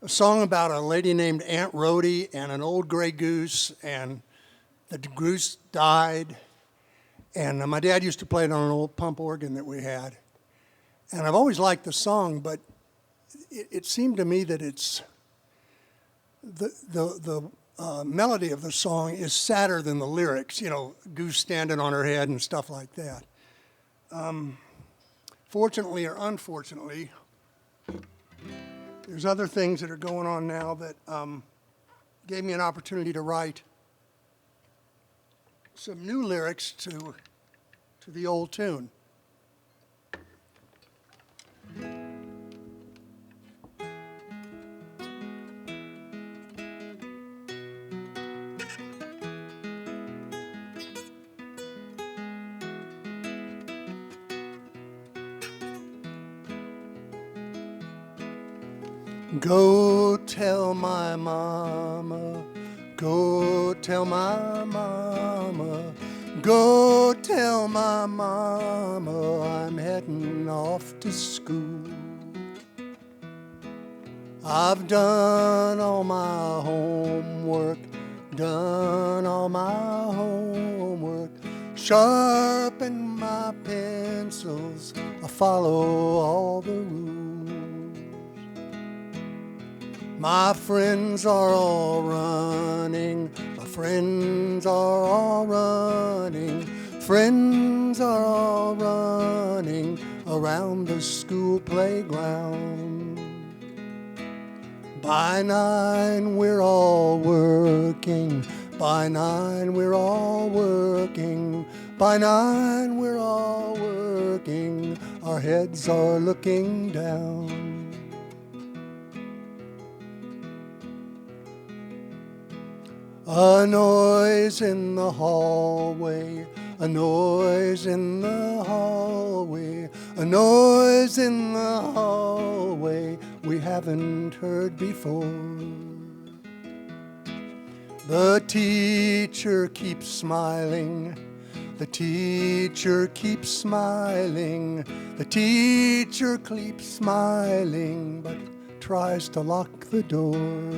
song about a lady named Aunt Rhody and an old gray goose, and the goose died. And my dad used to play it on an old pump organ that we had. And I've always liked the song, but it seemed to me that it's the melody of the song is sadder than the lyrics. You know, goose standing on her head and stuff like that. Fortunately or unfortunately, there's other things that are going on now that gave me an opportunity to write some new lyrics to the old tune. Go tell my mama, go tell my mama, go tell my mama I'm heading off to school. I've done all my homework, done all my homework, sharpened my pencils, I follow all the rules. My friends are all running, my friends are all running, friends are all running around the school playground. By 9 we're all working, by 9 we're all working, by 9 we're all working, our heads are looking down. A noise in the hallway, a noise in the hallway, a noise in the hallway we haven't heard before. The teacher keeps smiling, the teacher keeps smiling, the teacher keeps smiling, but tries to lock the door.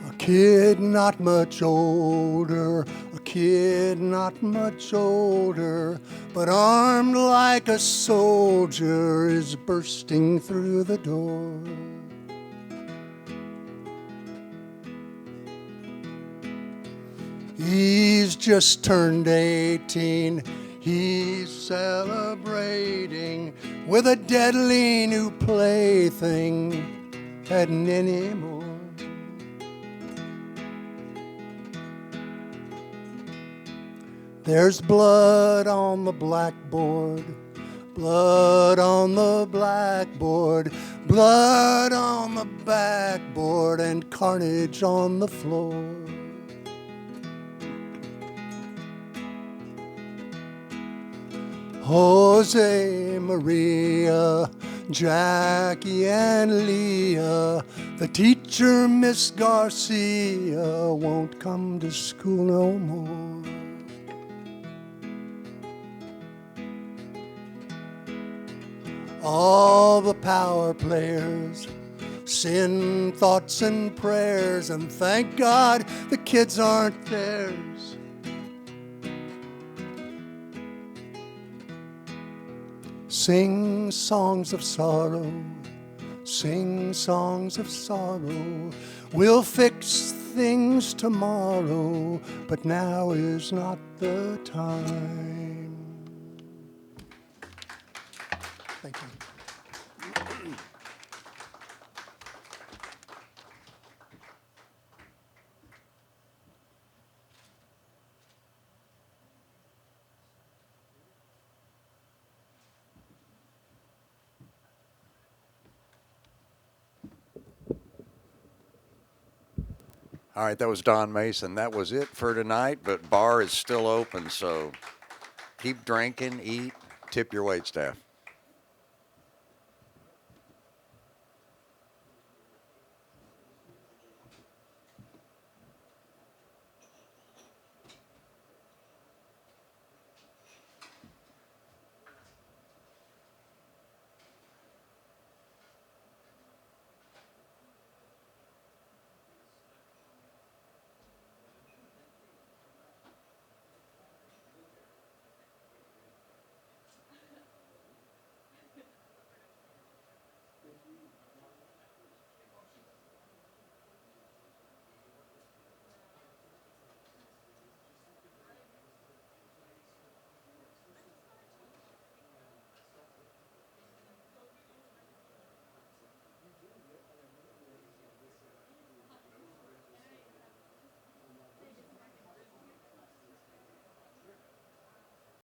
A kid not much older, a kid not much older, but armed like a soldier is bursting through the door. He's just turned 18, he's celebrating with a deadly new plaything, hadn't any more. There's blood on the blackboard, blood on the blackboard, blood on the backboard, and carnage on the floor. Jose, Maria, Jackie, and Leah, the teacher, Miss Garcia, won't come to school no more. All the power players send thoughts and prayers, and thank God the kids aren't theirs. Sing songs of sorrow, sing songs of sorrow. We'll fix things tomorrow, but now is not the time. Thank you. All right, that was Don Mason. That was it for tonight, but bar is still open, so keep drinking, eat, tip your waitstaff.